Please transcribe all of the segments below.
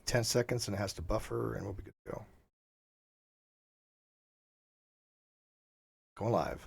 10 seconds and it has to buffer, and we'll be good to go. Going live.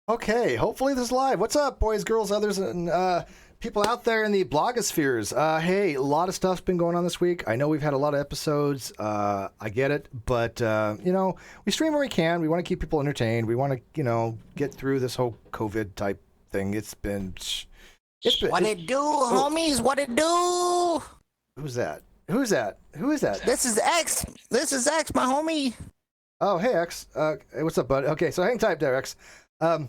Okay, hopefully this is live. What's up, boys, girls, others, and people out there in the blogospheres? Hey, a lot of stuff's been going on this week. I know we've had a lot of episodes. I get it, but we stream where we can. We want to keep people entertained. We want to, get through this whole COVID type thing. It's been what it do, homies? What it do? Who's that? Who is that? This is X, my homie. Oh, hey, X. Hey, what's up, bud? Okay, so hang tight there, X. All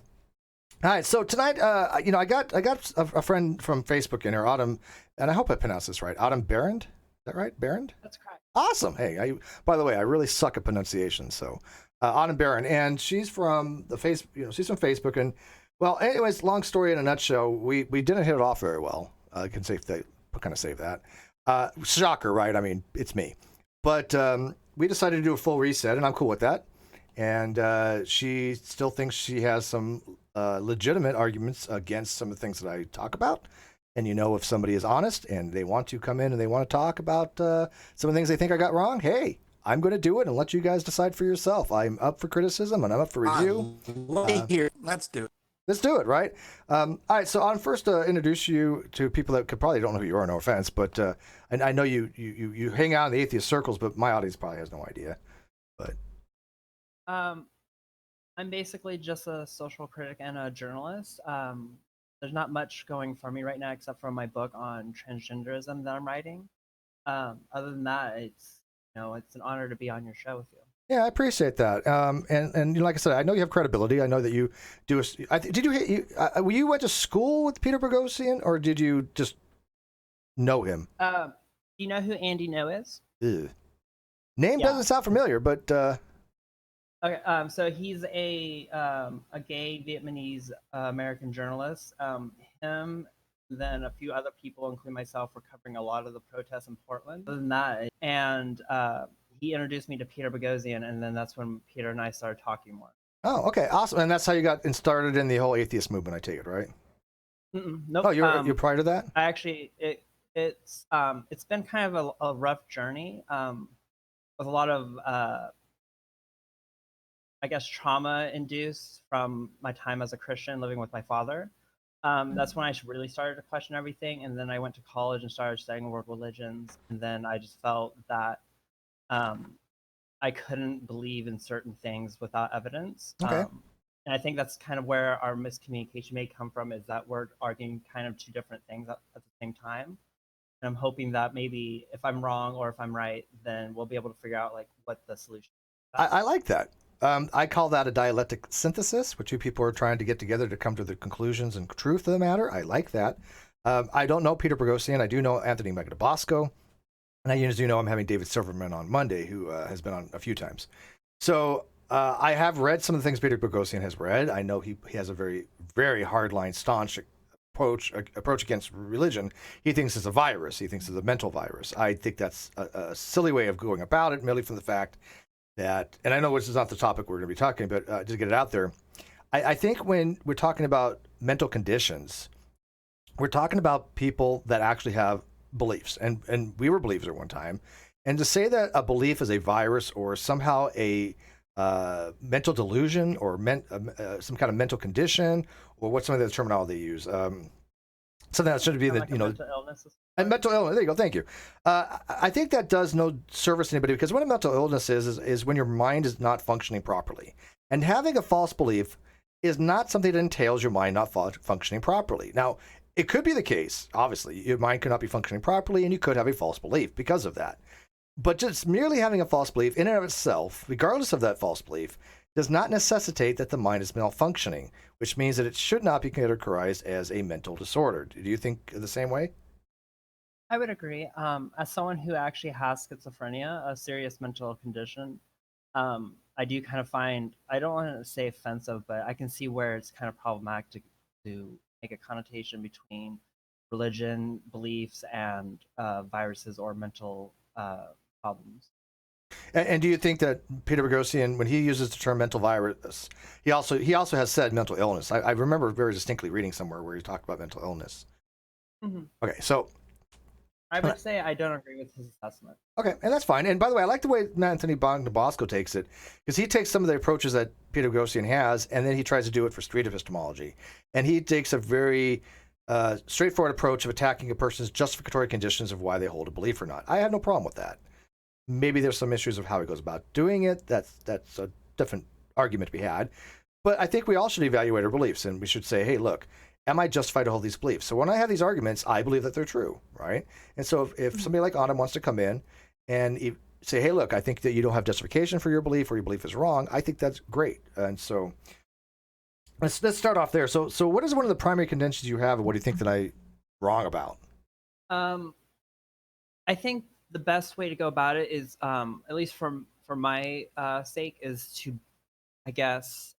right, so tonight, I got a friend from Facebook in here, Autumn, and I hope I pronounced this right. Autumn Berend? Is that right? Berend? That's correct. Awesome. Hey, by the way, I really suck at pronunciation, so Autumn Berend, and she's from she's from Facebook, and well, anyways, long story in a nutshell, we didn't hit it off very well. I can save that. Shocker, right? I mean, it's me, but we decided to do a full reset, and I'm cool with that. And she still thinks she has some legitimate arguments against some of the things that I talk about. And if somebody is honest and they want to come in and they want to talk about some of the things they think I got wrong, hey, I'm going to do it and let you guys decide for yourself. I'm up for criticism and I'm up for review. Let's do it. Let's do it, right? All right, so I'll first introduce you to people that probably don't know who you are, no offense, but and I know you hang out in the atheist circles, but my audience probably has no idea. But I'm basically just a social critic and a journalist. There's not much going for me right now except for my book on transgenderism that I'm writing. Other than that, it's an honor to be on your show with you. Yeah, I appreciate that. And like I said, I know you have credibility. I know that you do. You went to school with Peter Boghossian, or did you just know him? Do you know who Andy Ngo is? Ugh. Name doesn't sound familiar, but. Okay, so he's a gay Vietnamese American journalist. Him, then a few other people, including myself, were covering a lot of the protests in Portland. Other than that, and he introduced me to Peter Boghossian, and then that's when Peter and I started talking more. Oh, okay, awesome. And that's how you got started in the whole atheist movement, I take it, right? Nope. Oh, you're prior to that? I actually, it's been kind of a rough journey with a lot of I guess trauma induced from my time as a Christian living with my father. That's when I really started to question everything. And then I went to college and started studying world religions. And then I just felt that I couldn't believe in certain things without evidence. Okay. And I think that's kind of where our miscommunication may come from, is that we're arguing kind of two different things at the same time. And I'm hoping that maybe if I'm wrong or if I'm right, then we'll be able to figure out what the solution is. I like that. I call that a dialectic synthesis, which you people are trying to get together to come to the conclusions and truth of the matter. I like that. I don't know Peter Boghossian. I do know Anthony Megadabosco. And I do know I'm having David Silverman on Monday, who has been on a few times. So I have read some of the things Peter Boghossian has read. I know he has a very, very hardline, staunch approach against religion. He thinks it's a virus. He thinks it's a mental virus. I think that's a silly way of going about it, merely from the fact that, and I know this is not the topic we're going to be talking, but just to get it out there, I think when we're talking about mental conditions, we're talking about people that actually have beliefs, and we were believers at one time, and to say that a belief is a virus or somehow a mental delusion or some kind of mental condition, or what's some of the terminology they use, something that should be mental illness. And mental illness. There you go. Thank you. I think that does no service to anybody, because what a mental illness is when your mind is not functioning properly, and having a false belief is not something that entails your mind not functioning properly. Now, it could be the case. Obviously, your mind could not be functioning properly, and you could have a false belief because of that. But just merely having a false belief in and of itself, regardless of that false belief, does not necessitate that the mind is malfunctioning, which means that it should not be categorized as a mental disorder. Do you think the same way? I would agree. As someone who actually has schizophrenia, a serious mental condition, I do kind of find, I don't want to say offensive, but I can see where it's kind of problematic to make a connotation between religion, beliefs, and viruses or mental problems. And do you think that Peter Boghossian, when he uses the term mental virus, he also has said mental illness? I remember very distinctly reading somewhere where he talked about mental illness. Mm-hmm. Okay, so I would say I don't agree with his assessment. okay, and that's fine. And by the way, I like the way Anthony Bosco takes it, because he takes some of the approaches that Peter Boghossian has, and then he tries to do it for street epistemology. And he takes a very straightforward approach of attacking a person's justificatory conditions of why they hold a belief or not. I have no problem with that. Maybe there's some issues of how he goes about doing it. That's a different argument to be had. But I think we all should evaluate our beliefs, and we should say, hey, look, am I justified to hold these beliefs? So when I have these arguments, I believe that they're true, right? And so if somebody like Autumn wants to come in and say, hey, look, I think that you don't have justification for your belief, or your belief is wrong, I think that's great. And so let's start off there. So what is one of the primary contentions you have, and what do you think that I'm wrong about? I think the best way to go about it is, at least for my sake, is to, I guess,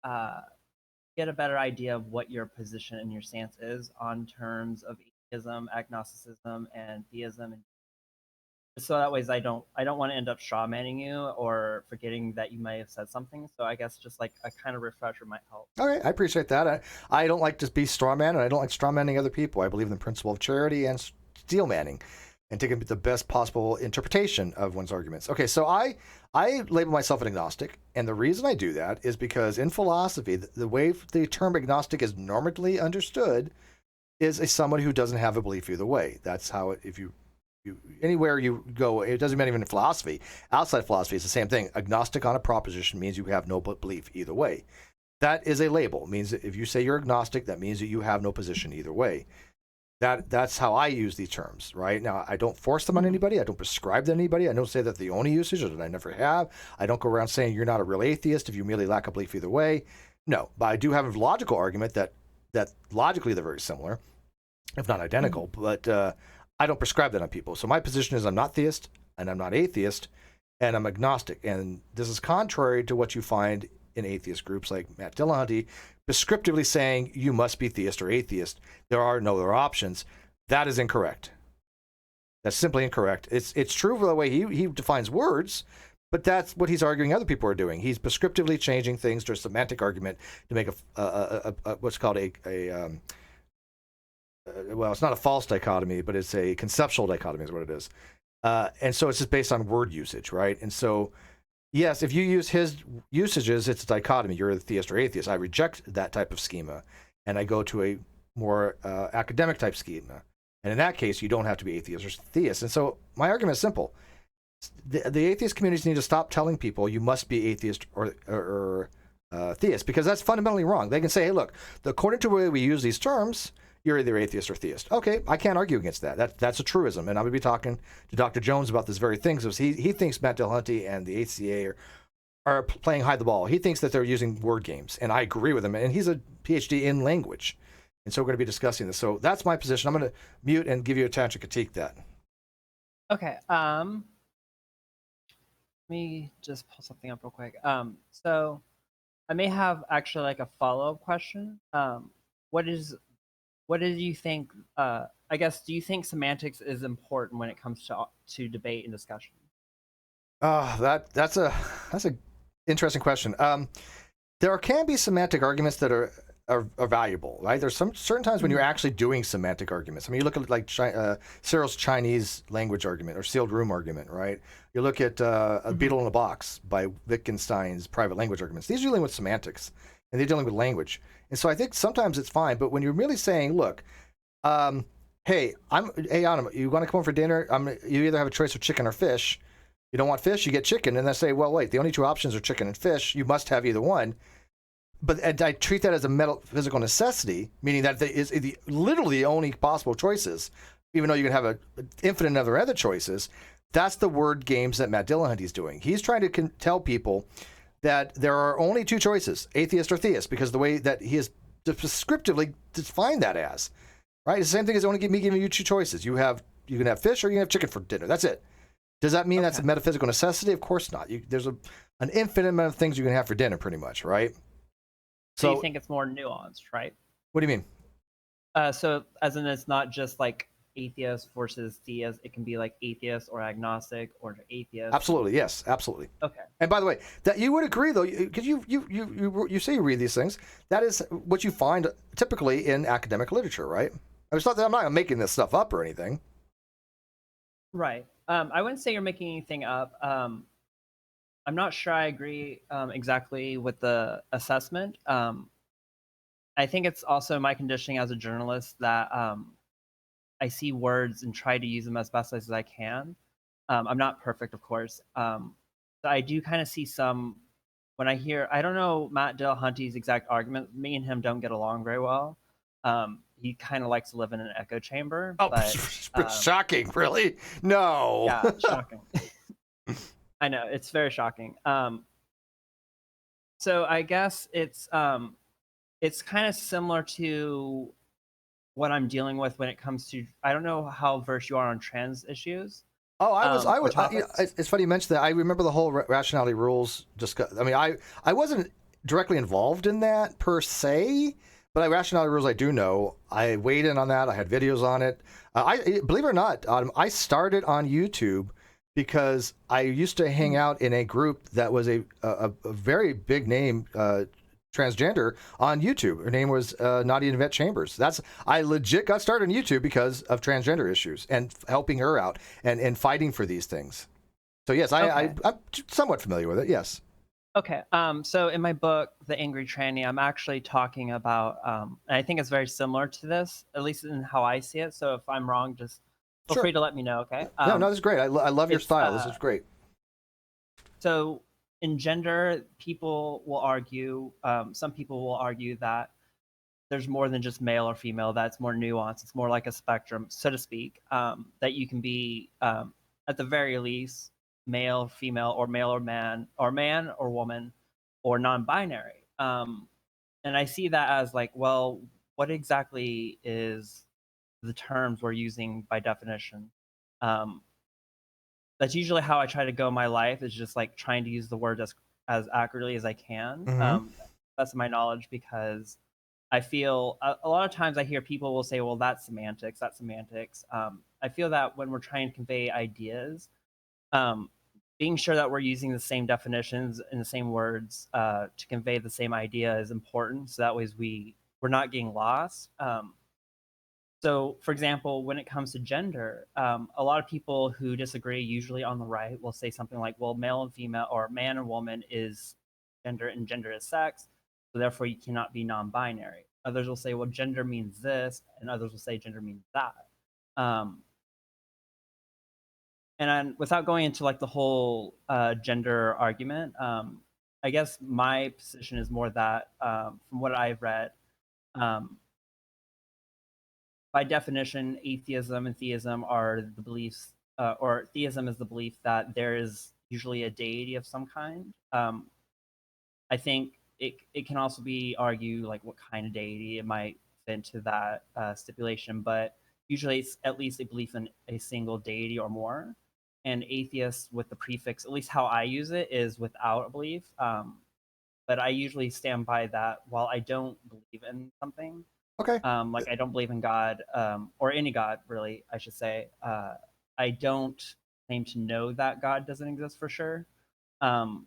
get a better idea of what your position and your stance is on terms of atheism, agnosticism, and theism. And so that ways I don't want to end up straw manning you or forgetting that you may have said something. So I guess just like a kind of refresher might help. All right, I appreciate that. I don't like to be straw man, and I don't like straw manning other people. I believe in the principle of charity and steel manning, and taking the best possible interpretation of one's arguments. Okay, so I label myself an agnostic, and the reason I do that is because in philosophy, the way the term agnostic is normally understood is as someone who doesn't have a belief either way. That's how it, if you anywhere you go, it doesn't matter even in philosophy. Outside philosophy, it's the same thing. Agnostic on a proposition means you have no belief either way. That is a label. It means that if you say you're agnostic, that means that you have no position either way. That's how I use these terms, right? Now, I don't force them on anybody. I don't prescribe them to anybody. I don't say that the only usage, or that I never have. I don't go around saying you're not a real atheist if you merely lack a belief either way. No, but I do have a logical argument that logically they're very similar, if not identical, but I don't prescribe that on people. So my position is I'm not theist, and I'm not atheist, and I'm agnostic. And this is contrary to what you find in atheist groups like Matt Dillahunty, prescriptively saying you must be theist or atheist. There are no other options. That is incorrect. That's simply incorrect. It's true for the way he defines words, but that's what he's arguing other people are doing. He's prescriptively changing things to a semantic argument to make a what's called well, it's not a false dichotomy, but it's a conceptual dichotomy is what it is. And so it's just based on word usage, right? And so yes, if you use his usages, it's a dichotomy. You're a theist or atheist. I reject that type of schema, and I go to a more academic type schema. And in that case, you don't have to be atheist or theist. And so my argument is simple. The atheist communities need to stop telling people you must be atheist or theist, because that's fundamentally wrong. They can say, hey, look, according to the way we use these terms, you're either atheist or theist. Okay, I can't argue against that. That's a truism. And I'm going to be talking to Dr. Jones about this very thing. So he thinks Matt Dillahunty and the HCA are playing hide the ball. He thinks that they're using word games, and I agree with him. And he's a PhD in language. And so we're going to be discussing this. So that's my position. I'm going to mute and give you a chance to critique that. Okay. Let me just pull something up real quick. So I may have actually like a follow-up question. What did you think? I guess, do you think semantics is important when it comes to debate and discussion? That's a interesting question. There can be semantic arguments that are valuable, right? There's some certain times when you're actually doing semantic arguments. I mean, you look at like Searle's Chinese language argument or sealed room argument, right? You look at A Beetle in a Box by Wittgenstein's private language arguments. These are dealing with semantics, and they're dealing with language. And so I think sometimes it's fine, but when you're really saying, look, hey, Adam, you want to come over for dinner? You either have a choice of chicken or fish. You don't want fish, you get chicken. And I say, well, wait, the only two options are chicken and fish. You must have either one. But I treat that as a metaphysical necessity, meaning that there is literally the only possible choices, even though you can have an infinite number of other choices. That's the word games that Matt Dillahunty is doing. He's trying to tell people that there are only two choices, atheist or theist, because the way that he has descriptively defined that as, right? It's the same thing as only me giving you two choices. You can have fish or you can have chicken for dinner. That's it. Does that mean that's a metaphysical necessity? Of course not. There's an infinite amount of things you can have for dinner, pretty much, right? So you think it's more nuanced, right? What do you mean? So as in, it's not just like atheist versus theist. It can be like atheist or agnostic or atheist. Absolutely, yes, absolutely. Okay. And by the way, that you would agree though, because you say you read these things. That is what you find typically in academic literature, right? It's not that I'm not making this stuff up or anything. Right. I wouldn't say you're making anything up. I'm not sure I agree exactly with the assessment. I think it's also my conditioning as a journalist that I see words and try to use them as best as I can. I'm not perfect, of course. So I do kind of see some, when I hear, I don't know Matt Dillahunty's exact argument. Me and him don't get along very well. He kind of likes to live in an echo chamber. Oh, but, shocking, really? No. Yeah, shocking. I know, it's very shocking. So I guess it's kind of similar to what I'm dealing with when it comes to, I don't know how versed you are on trans issues. Oh, it's funny you mentioned that. I remember the whole rationality rules. I wasn't directly involved in that per se, but rationality rules I do know. I weighed in on that. I had videos on it. I believe it or not, I started on YouTube because I used to hang out in a group that was a very big name transgender on YouTube. Her name was Nadia Yvette Chambers. I legit got started on YouTube because of transgender issues and helping her out and fighting for these things. So yes, I'm somewhat familiar with it. Yes. Okay. So in my book, The Angry Tranny, I'm actually talking about, and I think it's very similar to this, at least in how I see it. So if I'm wrong, just feel free to let me know. Okay. No, this is great. I love your style. This is great. So in gender, people will argue, some people will argue that there's more than just male or female, that's more nuanced. It's more like a spectrum, so to speak, that you can be, at the very least, male, female, or male or man or woman, or non-binary. And I see that as like, well, what exactly is the terms we're using by definition? That's usually how I try to go in my life, is just like trying to use the word as accurately as I can. Mm-hmm. That's my knowledge, because I feel a lot of times I hear people will say, well, that's semantics. I feel that when we're trying to convey ideas, being sure that we're using the same definitions and the same words to convey the same idea is important. So that way we're not getting lost. So, for example, when it comes to gender, a lot of people who disagree, usually on the right, will say something like, well, male and female, or man and woman is gender and gender is sex, so therefore you cannot be non-binary. Others will say, well, gender means this, and others will say gender means that. And without going into like the whole gender argument, I guess my position is more that, from what I've read, by definition, atheism and theism are the beliefs, or theism is the belief that there is usually a deity of some kind. I think it can also be argued like what kind of deity it might fit into that stipulation, but usually it's at least a belief in a single deity or more. And atheist with the prefix, at least how I use it, is without a belief. But I usually stand by that while I don't believe in something. Okay. Like I don't believe in God, or any God, really, I should say. I don't claim to know that God doesn't exist for sure. So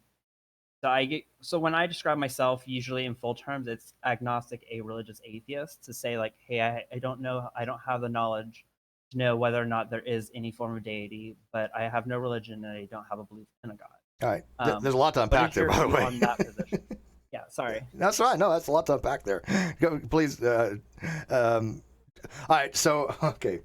when I describe myself, usually in full terms, it's agnostic, a religious atheist, to say like, hey, I don't know, I don't have the knowledge to know whether or not there is any form of deity, but I have no religion and I don't have a belief in a God. All right. There's a lot to unpack there, by the way. On that position? Yeah, sorry. That's right. No, that's a lot to unpack there. Please. All right. So, okay.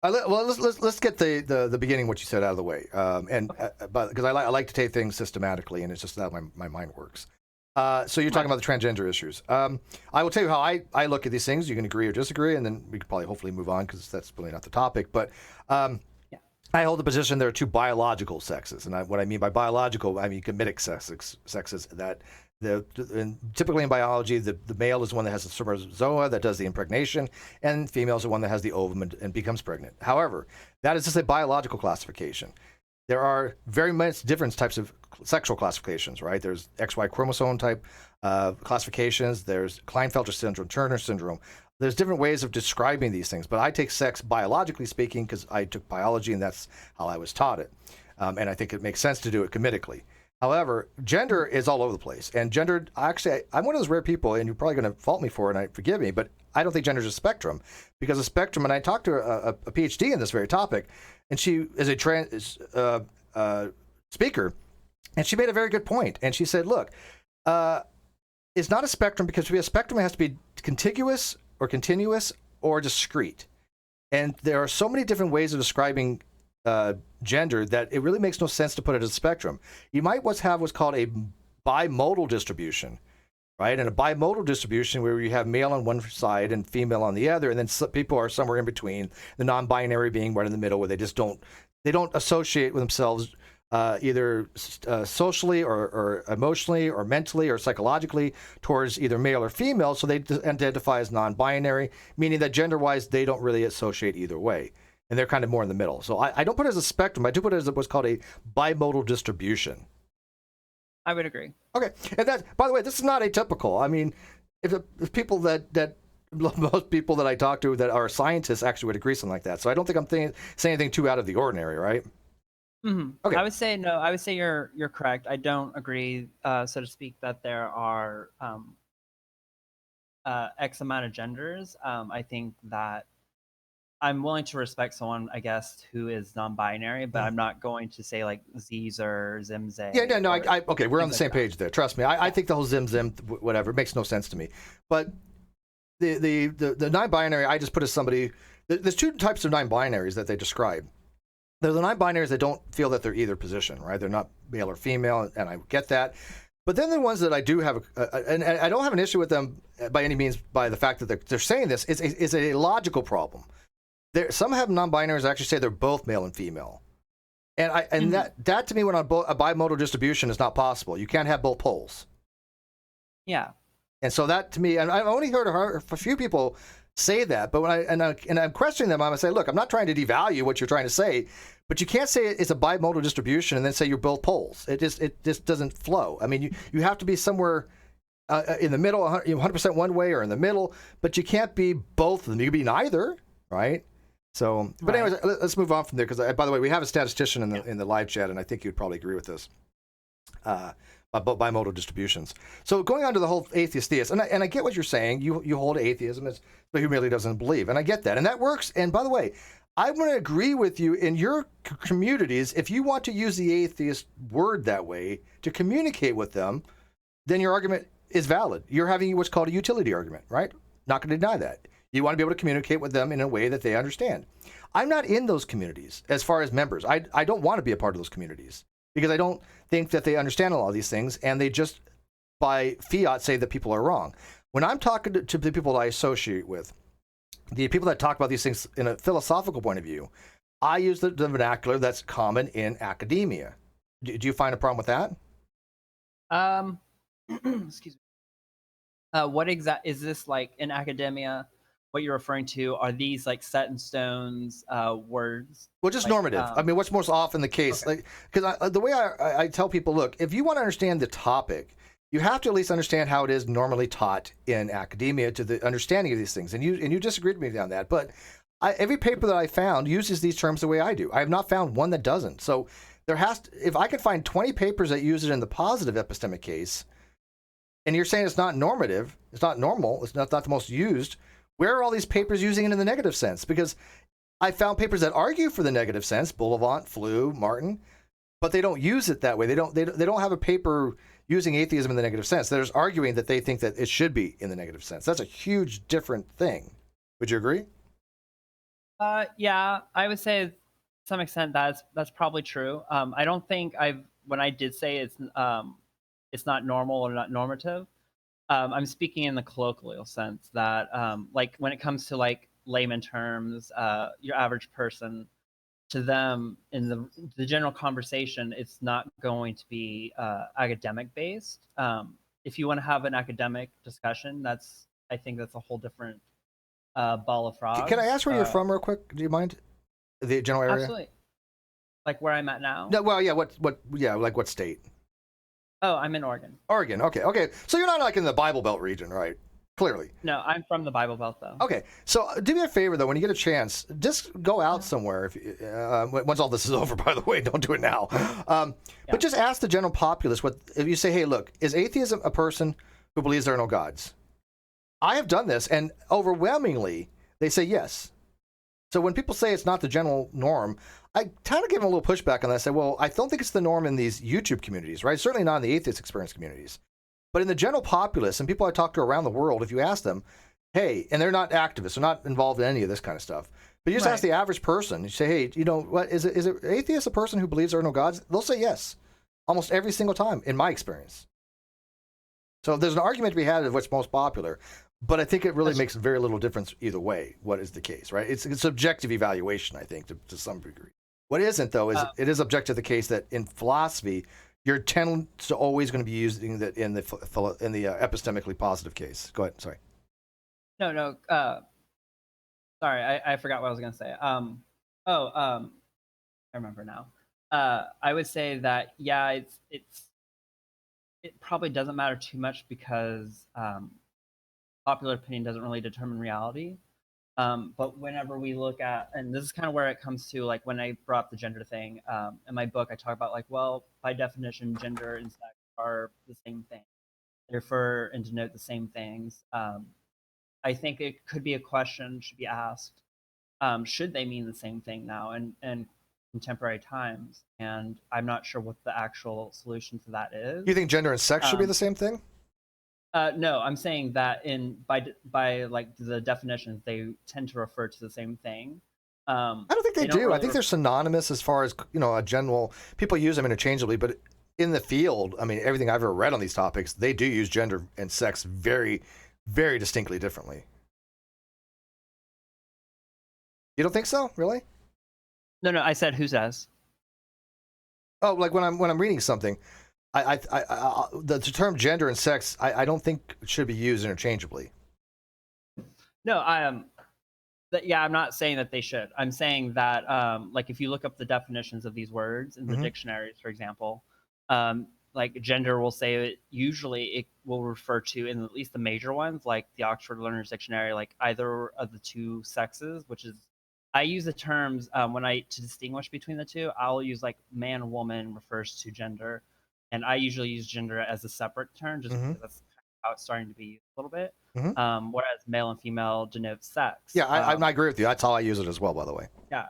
Well, let's get the beginning, what you said, out of the way. Because I like to take things systematically, and it's just that my mind works. So you're talking about the transgender issues. I will tell you how I look at these things. You can agree or disagree, and then we could probably hopefully move on because that's really not the topic. But I hold the position there are two biological sexes, and what I mean by biological, I mean Gamitic sexes. That and typically in biology, the male is the one that has the spermatozoa that does the impregnation, and female is the one that has the ovum and becomes pregnant. However, that is just a biological classification. There are very much different types of sexual classifications, right? There's XY chromosome type classifications. There's Klinefelter syndrome, Turner syndrome. There's different ways of describing these things, but I take sex biologically speaking because I took biology and that's how I was taught it. And I think it makes sense to do it comedically. However, gender is all over the place. And gender, actually, I'm one of those rare people, and you're probably going to fault me for it, and forgive me, but I don't think gender is a spectrum. Because a spectrum, and I talked to a PhD in this very topic, and she is a trans speaker, and she made a very good point. And she said, look, it's not a spectrum because to be a spectrum, it has to be contiguous or continuous or discrete. And there are so many different ways of describing gender that it really makes no sense to put it as a spectrum. You might have what's called a bimodal distribution, right? And a bimodal distribution where you have male on one side and female on the other, and then people are somewhere in between, the non-binary being right in the middle where they don't associate with themselves either socially or emotionally or mentally or psychologically towards either male or female, so they identify as non-binary, meaning that gender-wise they don't really associate either way, and they're kind of more in the middle. So I don't put it as a spectrum. I do put it as what's called a bimodal distribution. I would agree. Okay, and that, by the way, this is not atypical. I mean, if people that most people that I talk to that are scientists actually would agree something like that. So I don't think I'm saying anything too out of the ordinary, right? Mm-hmm. Okay. I would say no. I would say you're correct. I don't agree, so to speak, that there are X amount of genders. I think that I'm willing to respect someone, I guess, who is non-binary, but I'm not going to say like Z's or Zimze. Yeah, no, okay, we're on the same page there. Trust me, I think the whole Zim whatever, it makes no sense to me. But the non-binary, I just put as somebody. There's two types of non-binaries that they describe. They're the non-binaries that don't feel that they're either position, right? They're not male or female, and I get that. But then the ones that I do have, and I don't have an issue with them by any means by the fact that they're saying this, is a logical problem. Some have non-binaries actually say they're both male and female. And that to me, when on a bimodal distribution is not possible. You can't have both poles. Yeah. And so that to me, and I've only heard a few people say that, but when I'm questioning them, I'm gonna say, look, I'm not trying to devalue what you're trying to say, but you can't say it's a bimodal distribution and then say you're both poles. It just doesn't flow. I mean, you have to be somewhere in the middle, 100% one way or in the middle, but you can't be both of them. You can be neither, right? So, but anyways, let's move on from there because, by the way, we have a statistician in the live chat, and I think you'd probably agree with this. About bimodal distributions. So going on to the whole atheist theist, and I get what you're saying. You hold atheism as somebody who really doesn't believe, and I get that, and that works. And by the way, I'm going to agree with you in your communities. If you want to use the atheist word that way to communicate with them, then your argument is valid. You're having what's called a utility argument, right? Not going to deny that. You want to be able to communicate with them in a way that they understand. I'm not in those communities as far as members. I don't want to be a part of those communities because I don't think that they understand a lot of these things, and they just, by fiat, say that people are wrong. When I'm talking to the people that I associate with, the people that talk about these things in a philosophical point of view, I use the vernacular that's common in academia. Do you find a problem with that? Excuse me. What is this like in academia? What you're referring to, are these like set in stones words? Well, just like, normative. I mean, what's most often the case? Okay. Like, because the way I tell people, look, if you want to understand the topic, you have to at least understand how it is normally taught in academia to the understanding of these things. And you disagreed with me on that, but every paper that I found uses these terms the way I do. I have not found one that doesn't. So if I can find 20 papers that use it in the positive epistemic case, and you're saying it's not normative, it's not normal, it's not the most used. Where are all these papers using it in the negative sense? Because I found papers that argue for the negative sense, Bullivant, Flew, Martin, but they don't use it that way. They don't have a paper using atheism in the negative sense. They're just arguing that they think that it should be in the negative sense. That's a huge different thing. Would you agree? Yeah, I would say to some extent that's probably true. I don't think when I did say it's not normal or not normative, I'm speaking in the colloquial sense that like when it comes to like layman terms, your average person to them in the general conversation, it's not going to be academic based. If you want to have an academic discussion, I think that's a whole different ball of frogs. Can I ask where you're from real quick? Do you mind? The general area? Absolutely. Like where I'm at now? No, well, yeah, like what state? Oh, I'm in Oregon. Oregon, okay. So you're not like in the Bible Belt region, right? Clearly. No, I'm from the Bible Belt, though. Okay, so do me a favor, though, when you get a chance, just go out somewhere. Once all this is over, by the way, don't do it now. But just ask the general populace, if you say, hey, look, is atheism a person who believes there are no gods? I have done this, and overwhelmingly, they say yes. So when people say it's not the general norm, I kind of give them a little pushback on that. I say, well, I don't think it's the norm in these YouTube communities, right? Certainly not in the atheist experience communities. But in the general populace and people I talk to around the world, if you ask them, hey, and they're not activists, they're not involved in any of this kind of stuff, but you just ask the average person, you say, hey, you know, what is it atheist a person who believes there are no gods? They'll say yes, almost every single time, in my experience. So there's an argument to be had of what's most popular, but I think it really makes very little difference either way, what is the case, right? It's a subjective evaluation, I think, to some degree. What isn't, though, is it is objective the case that in philosophy, you're tend to always going to be using that in the epistemically positive case. Go ahead. Sorry. No. Sorry, I forgot what I was going to say. I remember now. I would say that it probably doesn't matter too much because popular opinion doesn't really determine reality. But whenever we look at, and this is kind of where it comes to, like when I brought up the gender thing, in my book, I talk about like, well, by definition, gender and sex are the same thing. They refer and denote the same things. I think it could be a question should be asked, should they mean the same thing now in contemporary times? And I'm not sure what the actual solution to that is. You think gender and sex should be the same thing? No, I'm saying that by like the definitions, they tend to refer to the same thing. I don't think they do. Really I think they're synonymous as far as, you know, a general, people use them interchangeably, but in the field, I mean, everything I've ever read on these topics, they do use gender and sex very, very distinctly differently. You don't think so? Really? No, I said who says. Oh, like when I'm reading something, the term gender and sex, I don't think should be used interchangeably. No, I'm not saying that they should. I'm saying that, like, if you look up the definitions of these words in the dictionaries, for example, like gender will say it, usually it will refer to, in at least the major ones, like the Oxford Learner's Dictionary, like either of the two sexes, which is, I use the terms to distinguish between the two. I'll use like man, woman refers to gender. And I usually use gender as a separate term, just because that's kind of how it's starting to be used a little bit. Whereas male and female denote sex. Yeah, I agree with you. That's how I use it as well, by the way. Yeah.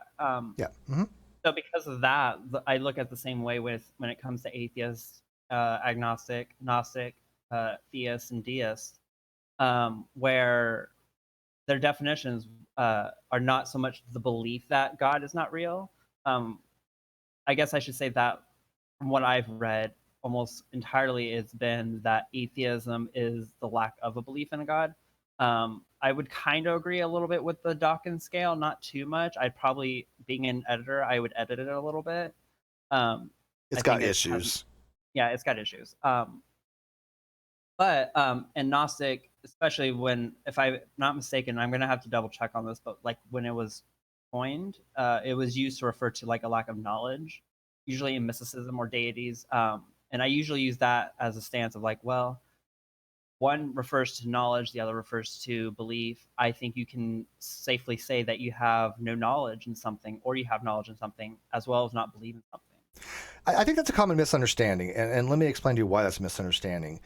So because of that, I look at the same way when it comes to atheists, agnostic, gnostic, theists, and deists, where their definitions are not so much the belief that God is not real. I guess I should say that from what I've read, almost entirely it's been that atheism is the lack of a belief in a God. I would kind of agree a little bit with the Dawkins scale, not too much. I'd probably, being an editor, I would edit it a little bit. It's got issues. It's got issues. But in Gnostic, especially if I'm not mistaken, I'm going to have to double check on this, but like when it was coined, it was used to refer to like a lack of knowledge, usually in mysticism or deities. And I usually use that as a stance of like, well, one refers to knowledge, the other refers to belief. I think you can safely say that you have no knowledge in something, or you have knowledge in something, as well as not believe in something. I think that's a common misunderstanding, and let me explain to you why that's a misunderstanding.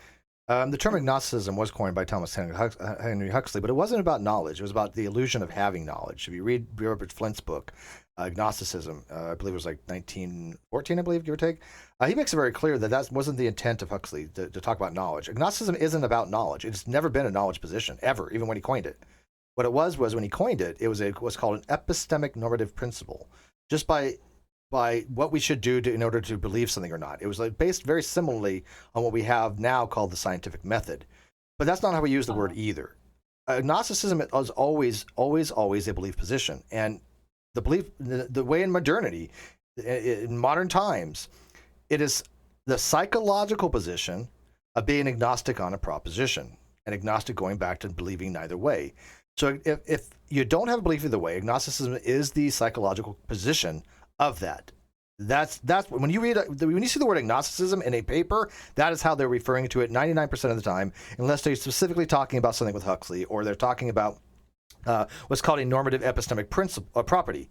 The term agnosticism was coined by Thomas Henry Huxley, but it wasn't about knowledge. It was about the illusion of having knowledge. If you read Robert Flint's book, Agnosticism, I believe it was like 1914, I believe, give or take, he makes it very clear that wasn't the intent of Huxley to talk about knowledge. Agnosticism isn't about knowledge. It's never been a knowledge position, ever, even when he coined it. What it was when he coined it, it was what's called an epistemic normative principle, just by what we should do in order to believe something or not. It was like based very similarly on what we have now called the scientific method. But that's not how we use the word either. Agnosticism is always a belief position. And the belief, the way in modernity, in modern times, it is the psychological position of being agnostic on a proposition, and agnostic going back to believing neither way. So if you don't have a belief either way, agnosticism is the psychological position of that. That's when you see the word agnosticism in a paper, that is how they're referring to it 99% of the time, unless they're specifically talking about something with Huxley, or they're talking about what's called a normative epistemic principle property.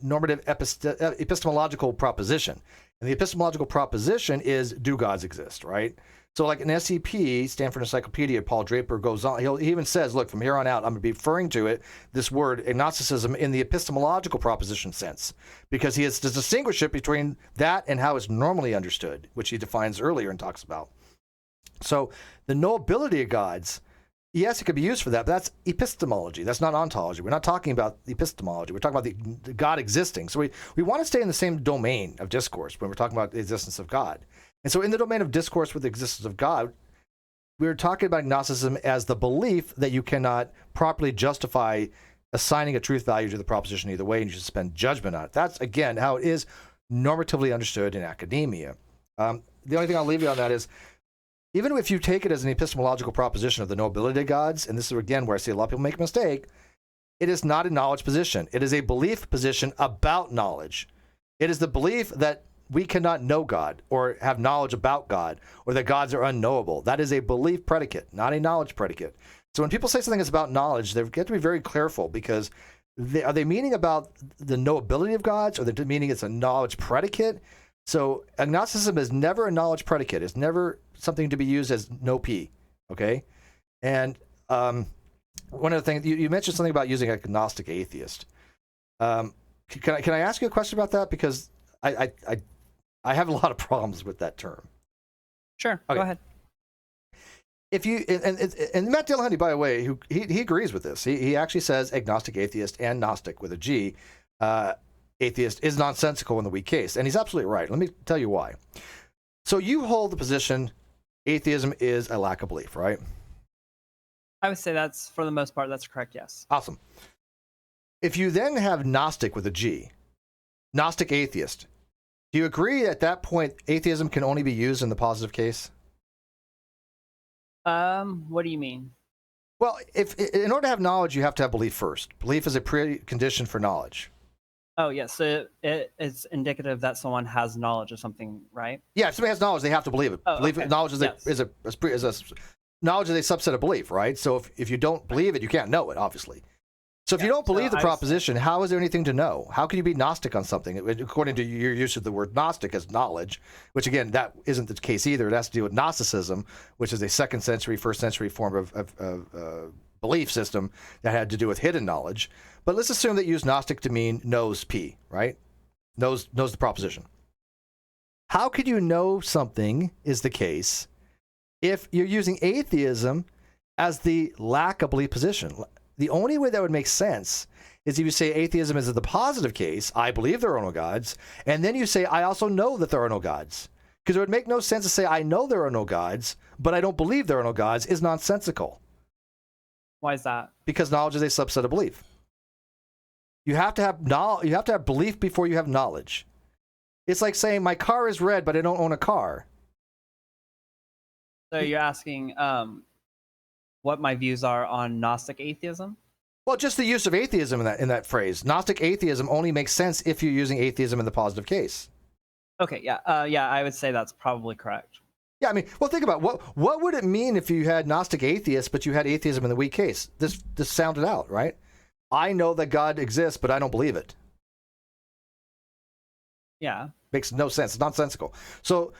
Normative epistemological proposition. And the epistemological proposition is, do gods exist, right? So like in SEP, Stanford Encyclopedia, Paul Draper goes on, he even says, look, from here on out, I'm going to be referring to it, this word agnosticism, in the epistemological proposition sense, because he has to distinguish it between that and how it's normally understood, which he defines earlier and talks about. So the knowability of gods, yes, it could be used for that, but that's epistemology. That's not ontology. We're not talking about epistemology. We're talking about the God existing. So we want to stay in the same domain of discourse when we're talking about the existence of God. And so in the domain of discourse with the existence of God, we're talking about agnosticism as the belief that you cannot properly justify assigning a truth value to the proposition either way, and you should spend judgment on it. That's, again, how it is normatively understood in academia. The only thing I'll leave you on that is, even if you take it as an epistemological proposition of the knowability of gods, and this is, again, where I see a lot of people make a mistake, it is not a knowledge position. It is a belief position about knowledge. It is the belief that we cannot know God or have knowledge about God, or that gods are unknowable. That is a belief predicate, not a knowledge predicate. So when people say something is about knowledge, they have to be very careful, because are they meaning about the knowability of gods, or they're meaning it's a knowledge predicate? So agnosticism is never a knowledge predicate. It's never something to be used as no P, okay? And one of the things, you mentioned something about using agnostic atheist. Can I ask you a question about that? Because I have a lot of problems with that term. Sure, okay. Go ahead. If you and Matt Dillahunty, by the way, he agrees with this. He actually says agnostic atheist and Gnostic with a G, atheist, is nonsensical in the weak case, and he's absolutely right. Let me tell you why. So you hold the position atheism is a lack of belief, right? I would say that's, for the most part, that's correct. Yes. Awesome. If you then have Gnostic with a G, Gnostic atheist, do you agree at that point atheism can only be used in the positive case? What do you mean? Well, if in order to have knowledge, you have to have belief first. Belief is a precondition for knowledge. Oh, yes. So it's indicative that someone has knowledge of something, right? Yeah, if somebody has knowledge, they have to believe it. Oh, belief, okay. Knowledge is Yes. Knowledge is a subset of belief, right? So if you don't believe it, you can't know it, obviously. So if Yeah, you don't believe so the proposition, how is there anything to know? How can you be Gnostic on something? According to your use of the word Gnostic as knowledge, which again, that isn't the case either. It has to do with Gnosticism, which is a second century, first century form of belief system that had to do with hidden knowledge. But let's assume that you use Gnostic to mean knows P, right? Knows the proposition. How could you know something is the case if you're using atheism as the lack of belief position? The only way that would make sense is if you say atheism is the positive case, I believe there are no gods, and then you say, I also know that there are no gods. Because it would make no sense to say, I know there are no gods, but I don't believe there are no gods, is nonsensical. Why is that? Because knowledge is a subset of belief. You have to have you have to have belief before you have knowledge. It's like saying, my car is red, but I don't own a car. So you're asking what my views are on Gnostic atheism? Well, just the use of atheism in that phrase. Gnostic atheism only makes sense if you're using atheism in the positive case. Okay, yeah, yeah, I would say that's probably correct. Yeah, I mean, well, think about what would it mean if you had Gnostic atheist, but you had atheism in the weak case? This sounded out, right? I know that God exists, but I don't believe it. Yeah. Makes no sense. It's nonsensical. So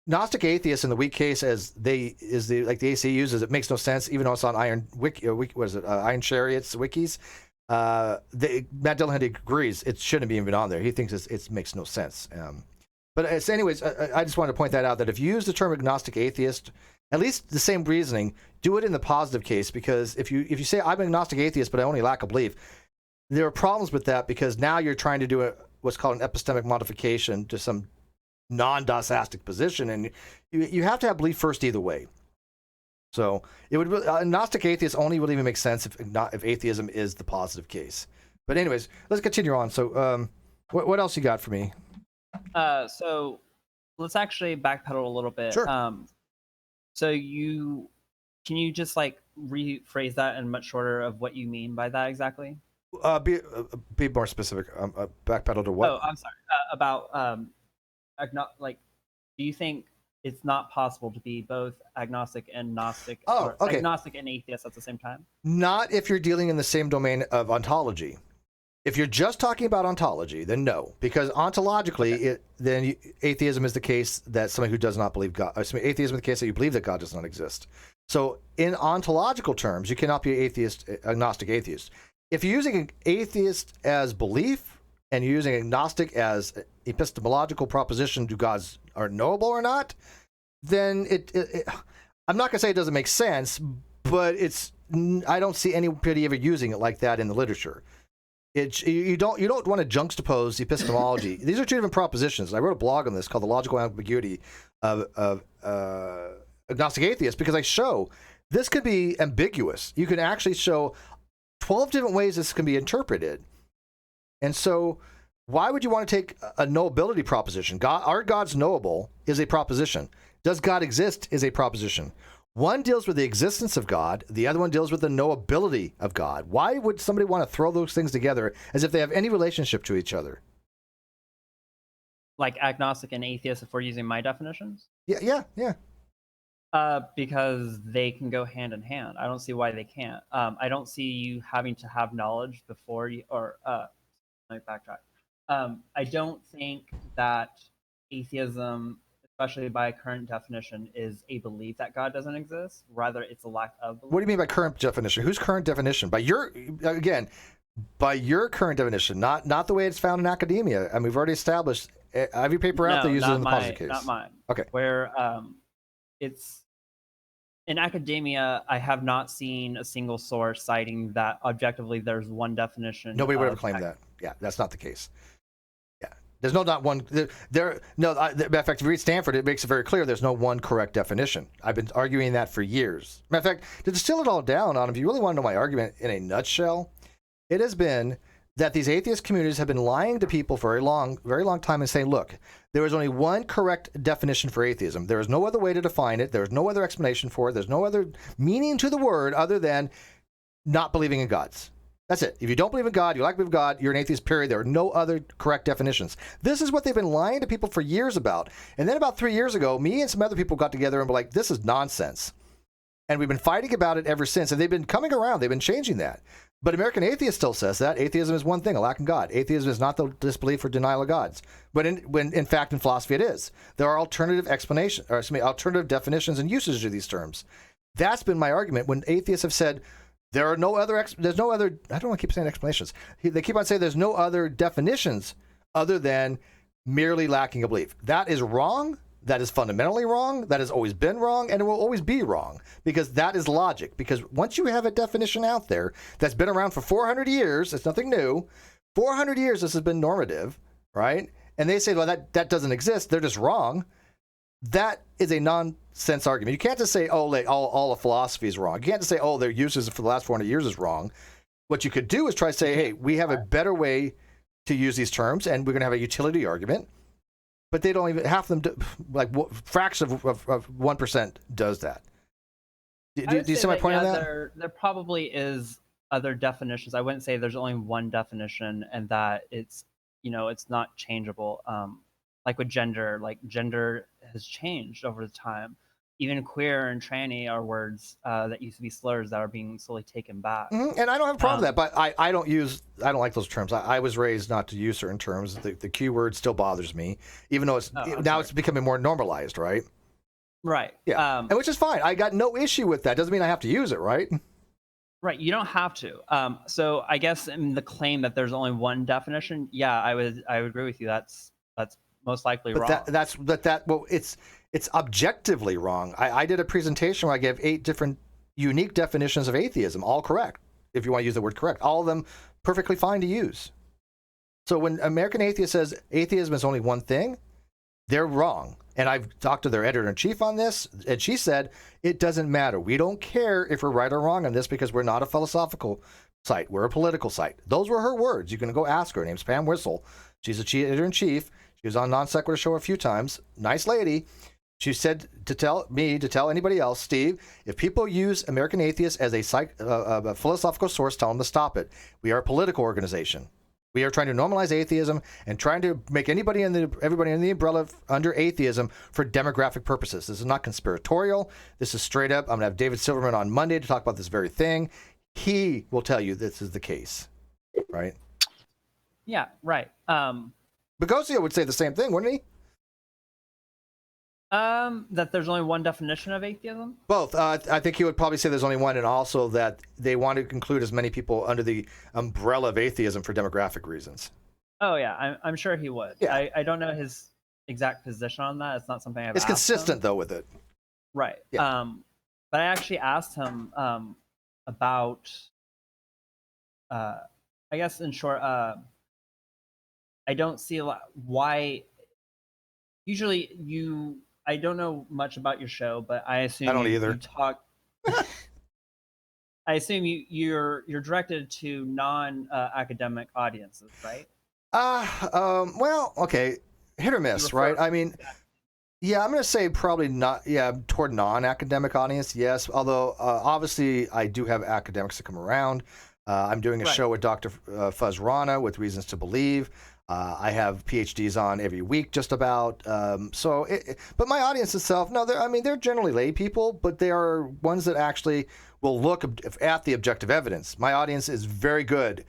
Gnostic atheist in the weak case, like the AC uses, it makes no sense, even though it's on Iron Chariot's wikis. Matt Dillahunty agrees it shouldn't be even on there. He thinks it makes no sense. But anyways, I just wanted to point that out, that if you use the term agnostic atheist, at least the same reasoning, do it in the positive case, because if you say I'm an agnostic atheist but I only lack a belief, there are problems with that, because now you're trying to do what's called an epistemic modification to some non-dosastic position, and you have to have belief first either way. So it would agnostic atheist only would even make sense if atheism is the positive case. But anyways, let's continue on. So what else you got for me? So let's actually backpedal a little bit. Sure. So can you just like rephrase that in much shorter of what you mean by that exactly? Be more specific. Backpedal to what? Oh, I'm sorry. About do you think it's not possible to be both agnostic and Gnostic, Oh, okay. agnostic and atheist at the same time? Not if you're dealing in the same domain of ontology. If you're just talking about ontology, then no, because ontologically, then atheism is the case that somebody who does not believe God. Atheism is the case that you believe that God does not exist. So, in ontological terms, you cannot be atheist, agnostic, atheist. If you're using atheist as belief and you're using agnostic as epistemological proposition, do gods are knowable or not? Then I'm not gonna say it doesn't make sense, but I don't see anybody ever using it like that in the literature. You don't want to juxtapose epistemology. These are two different propositions. I wrote a blog on this called "The Logical Ambiguity of Agnostic Atheist" because I show this could be ambiguous. You can actually show 12 different ways this can be interpreted. And so, why would you want to take a knowability proposition? Are gods knowable is a proposition. Does God exist is a proposition. One deals with the existence of God. The other one deals with the knowability of God. Why would somebody want to throw those things together as if they have any relationship to each other? Like agnostic and atheist, if we're using my definitions? Yeah. Because they can go hand in hand. I don't see why they can't. I don't see you having to have knowledge before you, let me backtrack. I don't think that atheism, especially by current definition, is a belief that God doesn't exist. Rather, it's a lack of belief. What do you mean by current definition? Whose current definition? By your current definition, not the way it's found in academia. And we've already established every paper out there uses it in the positive case. Not mine. Okay. Where it's in academia, I have not seen a single source citing that objectively there's one definition. Nobody would ever claim that. Yeah, that's not the case. There's not one. Matter of fact, if you read Stanford, it makes it very clear there's no one correct definition. I've been arguing that for years. Matter of fact, to distill it all down on, if you really want to know my argument in a nutshell, it has been that these atheist communities have been lying to people for a very long time and saying, look, there is only one correct definition for atheism. There is no other way to define it. There is no other explanation for it. There's no other meaning to the word other than not believing in gods. That's it. If you don't believe in God, you like to believe in God, you're an atheist, period. There are no other correct definitions. This is what they've been lying to people for years about. And then about 3 years ago, me and some other people got together and were like, this is nonsense. And we've been fighting about it ever since. And they've been coming around. They've been changing that. But American Atheist still says that. Atheism is one thing, a lack of God. Atheism is not the disbelief or denial of gods. But in fact, in philosophy, it is. There are alternative alternative definitions and usages of these terms. That's been my argument when atheists have said, there's no other, I don't want to keep saying explanations. They keep on saying there's no other definitions other than merely lacking a belief. That is wrong. That is fundamentally wrong. That has always been wrong, and it will always be wrong because that is logic. Because once you have a definition out there that's been around for 400 years, it's nothing new. 400 years, this has been normative, right? And they say, well, that doesn't exist. They're just wrong. That is a nonsense argument. You can't just say, oh, all of philosophy is wrong. You can't just say, oh, their uses for the last 400 years is wrong. What you could do is try to say, hey, we have a better way to use these terms, and we're going to have a utility argument. But they don't even, half of them, fraction of 1% does that. Do you see my point on that? There probably is other definitions. I wouldn't say there's only one definition and that it's not changeable. Like with gender, gender has changed over the time. Even queer and tranny are words that used to be slurs that are being slowly taken back. Mm-hmm. And I don't have a problem with that, but I don't like those terms. I was raised not to use certain terms. The Q word still bothers me, even though it's becoming more normalized, right? Right. Yeah. And which is fine. I got no issue with that. Doesn't mean I have to use it, right? Right. You don't have to. So I guess in the claim that there's only one definition, yeah, I would agree with you. That's most likely wrong. It's objectively wrong. I did a presentation where I gave 8 different unique definitions of atheism, all correct, if you want to use the word correct. All of them perfectly fine to use. So when American Atheist says atheism is only one thing, they're wrong. And I've talked to their editor-in-chief on this, and she said, it doesn't matter. We don't care if we're right or wrong on this because we're not a philosophical site. We're a political site. Those were her words. You can go ask her. Her name's Pam Whistle. She's the editor-in-chief. She was on Non Sequitur Show a few times. Nice lady. She said to tell anybody else, Steve, if people use American Atheists as a philosophical source, tell them to stop it. We are a political organization. We are trying to normalize atheism and trying to make everybody in the umbrella under atheism for demographic purposes. This is not conspiratorial. This is straight up. I'm going to have David Silverman on Monday to talk about this very thing. He will tell you this is the case, right? Yeah, right. Boghossian would say the same thing, wouldn't he? That there's only one definition of atheism? Both. I think he would probably say there's only one, and also that they want to include as many people under the umbrella of atheism for demographic reasons. Oh, yeah, I'm sure he would. Yeah. I don't know his exact position on that. It's not something I've It's asked consistent, him. though, with it. Right. Yeah. But I actually asked him about, I guess in short, I don't see a lot why. Usually, I don't know much about your show, but I assume I don't either. You talk. I assume you're directed to non-academic audiences, right? Well, okay, hit or miss, right? I mean, yeah, I'm going to say probably not. Yeah, toward non-academic audience, yes. Although obviously, I do have academics that come around. I'm doing a show with Dr. Fuzz Rana with Reasons to Believe. I have PhDs on every week, just about. But my audience itself, no, they're generally lay people, but they are ones that actually will look at the objective evidence. My audience is very good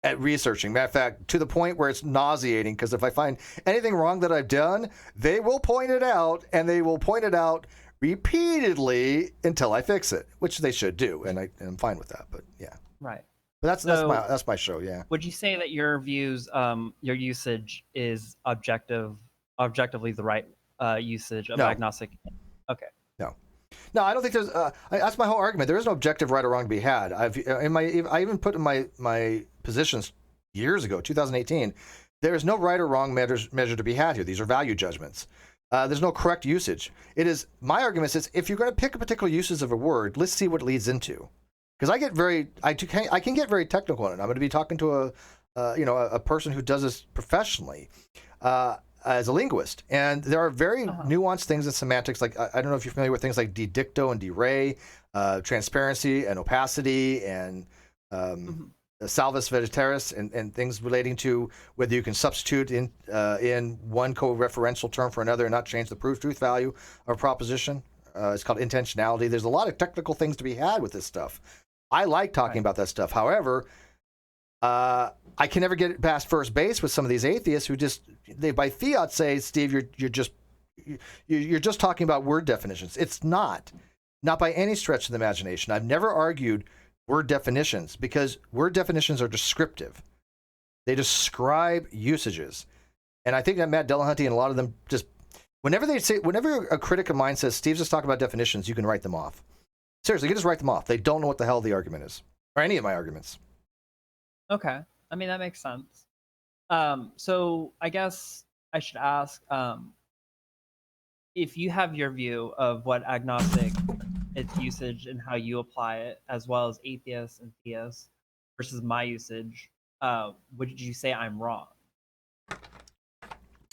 at researching. Matter of fact, to the point where it's nauseating, because if I find anything wrong that I've done, they will point it out, and they will point it out repeatedly until I fix it, which they should do, and I'm fine with that. But yeah, right. But that's my show. Yeah. Would you say that your views, your usage is objectively the right usage of agnostic? Okay. No, I don't think there's. That's my whole argument. There is no objective right or wrong to be had. I even put in my positions years ago, 2018. There is no right or wrong measure to be had here. These are value judgments. There's no correct usage. It is my argument is if you're going to pick a particular usage of a word, let's see what it leads into. Because I can get very technical in it. I'm going to be talking to a person who does this professionally as a linguist, and there are very nuanced things in semantics. Like I don't know if you're familiar with things like de dicto and de re, transparency and opacity, and salvus veritatis, and things relating to whether you can substitute in one co-referential term for another and not change the truth value of a proposition. It's called intentionality. There's a lot of technical things to be had with this stuff. I like talking about that stuff. However, I can never get past first base with some of these atheists who they by fiat say, Steve, you're just talking about word definitions. It's not by any stretch of the imagination. I've never argued word definitions because word definitions are descriptive. They describe usages, and I think that Matt Dillahunty and a lot of them just whenever a critic of mine says Steve's just talking about definitions, you can write them off. Seriously, you can just write them off. They don't know what the hell the argument is, or any of my arguments. Okay. I mean, that makes sense. So I guess I should ask if you have your view of what agnostic, its usage and how you apply it, as well as atheists and theists versus my usage, would you say I'm wrong?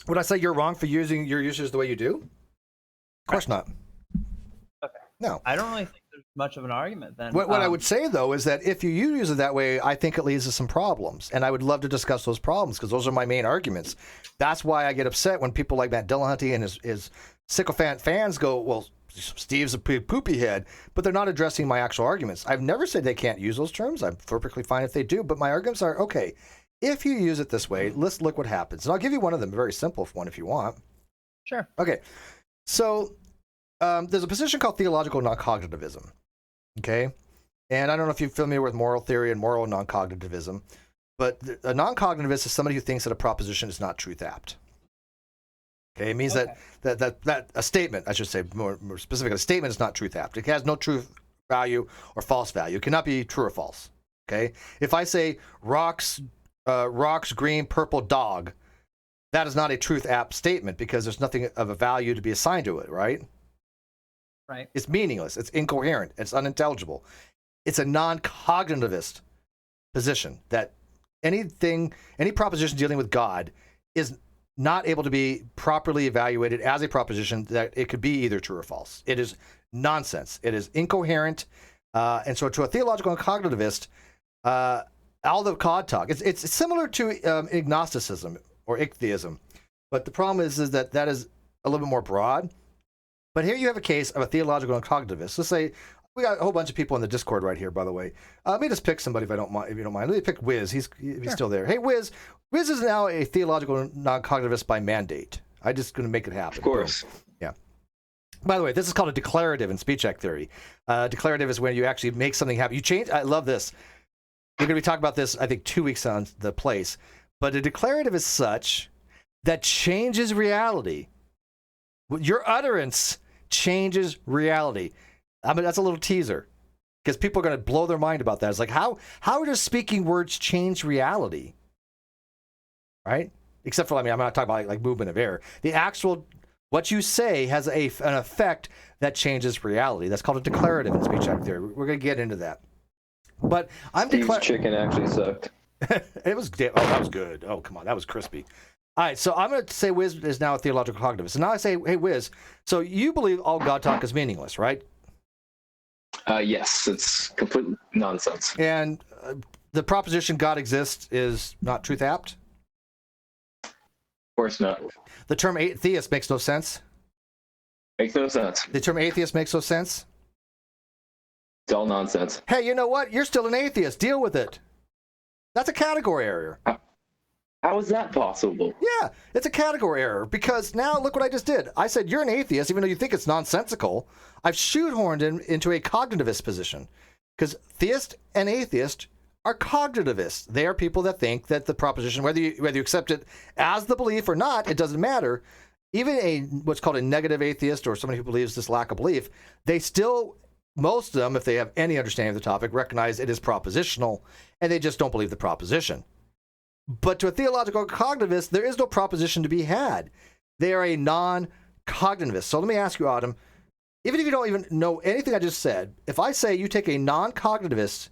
Would I say you're wrong for using your usage the way you do? Of course not. Okay. No. I don't really think there's much of an argument then. What I would say, though, is that if you use it that way, I think it leads to some problems. And I would love to discuss those problems because those are my main arguments. That's why I get upset when people like Matt Dillahunty and his sycophant fans go, well, Steve's a poopy head, but they're not addressing my actual arguments. I've never said they can't use those terms. I'm perfectly fine if they do. But my arguments are, okay, if you use it this way, let's look what happens. And I'll give you one of them, a very simple one if you want. Sure. Okay. So there's a position called theological non-cognitivism. Okay. And I don't know if you're familiar with moral theory and moral non-cognitivism, but a non-cognitivist is somebody who thinks that a proposition is not truth apt. Okay. It means that a statement, I should say more specific, a statement is not truth apt. It has no truth value or false value. It cannot be true or false. Okay. If I say rocks, green, purple dog, that is not a truth apt statement because there's nothing of a value to be assigned to it, right? Right. It's meaningless. It's incoherent. It's unintelligible. It's a non-cognitivist position that any proposition dealing with God is not able to be properly evaluated as a proposition that it could be either true or false. It is nonsense. It is incoherent. And so to a theological and cognitivist, all the God talk, it's similar to agnosticism or atheism. But the problem is that is a little bit more broad. But here you have a case of a theological and cognitivist. Let's say we got a whole bunch of people in the Discord right here, by the way. Let me just pick somebody if you don't mind. Let me pick Wiz. He's still there. Hey, Wiz. Wiz is now a theological non-cognitivist by mandate. I'm just going to make it happen. Of course. Yeah. By the way, this is called a declarative in speech act theory. Declarative is when you actually make something happen. You change. I love this. We're going to be talking about this, I think, 2 weeks on the place. But a declarative is such that changes reality. Your utterance changes reality. I mean, that's a little teaser because people are going to blow their mind about that. It's like, how does speaking words change reality? Right? Except for, I mean, I'm not talking about like movement of air. The actual, what you say has an effect that changes reality. That's called a declarative in speech act theory. We're going to get into that. But I'm Steve's chicken actually sucked. That was good. Oh, come on. That was crispy. All right, so I'm going to say Wiz is now a theological cognitivist. And now I say, hey, Wiz, so you believe all God talk is meaningless, right? Yes, it's complete nonsense. And the proposition God exists is not truth apt? Of course not. The term atheist makes no sense? Makes no sense. The term atheist makes no sense? It's all nonsense. Hey, you know what? You're still an atheist. Deal with it. That's a category error. How is that possible? Yeah, it's a category error because now look what I just did. I said you're an atheist, even though you think it's nonsensical. I've shoehorned him into a cognitivist position because theist and atheist are cognitivists. They are people that think that the proposition, whether you accept it as the belief or not, it doesn't matter. Even what's called a negative atheist or somebody who believes this lack of belief, they still, most of them, if they have any understanding of the topic, recognize it is propositional and they just don't believe the proposition. But to a theological cognitivist, there is no proposition to be had. They are a non-cognitivist. So let me ask you, Autumn, even if you don't even know anything I just said, if I say you take a non-cognitivist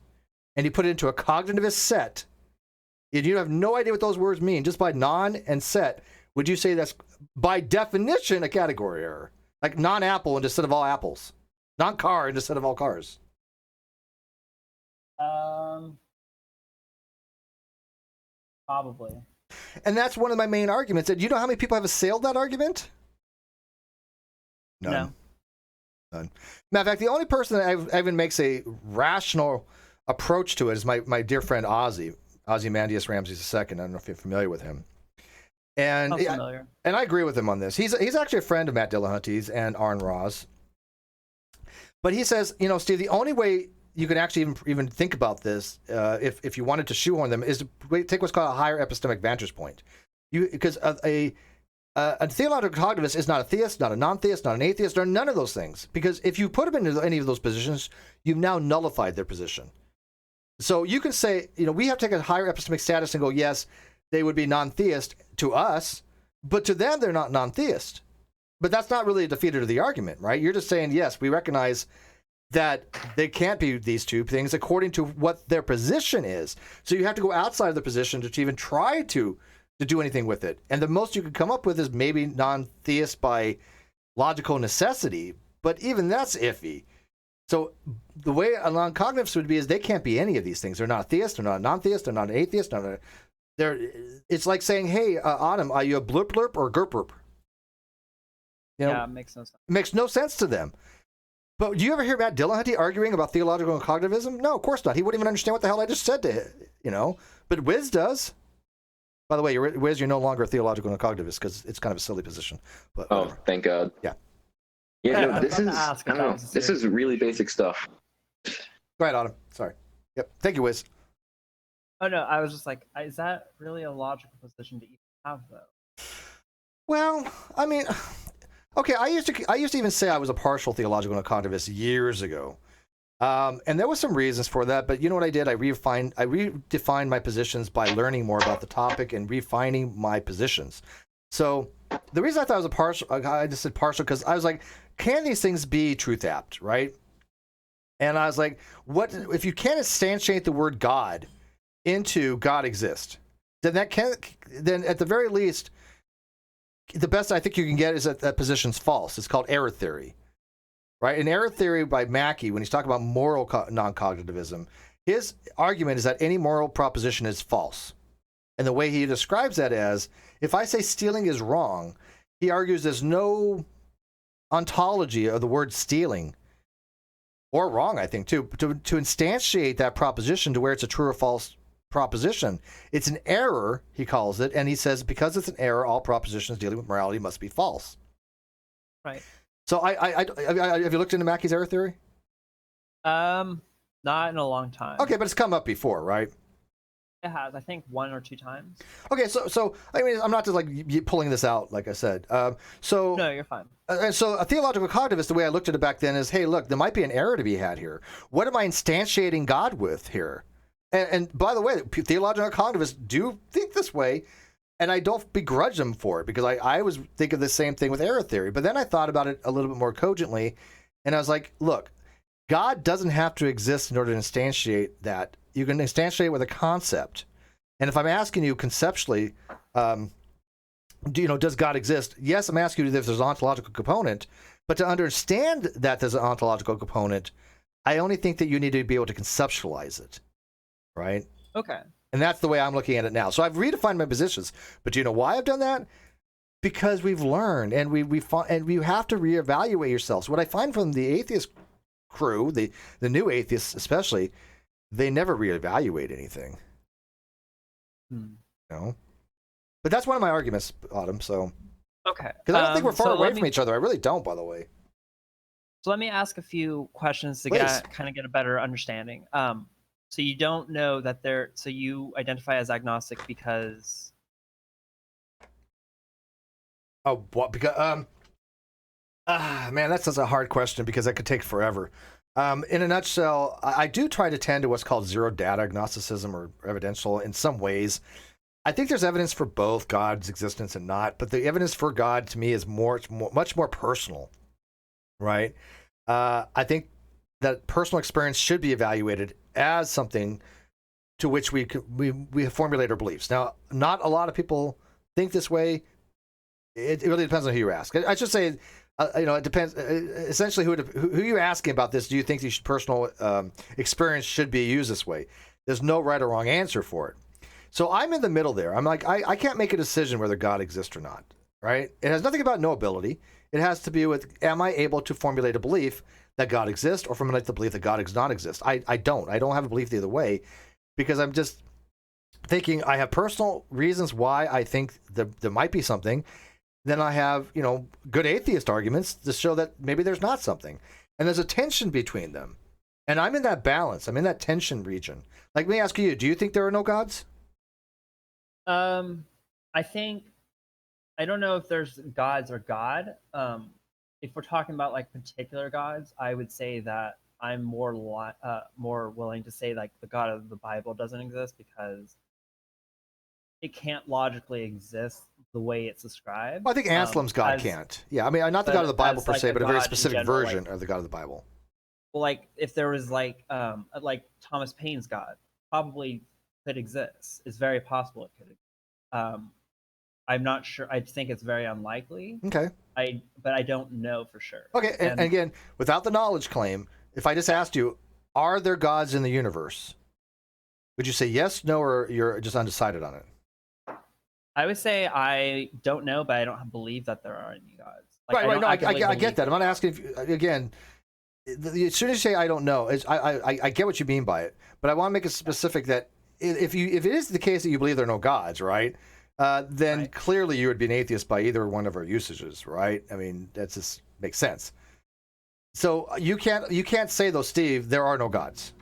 and you put it into a cognitivist set, and you have no idea what those words mean, just by non and set, would you say that's by definition a category error? Like non-apple instead of all apples, non-car instead of all cars? Probably. And that's one of my main arguments. And you know how many people have assailed that argument? None. None. Matter of fact, the only person that even makes a rational approach to it is my dear friend Ozymandias Ramses II. I don't know if you're familiar with him. And I'm familiar. And I agree with him on this. He's actually a friend of Matt Dillahunty's and Arn Ross. But he says, you know, Steve, the only way you can actually even think about this, if you wanted to shoehorn them, is to take what's called a higher epistemic vantage point. Because a theological cognitivist is not a theist, not a non-theist, not an atheist, or none of those things. Because if you put them into any of those positions, you've now nullified their position. So you can say, you know, we have to take a higher epistemic status and go, yes, they would be non-theist to us, but to them, they're not non-theist. But that's not really a defeater to the argument, right? You're just saying, yes, we recognize that they can't be these two things according to what their position is. So you have to go outside of the position to even try to do anything with it. And the most you can come up with is maybe non-theist by logical necessity, but even that's iffy. So the way a non-cognitivist would be is they can't be any of these things. They're not a theist, they're not a non-theist, they're not an atheist, it's like saying, hey, Autumn, are you a blurp blurp or a gerp? You know, Yeah, it makes no sense. It makes no sense to them. But do you ever hear Matt Dillahunty arguing about theological and cognitivism? No, of course not. He wouldn't even understand what the hell I just said to him, you know. But Wiz does. By the way, Wiz, you're no longer a theological and cognitivist because it's kind of a silly position. But whatever. Thank God. Yeah. Yeah, no, this is really basic stuff. Go ahead, Autumn. Sorry. Yep. Thank you, Wiz. Oh no, I was just like, is that really a logical position to even have, though? Well, I mean, okay, I used to even say I was a partial theological and cognitivist years ago, and there was some reasons for that. But you know what I did? I redefined my positions by learning more about the topic and refining my positions. So the reason I thought it was a partial, I just said partial because I was like, can these things be truth apt, right? And I was like, what if you can't instantiate the word God into God exists? Then then at the very least, the best I think you can get is that position's false. It's called error theory, right? In error theory by Mackey, when he's talking about moral non-cognitivism, his argument is that any moral proposition is false. And the way he describes that as, if I say stealing is wrong, he argues there's no ontology of the word stealing, or wrong, I think, too, to instantiate that proposition to where it's a true or false proposition. It's an error, he calls it, and he says because it's an error, all propositions dealing with morality must be false. Right. So have you looked into Mackey's error theory? Not in a long time. Okay, but it's come up before, right? It has, I think, 1 or 2 times. Okay, so I mean, I'm not just like pulling this out, like I said. So no, you're fine. And so a theological cognitivist, the way I looked at it back then is, hey, look, there might be an error to be had here. What am I instantiating God with here? And by the way, theological cognitivists do think this way, and I don't begrudge them for it, because I was thinking the same thing with error theory. But then I thought about it a little bit more cogently, and I was like, look, God doesn't have to exist in order to instantiate that. You can instantiate with a concept. And if I'm asking you conceptually, does God exist? Yes, I'm asking you if there's an ontological component, but to understand that there's an ontological component, I only think that you need to be able to conceptualize it, right? Okay. And that's the way I'm looking at it now. So I've redefined my positions, but do you know why I've done that? Because we've learned, and and you have to reevaluate yourselves. What I find from the atheist crew, the new atheists especially, they never reevaluate anything. But that's one of my arguments, Autumn. So okay, because I don't think we're far away from each other. I really don't, by the way. So let me ask a few questions to get a better understanding. So you don't know that so you identify as agnostic because what? Because man, that's such a hard question because that could take forever. In a nutshell, I do try to tend to what's called zero data agnosticism or evidential in some ways. I think there's evidence for both God's existence and not, but the evidence for God to me is much more personal, right? I think that personal experience should be evaluated as something to which we formulate our beliefs. Now, not a lot of people think this way. It really depends on who you ask. I should say, it depends. Essentially, who you're asking about this, do you think the personal experience should be used this way? There's no right or wrong answer for it. So I'm in the middle there. I'm like, I can't make a decision whether God exists or not, right? It has nothing about knowability. It has to be with, am I able to formulate a belief that God exists or formulate the belief that God does not exist? I don't have a belief the other way because I'm just thinking I have personal reasons why I think there might be something. Then I have, good atheist arguments to show that maybe there's not something. And there's a tension between them. And I'm in that balance. I'm in that tension region. Like, let me ask you, do you think there are no gods? I don't know if there's gods or God. If we're talking about like particular gods, I would say that I'm more willing to say like the God of the Bible doesn't exist because it can't logically exist the way it's described. Well, I think Anselm's God can't. Yeah, I mean, not the God of the Bible per se, but a very specific version of the God of the Bible. Well, like if there was like Thomas Paine's God, probably could exist. It's very possible it could exist. I'm not sure. I think it's very unlikely. Okay. But I don't know for sure. Okay, and again, without the knowledge claim, if I just asked you, are there gods in the universe? Would you say yes, no, or you're just undecided on it? I would say I don't know, but I don't believe that there are any gods. Like, right. No, I get that. I'm not asking if again. As soon as you say I don't know, I get what you mean by it, but I want to make it specific that if it is the case that you believe there are no gods, right? Then clearly you would be an atheist by either one of our usages, right? I mean, that just makes sense. So you can't say though, Steve, there are no gods.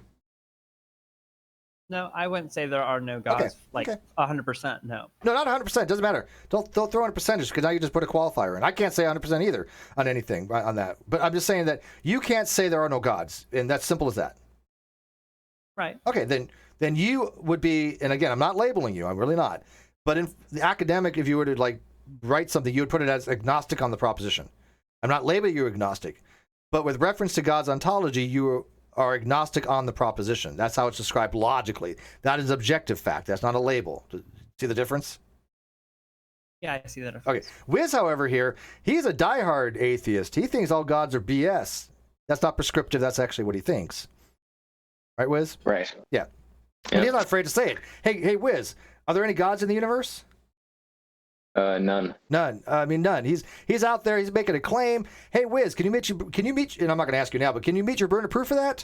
No, I wouldn't say there are no gods. 100%. No. No, not 100%. Doesn't matter. Don't throw in a percentage because now you just put a qualifier in. I can't say 100% either on anything on that. But I'm just saying that you can't say there are no gods, and that's simple as that. Right. Okay, then you would be, and again, I'm not labeling you. I'm really not. But in the academic, if you were to like write something, you would put it as agnostic on the proposition. I'm not labeling you agnostic, but with reference to God's ontology, you are agnostic on the proposition. That's how it's described logically. That is objective fact. That's not a label. See the difference? Yeah, I see that. Okay. Wiz, however, here, he's a diehard atheist. He thinks all gods are BS. That's not prescriptive. That's actually what he thinks. Right, Wiz? Right. Yeah. And he's not afraid to say it. Hey, Wiz, are there any gods in the universe? None. None. I mean, none. He's out there. He's making a claim. Hey, Wiz, can you meet? And I'm not going to ask you now, but can you meet your burden of proof for that?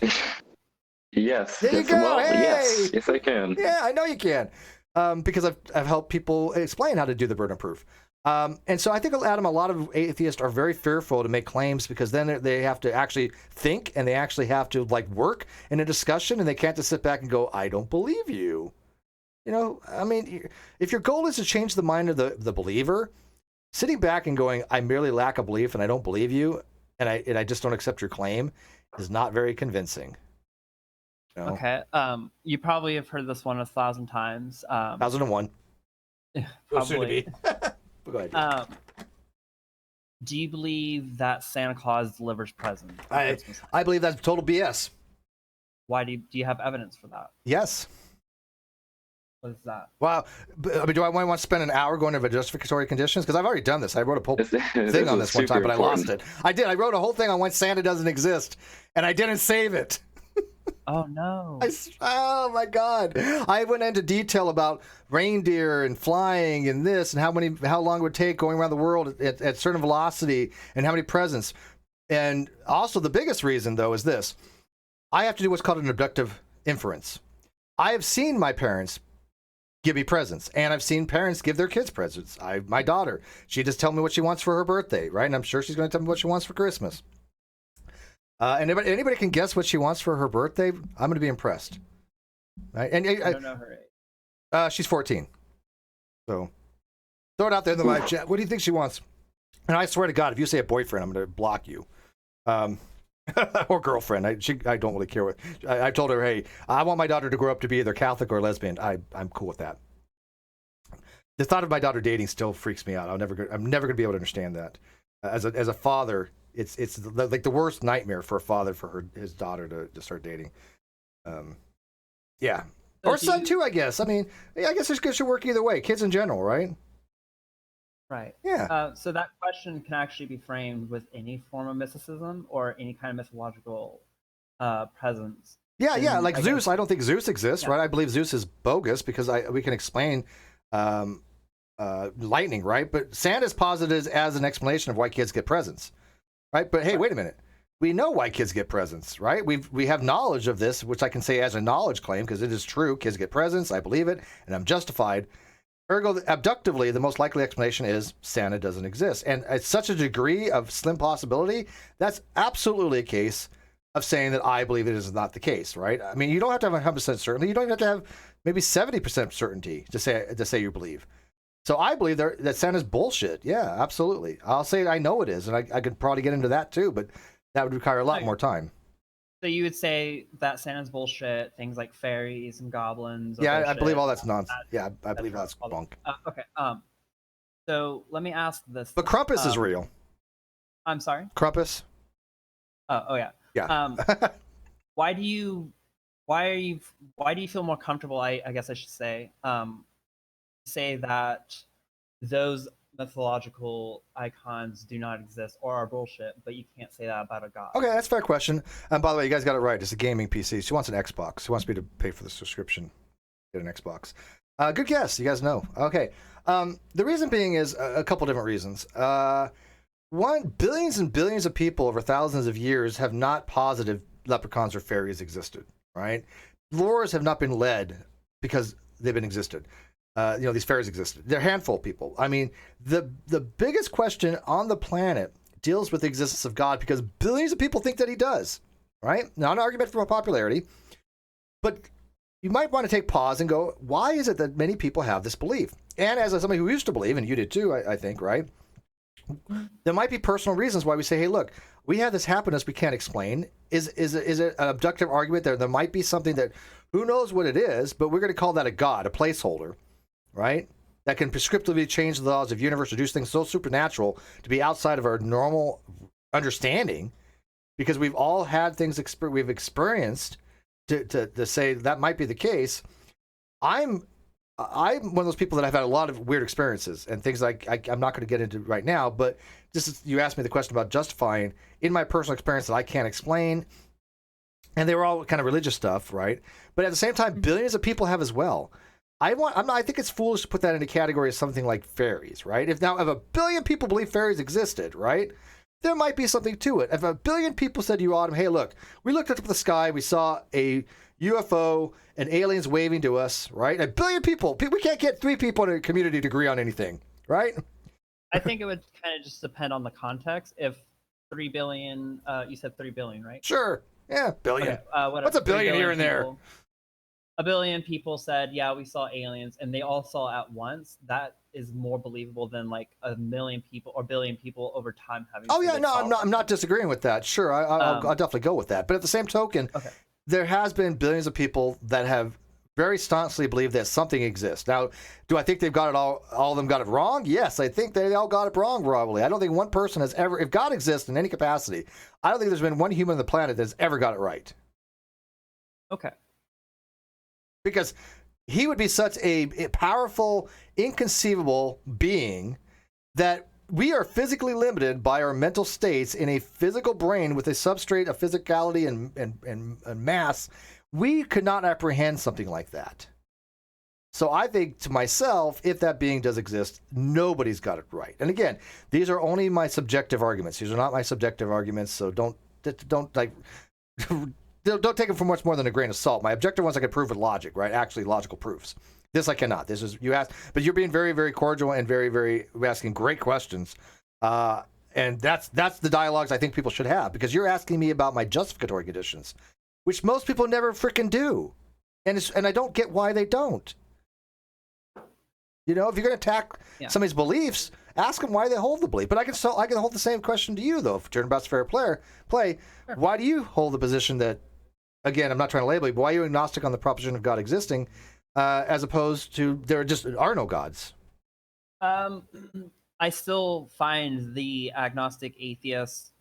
Yes. There you go. Well, hey! Yes, I can. Yeah, I know you can. Because I've helped people explain how to do the burden of proof. And so I think, Adam, a lot of atheists are very fearful to make claims because then they have to actually think and they actually have to work in a discussion, and they can't just sit back and go, I don't believe you. You know, I mean, if your goal is to change the mind of the believer, sitting back and going, I merely lack a belief and I don't believe you, and I just don't accept your claim, is not very convincing. You know? Okay. You probably have heard this one 1,000 times. 1001. Probably. Soon to be. Go ahead. Do you believe that Santa Claus delivers presents? I believe that's total BS. Why do you have evidence for that? Yes. What is that? Wow. I mean, do I want to spend an hour going over justificatory conditions? Because I've already done this. I wrote a whole thing on this one time, but I lost it. I did. I wrote a whole thing on why Santa doesn't exist, and I didn't save it. Oh, no. Oh, my God. I went into detail about reindeer and flying and this and how long it would take going around the world at certain velocity and how many presents. And also the biggest reason, though, is this. I have to do what's called an abductive inference. I have seen my parents give me presents, and I've seen parents give their kids presents. My daughter, she just tells me what she wants for her birthday, right? And I'm sure she's going to tell me what she wants for Christmas. Anybody can guess what she wants for her birthday? I'm going to be impressed. Right? And I don't know her age. She's 14. So throw it out there in the live chat. What do you think she wants? And I swear to God, if you say a boyfriend, I'm going to block you. Or girlfriend. I don't really care what. I told her, hey, I want my daughter to grow up to be either Catholic or lesbian. I'm cool with that. The thought of my daughter dating still freaks me out. I'm never going to be able to understand that. As a father, it's like the worst nightmare for a father for his daughter to start dating. Yeah, or son too, I guess. I mean, I guess it should work either way. Kids in general, right? Right. Yeah. So that question can actually be framed with any form of mysticism or any kind of mythological presence. Yeah, yeah. Like Zeus, I don't think Zeus exists, right? I believe Zeus is bogus because we can explain lightning, right? But Santa's posited as an explanation of why kids get presents, right? But hey, wait a minute. We know why kids get presents, right? We have knowledge of this, which I can say as a knowledge claim because it is true. Kids get presents. I believe it, and I'm justified. Ergo, abductively, the most likely explanation is Santa doesn't exist. And at such a degree of slim possibility, that's absolutely a case of saying that I believe it is not the case, right? I mean, you don't have to have 100% certainty. You don't even have to have maybe 70% certainty to say you believe. So I believe that Santa's bullshit. Yeah, absolutely. I'll say I know it is, and I could probably get into that too, but that would require a lot more time. So you would say that Santa's bullshit, things like fairies and goblins. Yeah, I believe all that's nonsense. Yeah, I believe that's bunk. Okay. So let me ask this. But Krampus is real. I'm sorry? Krampus? Oh yeah. Yeah. Why do you feel more comfortable, I guess I should say that those mythological icons do not exist or are bullshit, but you can't say that about a god? Okay, that's a fair question. And by the way, you guys got it right. It's a gaming PC. She wants an Xbox. She wants me to pay for the subscription, get an Xbox. Good guess. You guys know. Okay. The reason being is a couple different reasons. One, billions and billions of people over thousands of years have not posited leprechauns or fairies existed, right? Lores have not been led because they've been existed. These fairies existed. They're a handful of people. I mean, the biggest question on the planet deals with the existence of God because billions of people think that he does, right? Not an argument for popularity, but you might want to take pause and go, why is it that many people have this belief? And as somebody who used to believe, and you did too, I think, right? There might be personal reasons why we say, hey, look, we have this happen to us we can't explain. Is it an abductive argument? There might be something that, who knows what it is, but we're going to call that a god, a placeholder, right? that can prescriptively change the laws of the universe, or do things so supernatural to be outside of our normal understanding, because we've all had things we've experienced to say that might be the case. I'm one of those people that have had a lot of weird experiences and things like I'm not going to get into right now, but you asked me the question about justifying in my personal experience that I can't explain, and they were all kind of religious stuff, right? But at the same time, billions of people have as well. I think it's foolish to put that in a category of something like fairies, right? If a billion people believe fairies existed, right, there might be something to it. If a billion people said to you, Autumn, hey, look, we looked up at the sky, we saw a UFO and aliens waving to us, right? A billion people. We can't get 3 people in a community to agree on anything, right? I think it would kind of just depend on the context. If 3 billion, you said 3 billion, right? Sure. Yeah, billion. Okay, what's a billion here and there? A billion people said, yeah, we saw aliens, and they all saw at once. That is more believable than like a million people or billion people over time having. Oh yeah, no, I'm not disagreeing with that. Sure, I'll definitely go with that. But at the same token, there has been billions of people that have very staunchly believed that something exists. Now, do I think they've got it all of them got it wrong? Yes, I think they all got it wrong probably. I don't think one person has ever, if God exists in any capacity, I don't think there's been one human on the planet that's ever got it right. Okay. Because he would be such a powerful, inconceivable being that we are physically limited by our mental states in a physical brain with a substrate of physicality and mass. We could not apprehend something like that. So I think to myself, if that being does exist, nobody's got it right. And again, these are only my subjective arguments. These are not my subjective arguments, so don't like... Don't take them for much more than a grain of salt. My objective ones I can prove with logic, right? Actually, logical proofs. This I cannot. This is you asked, but you're being very, very cordial and very, very asking great questions, and that's the dialogues I think people should have, because you're asking me about my justificatory conditions, which most people never frickin' do, and I don't get why they don't. You know, if you're going to attack somebody's beliefs, ask them why they hold the belief. But I can hold the same question to you though. If turnabout's fair play, sure. Why do you hold the position that? Again, I'm not trying to label you, but why are you agnostic on the proposition of God existing, as opposed to there just are no gods? I still find the agnostic atheist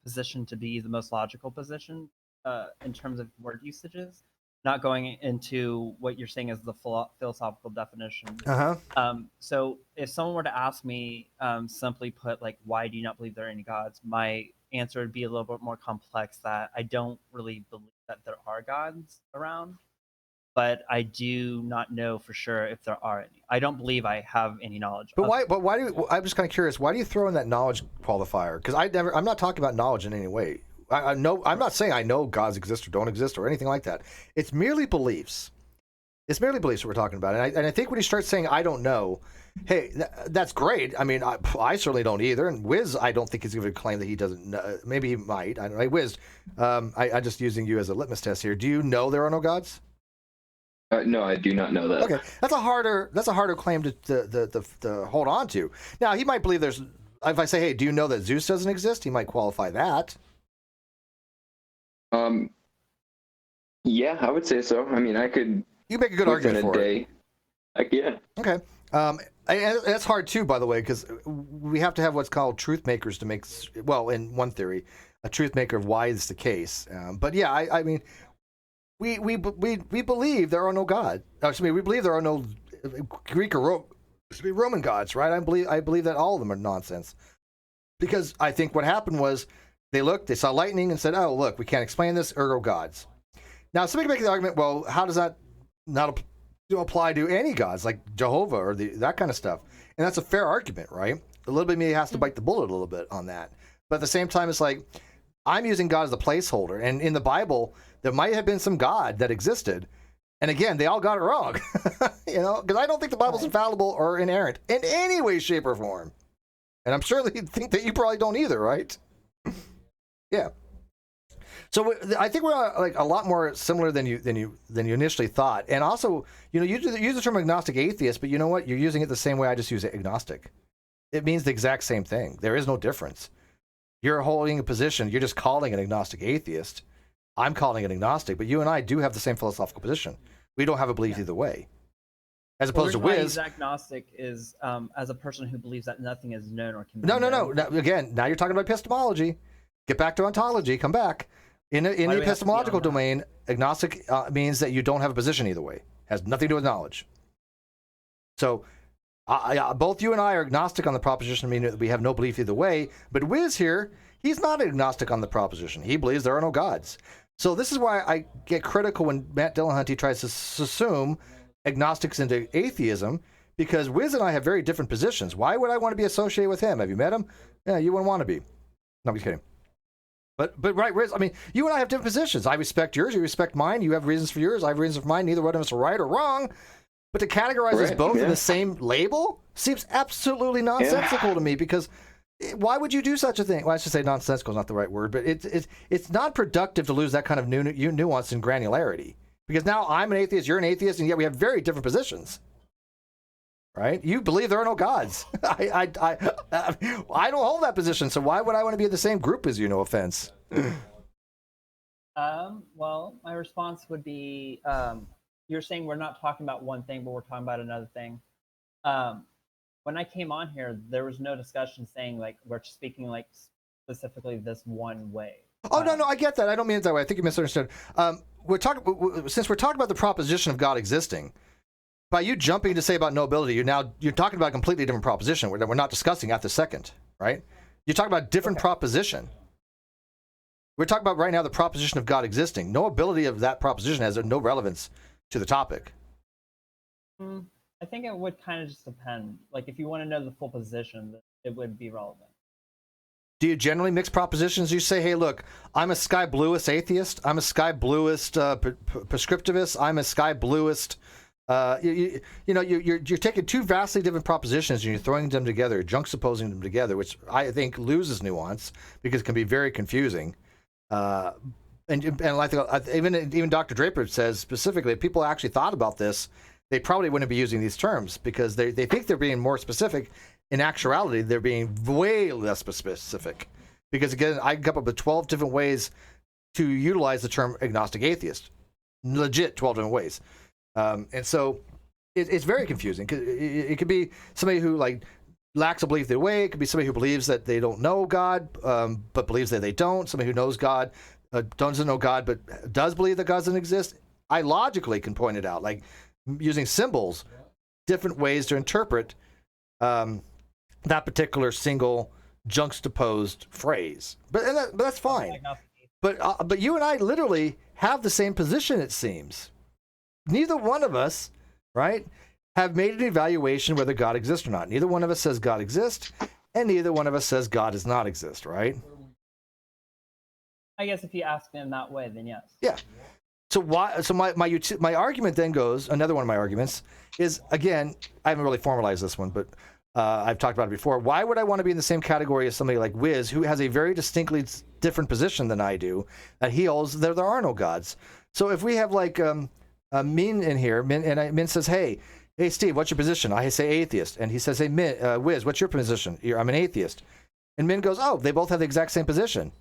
position to be the most logical position in terms of word usages. Not going into what you're saying as the philosophical definition. So if someone were to ask me, simply put, like, why do you not believe there are any gods? My answer would be a little bit more complex, that I don't really believe that there are gods around, but I do not know for sure if there are any. I don't believe I have any knowledge. But why do I'm just kind of curious, why do you throw in that knowledge qualifier? Because I'm not talking about knowledge in any way. I know, I'm not saying I know gods exist or don't exist or anything like that. It's merely beliefs. It's merely beliefs that we're talking about. And I think when you start saying, I don't know, hey, that's great. I mean, I certainly don't either. And Wiz, I don't think he's going to claim that he doesn't know. Maybe he might. I don't know. Hey, Wiz, I'm just using you as a litmus test here. Do you know there are no gods? No, I do not know that. Okay, that's a harder claim to hold on to. Now, he might believe there's. If I say, hey, do you know that Zeus doesn't exist? He might qualify that. Yeah, I would say so. I mean, I could. You make a good argument for it. Yeah. Okay. And that's hard too, by the way, because we have to have what's called truth makers to make. Well, in one theory, a truth maker of why is the case. But yeah, I mean, we believe there are no gods. Excuse me, we believe there are no Greek or Roman gods, right? I believe that all of them are nonsense, because I think what happened was they looked, they saw lightning, and said, "Oh, look, we can't explain this. Ergo, gods." Now, somebody can make the argument, well, how does that not apply to any gods like Jehovah or that kind of stuff? And that's a fair argument, right? A little bit of me has to bite the bullet a little bit on that. But at the same time, it's like I'm using God as a placeholder, and in the Bible, there might have been some God that existed, and again, they all got it wrong, you know, because I don't think the Bible's infallible or inerrant in any way, shape, or form, and I'm sure that you think that you probably don't either, right? Yeah. So I think we're like a lot more similar than you initially thought, and also, you know, you use the term agnostic atheist, but you know what? You're using it the same way I just use it, agnostic. It means the exact same thing. There is no difference. You're holding a position. You're just calling it agnostic atheist. I'm calling it agnostic, but you and I do have the same philosophical position. We don't have a belief either way. as opposed to Wiz. Agnostic is as a person who believes that nothing is known or can be No. known. Again, now you're talking about epistemology. Get back to ontology. Come back. In the epistemological domain, agnostic means that you don't have a position either way. Has nothing to do with knowledge. So, both you and I are agnostic on the proposition, meaning that we have no belief either way. But Wiz here, he's not agnostic on the proposition. He believes there are no gods. So this is why I get critical when Matt Dillahunty tries to assume agnostics into atheism, because Wiz and I have very different positions. Why would I want to be associated with him? Have you met him? Yeah, you wouldn't want to be. No, I'm just kidding. But right, Wiz, I mean, you and I have different positions. I respect yours. You respect mine. You have reasons for yours. I have reasons for mine. Neither one of us are right or wrong. But to categorize us both in the same label seems absolutely nonsensical to me, because why would you do such a thing? Well, I should say nonsensical is not the right word, but it's not productive to lose that kind of nuance and granularity. Because now I'm an atheist, you're an atheist, and yet we have very different positions. Right? You believe there are no gods. I don't hold that position, so why would I want to be in the same group as you? No offense. Well, my response would be, you're saying we're not talking about one thing, but we're talking about another thing. When I came on here, there was no discussion saying like we're speaking like specifically this one way. Oh no, I get that. I don't mean it that way. I think you misunderstood. Since we're talking about the proposition of God existing, by you jumping to say about knowability, you're talking about a completely different proposition that we're not discussing at the second, right? You're talking about a different proposition. We're talking about right now the proposition of God existing. Knowability of that proposition has no relevance to the topic. I think it would kind of just depend. Like, if you want to know the full position, it would be relevant. Do you generally mix propositions? You say, hey, look, I'm a sky bluest atheist. I'm a sky bluest prescriptivist. I'm a sky bluest. You're taking two vastly different propositions and you're throwing them together, juxtaposing them together, which I think loses nuance because it can be very confusing. And like even Dr. Draper says specifically, if people actually thought about this, they probably wouldn't be using these terms because they think they're being more specific. In actuality, they're being way less specific. Because again, I can come up with 12 different ways to utilize the term agnostic atheist. Legit 12 different ways. And so it's very confusing. It could be somebody who like lacks a belief their way. It could be somebody who believes that they don't know God, but believes that they don't. Somebody who knows God, doesn't know God, but does believe that God doesn't exist. I logically can point it out, like using symbols, different ways to interpret that particular single juxtaposed phrase. But that's fine. But you and I literally have the same position, it seems. Neither one of us, right, have made an evaluation whether God exists or not. Neither one of us says God exists, and neither one of us says God does not exist, right? I guess if you ask me in that way, then yes. Yeah. So why? So my argument then goes. Another one of my arguments is, again, I haven't really formalized this one, but I've talked about it before. Why would I want to be in the same category as somebody like Wiz, who has a very distinctly different position than I do, that he holds there are no gods? So if we have like Min in here, Min says, hey, Steve, what's your position? I say atheist, and he says, hey, Wiz, what's your position? I'm an atheist. And Min goes, oh, they both have the exact same position.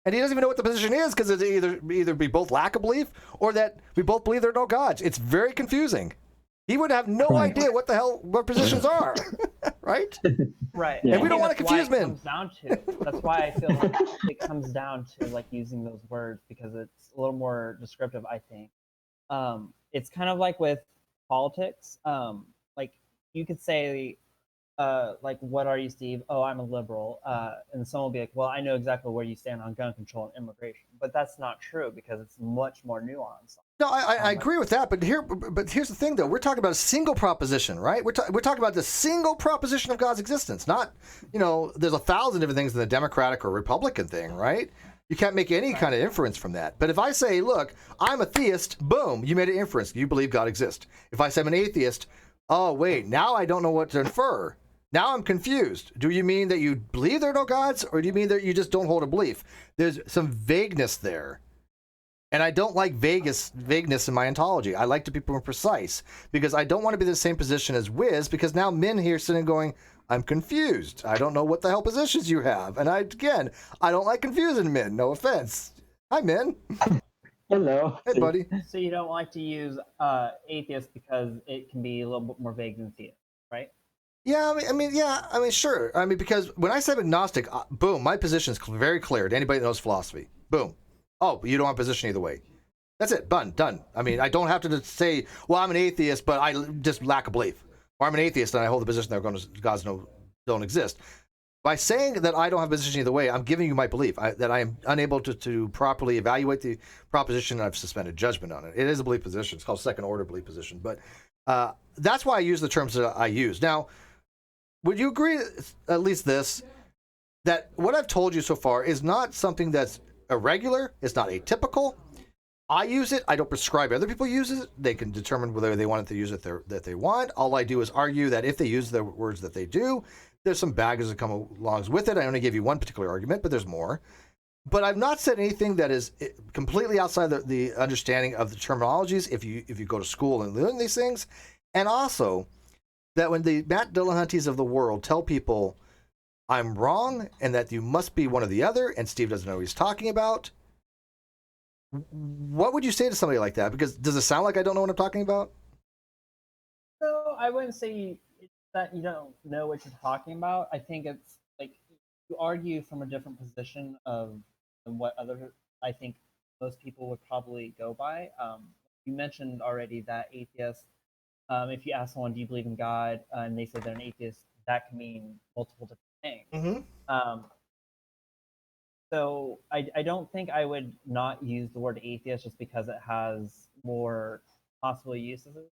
And he doesn't even know what the position is because it either we both lack a belief or that we both believe there are no gods. It's very confusing. He would have no idea what positions are, right? Right. Yeah. And we don't want to confuse men. That's why I feel like it comes down to like using those words because it's a little more descriptive, I think. It's kind of like with politics. Like you could say, like, what are you, Steve? Oh, I'm a liberal. And someone will be like, well, I know exactly where you stand on gun control and immigration. But that's not true because it's much more nuanced. No, I agree with that. But here's the thing, though. We're talking about a single proposition, right? We're talking about the single proposition of God's existence. Not, there's 1,000 different things in the Democratic or Republican thing, right? You can't make any kind of inference from that. But if I say, look, I'm a theist, boom, you made an inference. You believe God exists. If I say I'm an atheist, oh, wait, now I don't know what to infer. Now I'm confused. Do you mean that you believe there are no gods, or do you mean that you just don't hold a belief? There's some vagueness there. And I don't like vagueness in my ontology. I like to be more precise, because I don't want to be in the same position as Wiz, because now Min here sitting going, I'm confused. I don't know what the hell positions you have. And I don't like confusing Min. No offense. Hi, Min. Hello. Hey, buddy. So you don't like to use atheist because it can be a little bit more vague than theist, right? Yeah, sure. I mean, because when I say agnostic, boom, my position is very clear to anybody that knows philosophy. Boom. Oh, you don't have a position either way. That's it. Done. I mean, I don't have to just say, well, I'm an atheist, but I just lack a belief. Or I'm an atheist and I hold the position that gods don't exist. By saying that I don't have a position either way, I'm giving you my belief that I am unable to properly evaluate the proposition, and I've suspended judgment on it. It is a belief position. It's called second order belief position. But that's why I use the terms that I use. Now, would you agree, at least this, that what I've told you so far is not something that's irregular, it's not atypical? I use it. I don't prescribe other people use it. They can determine whether they want to use it that they want. All I do is argue that if they use the words that they do, there's some baggage that come along with it. I only gave you one particular argument, but there's more. But I've not said anything that is completely outside the understanding of the terminologies if you go to school and learn these things. And also, that when the Matt Dillahunties of the world tell people I'm wrong and that you must be one or the other and Steve doesn't know what he's talking about, what would you say to somebody like that? Because does it sound like I don't know what I'm talking about? So I wouldn't say that you don't know what you're talking about. I think it's like you argue from a different position than what I think most people would probably go by. You mentioned already that atheists, if you ask someone, do you believe in God, and they say they're an atheist, that can mean multiple different things. Mm-hmm. So I don't think I would not use the word atheist just because it has more possible uses.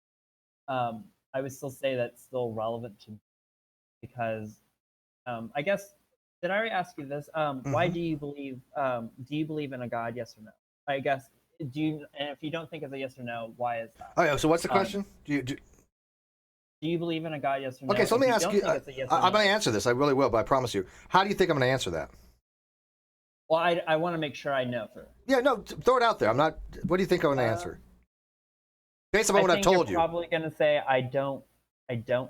I would still say that's still relevant to me because I guess, did I already ask you this? Why do you believe in a God, yes or no? I guess, and if you don't think it's a yes or no, why is that? Oh, yeah, so what's the question? Do you believe in a God, yes or no? Okay, so let me ask you, yes I'm going to answer this, I really will, but I promise you. How do you think I'm going to answer that? Well, I want to make sure I know first. Yeah, no, throw it out there. What do you think I'm going to answer? Based on what I've told you. You're probably going to say, I don't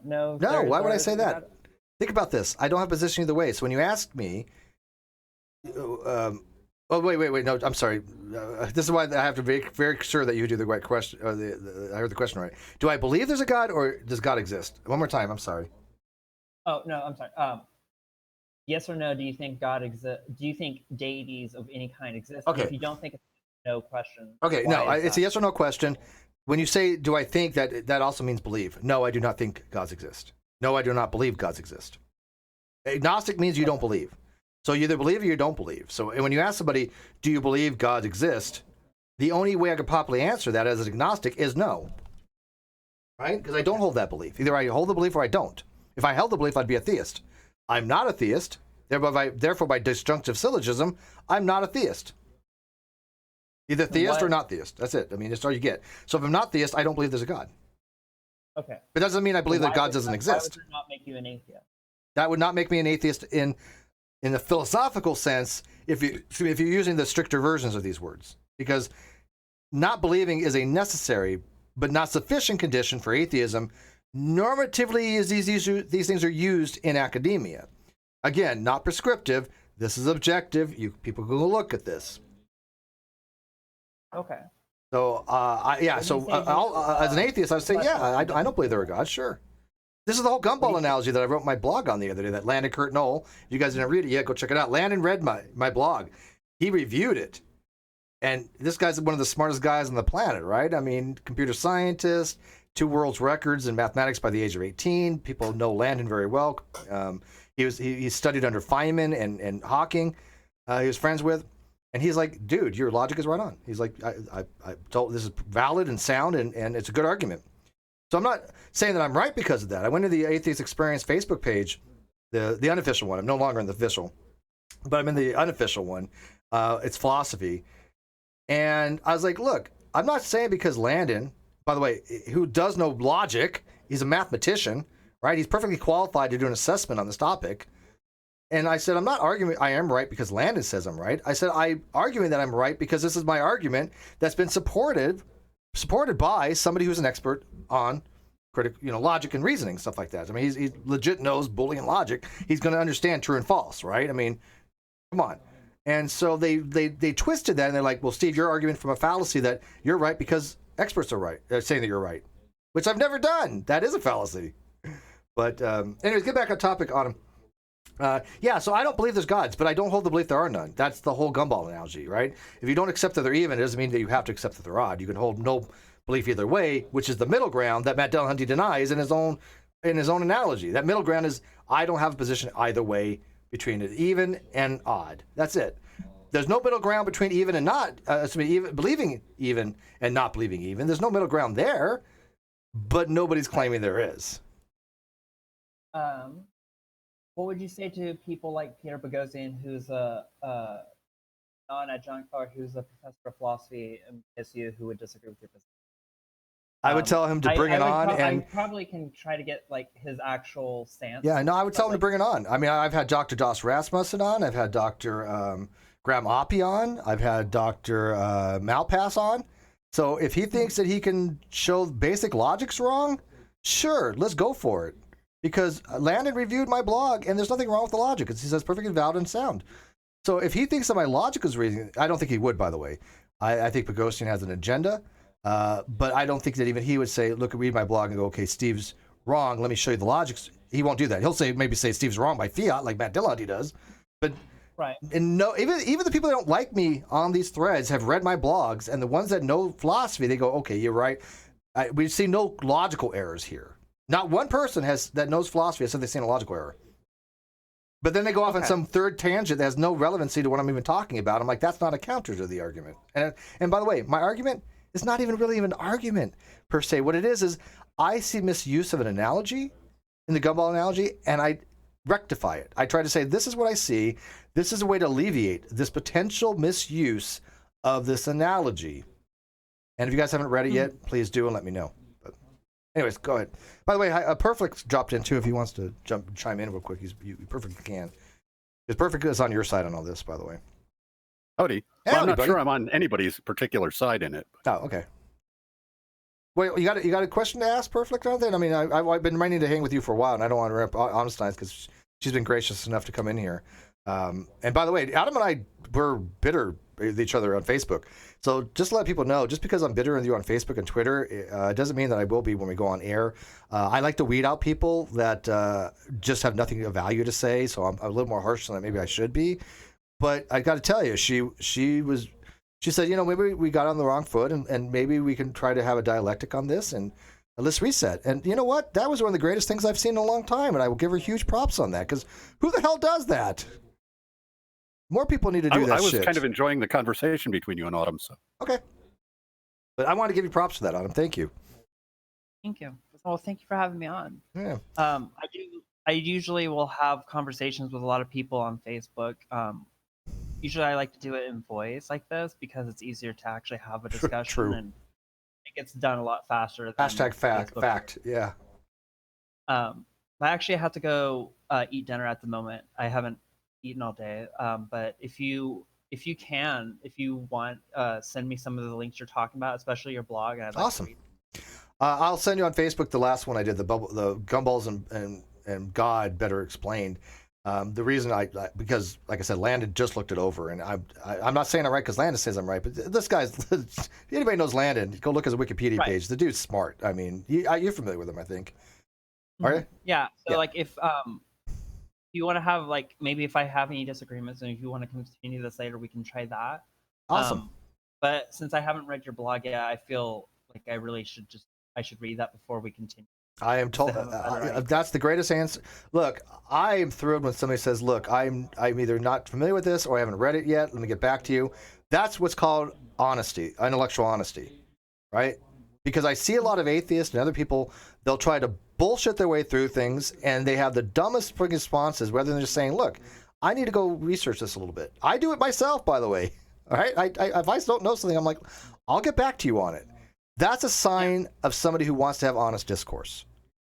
know. No, why would I say that? Think about this. I don't have a position either way. So when you ask me, wait, no, I'm sorry. This is why I have to be very sure that you do the right question. Or I heard the question right. Do I believe there's a God, or does God exist? One more time. I'm sorry. Oh no, I'm sorry. Yes or no? Do you think God exists? Do you think deities of any kind exist? Okay. If you don't think it's a no question. Okay, no, it's a yes or no question. When you say, do I think that also means believe? No, I do not think gods exist. No, I do not believe gods exist. Agnostic means you don't believe. So you either believe or you don't believe. So when you ask somebody, do you believe gods exist? The only way I could properly answer that as an agnostic is no. Right? Because I don't hold that belief. Either I hold the belief or I don't. If I held the belief, I'd be a theist. I'm not a theist. Therefore, by disjunctive syllogism, I'm not a theist. Either theist or not theist. That's it. I mean, that's all you get. So if I'm not theist, I don't believe there's a God. Okay. But that doesn't mean I believe that God doesn't exist. Why would it not make you an atheist? That would not make me an atheist in the philosophical sense if you're using the stricter versions of these words. Because not believing is a necessary but not sufficient condition for atheism. Normatively, as these things are used in academia. Again, not prescriptive. This is objective. People can look at this. Okay. So, as an atheist, I would say, I don't believe there are gods, sure. This is the whole gumball analogy that I wrote my blog on the other day, that Landon Kurt Knoll. If you guys didn't read it yet, go check it out. Landon read my blog. He reviewed it. And this guy's one of the smartest guys on the planet, right? I mean, computer scientist, 2 world records in mathematics by the age of 18. People know Landon very well. He studied under Feynman and Hawking. He was friends with. And he's like, dude, your logic is right on. He's like, I told this is valid and sound, and it's a good argument. So I'm not saying that I'm right because of that. I went to the Atheist Experience Facebook page, the unofficial one. I'm no longer in the official, but I'm in the unofficial one. It's philosophy. And I was like, look, I'm not saying because Landon, by the way, who does know logic, he's a mathematician, right? He's perfectly qualified to do an assessment on this topic. And I said, I'm not arguing I am right because Landon says I'm right. I said, I'm arguing that I'm right because this is my argument that's been supported by somebody who's an expert on logic and reasoning, stuff like that. I mean, he legit knows Boolean logic. He's going to understand true and false, right? I mean, come on. And so they twisted that, and they're like, well, Steve, you're arguing from a fallacy that you're right because experts are right, saying that you're right, which I've never done. That is a fallacy. But anyways, get back on topic, Autumn. Yeah, so I don't believe there's gods, but I don't hold the belief there are none. That's the whole gumball analogy, right? If you don't accept that they're even, it doesn't mean that you have to accept that they're odd. You can hold no belief either way, which is the middle ground that Matt Dillahunty denies in his own analogy. That middle ground is I don't have a position either way between it, even and odd. That's it. There's no middle ground between even and not, even believing even and not believing even. There's no middle ground there, but nobody's claiming there is. What would you say to people like Peter Boghossian, who's a non-adjunct or who's a professor of philosophy in SU, who would disagree with your position? I would tell him to bring it on, and I probably can try to get like his actual stance. Yeah, no, I would tell him to bring it on. I mean, I've had Dr. Das Rasmussen on, I've had Dr. Graham Oppie on, I've had Dr. Malpass on. So if he thinks that he can show basic logic's wrong, sure, let's go for it. Because Landon reviewed my blog, and there's nothing wrong with the logic. He says perfectly valid and sound. So if he thinks that my logic is reason, I don't think he would, by the way. I think Boghossian has an agenda, but I don't think that even he would say, look, read my blog and go, okay, Steve's wrong. Let me show you the logic. He won't do that. He'll maybe say Steve's wrong by fiat, like Matt Dillahunty does. But right. And no, even the people that don't like me on these threads have read my blogs, and the ones that know philosophy, they go, okay, you're right. We see no logical errors here. Not one person that knows philosophy has said they've seen a logical error. But then they go off on some third tangent that has no relevancy to what I'm even talking about. I'm like, that's not a counter to the argument. And by the way, my argument is not even really an argument per se. What it is I see misuse of an analogy in the gumball analogy, and I rectify it. I try to say, this is what I see. This is a way to alleviate this potential misuse of this analogy. And if you guys haven't read it yet, please do and let me know. Anyways, go ahead. By the way, Perfect dropped in too. If he wants to chime in real quick, you perfectly can. Because Perfect is on your side on all this, by the way. Howdy. Well, I'm not sure I'm on anybody's particular side in it. Oh, okay. Wait, you got a question to ask, Perfect, on that? I mean, I've been meaning to hang with you for a while, and I don't want to rip Honestine's because she's been gracious enough to come in here. And by the way, Adam and I were bitter with each other on Facebook. So just to let people know, just because I'm bitter with you on Facebook and Twitter, it doesn't mean that I will be when we go on air. I like to weed out people that just have nothing of value to say, so I'm a little more harsh than maybe I should be. But I got to tell you, she said, maybe we got on the wrong foot, and maybe we can try to have a dialectic on this, and let's reset. And you know what? That was one of the greatest things I've seen in a long time, and I will give her huge props on that, because who the hell does that? More people need to do that shit. I was kind of enjoying the conversation between you and Autumn. So. Okay. But I want to give you props for that, Autumn. Thank you. Thank you. Well, thank you for having me on. Yeah. I usually will have conversations with a lot of people on Facebook. Usually I like to do it in voice like this because it's easier to actually have a discussion. True. And it gets done a lot faster. Than Hashtag fact. Yeah. I actually have to go eat dinner at the moment. I haven't eaten all day. But if you want, send me some of the links you're talking about, especially your blog. And awesome. I'll send you on Facebook the last one I did, the Gumballs and God Better Explained. The reason because like I said, Landon just looked it over, and I'm not saying I'm right because Landon says I'm right, but this guy's, if anybody knows Landon, go look at his Wikipedia page. The dude's smart. I mean, you're familiar with him, I think. Are you? Yeah. So like if you want to have maybe if I have any disagreements and if you want to continue this later, we can try that. Awesome. But since I haven't read your blog yet, I feel like I should read that before we continue. I am told that's the greatest answer. Look, I am thrilled when somebody says, "Look, I'm either not familiar with this or I haven't read it yet. Let me get back to you." That's what's called honesty, intellectual honesty, right? Because I see a lot of atheists and other people, they'll try to bullshit their way through things, and they have the dumbest freaking responses rather than just saying, "Look, I need to go research this a little bit." I do it myself, by the way. All right, if I don't know something, I'm like, I'll get back to you on it. That's a sign of somebody who wants to have honest discourse.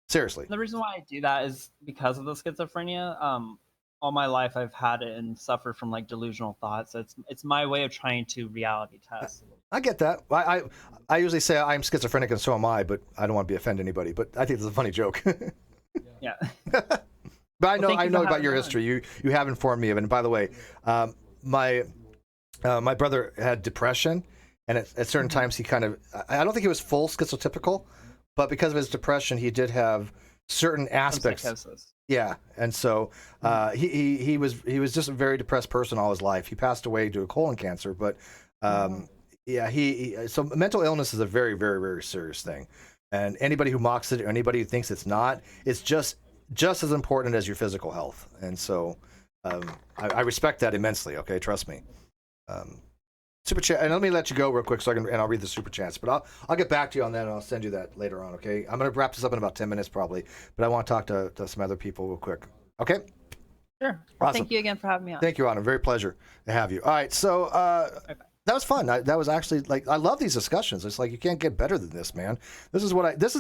Seriously. The reason why I do that is because of the schizophrenia. All my life I've had it and suffered from delusional thoughts. So it's my way of trying to reality test. I get that. I usually say I'm schizophrenic and so am I, but I don't want to offend anybody. But I think it's a funny joke. Yeah. But I know about your history. You have informed me of it. And by the way, my brother had depression, and at certain times he kind of, I don't think he was full schizotypical, but because of his depression, he did have certain aspects. Psychosis. Yeah, and so he was just a very depressed person all his life. He passed away due to colon cancer, but so mental illness is a very, very, very serious thing, and anybody who mocks it or anybody who thinks it's not, it's just as important as your physical health. And so I respect that immensely. Okay, trust me. Super chat, and let me let you go real quick and I'll read the super chats, but I'll get back to you on that and I'll send you that later on. Okay, I'm gonna wrap this up in about 10 minutes probably, but I want to talk to some other people real quick. Okay. Sure. Awesome. Thank you again for having me on. Thank you, Autumn. Very pleasure to have you. All right, so that was fun. That was actually I love these discussions. It's like you can't get better than this, man. This is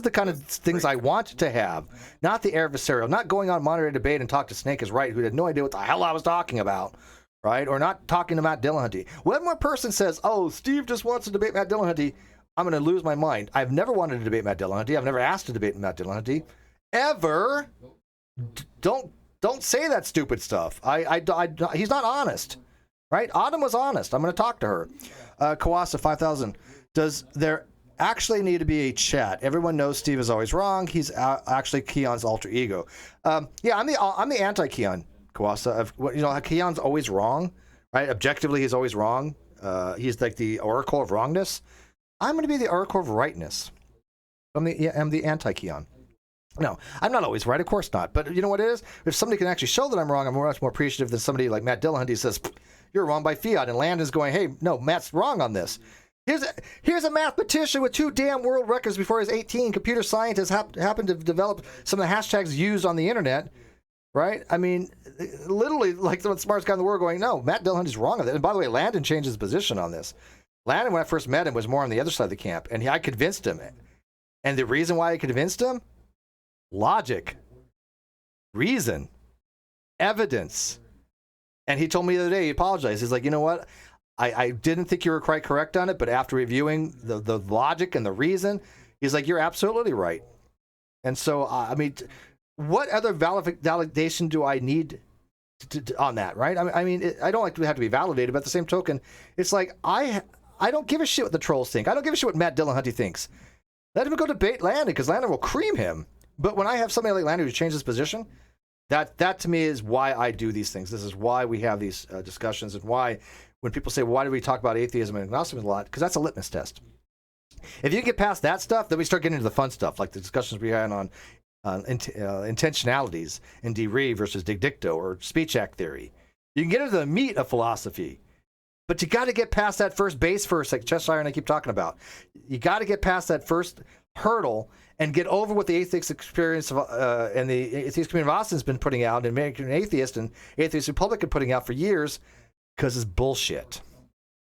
the kind of things I want to have, not the adversarial, not going on moderated debate and talk to Snake is right, who had no idea what the hell I was talking about. Right? Or not talking to Matt Dillahunty. When one person says, oh, Steve just wants to debate Matt Dillahunty, I'm going to lose my mind. I've never wanted to debate Matt Dillahunty. I've never asked to debate Matt Dillahunty. Ever. Don't say that stupid stuff. He's not honest. Right? Autumn was honest. I'm going to talk to her. Kawasa 5000. Does there actually need to be a chat? Everyone knows Steve is always wrong. He's actually Keon's alter ego. Yeah, I'm the anti-Keon. Kawasa, Keon's always wrong, right? Objectively, he's always wrong. He's like the oracle of wrongness. I'm going to be the oracle of rightness. I'm the anti-Keon. No, I'm not always right, of course not. But you know what it is? If somebody can actually show that I'm wrong, I'm much more appreciative than somebody like Matt Dillahunty says, you're wrong by fiat. And Landon's going, hey, no, Matt's wrong on this. Here's a mathematician with 2 damn world records before he was 18. Computer scientists happened to develop some of the hashtags used on the internet. Right? I mean, literally, like the smartest guy in the world going, no, Matt Dillahunty's wrong on that. And by the way, Landon changed his position on this. Landon, when I first met him, was more on the other side of the camp, and I convinced him. And the reason why I convinced him? Logic. Reason. Evidence. And he told me the other day, he apologized. He's like, you know what? I didn't think you were quite correct on it, but after reviewing the logic and the reason, he's like, you're absolutely right. And so, I mean... what other validation do I need on that, right? I mean, I don't like to have to be validated, but at the same token, it's like I don't give a shit what the trolls think. I don't give a shit what Matt Dillahunty thinks. Let him go debate Landon, because Landon will cream him. But when I have somebody like Landon who changes his position, that to me is why I do these things. This is why we have these discussions, and why when people say, why do we talk about atheism and agnosticism a lot? Because that's a litmus test. If you get past that stuff, then we start getting into the fun stuff, like the discussions we had on intentionalities in de re versus de dicto or speech act theory. You can get into the meat of philosophy, but you got to get past that first base first, like Cheshire and I keep talking about. You got to get past that first hurdle and get over what the atheist experience and the atheist community of Austin has been putting out, and American Atheist and Atheist Republic are putting out for years, because it's bullshit.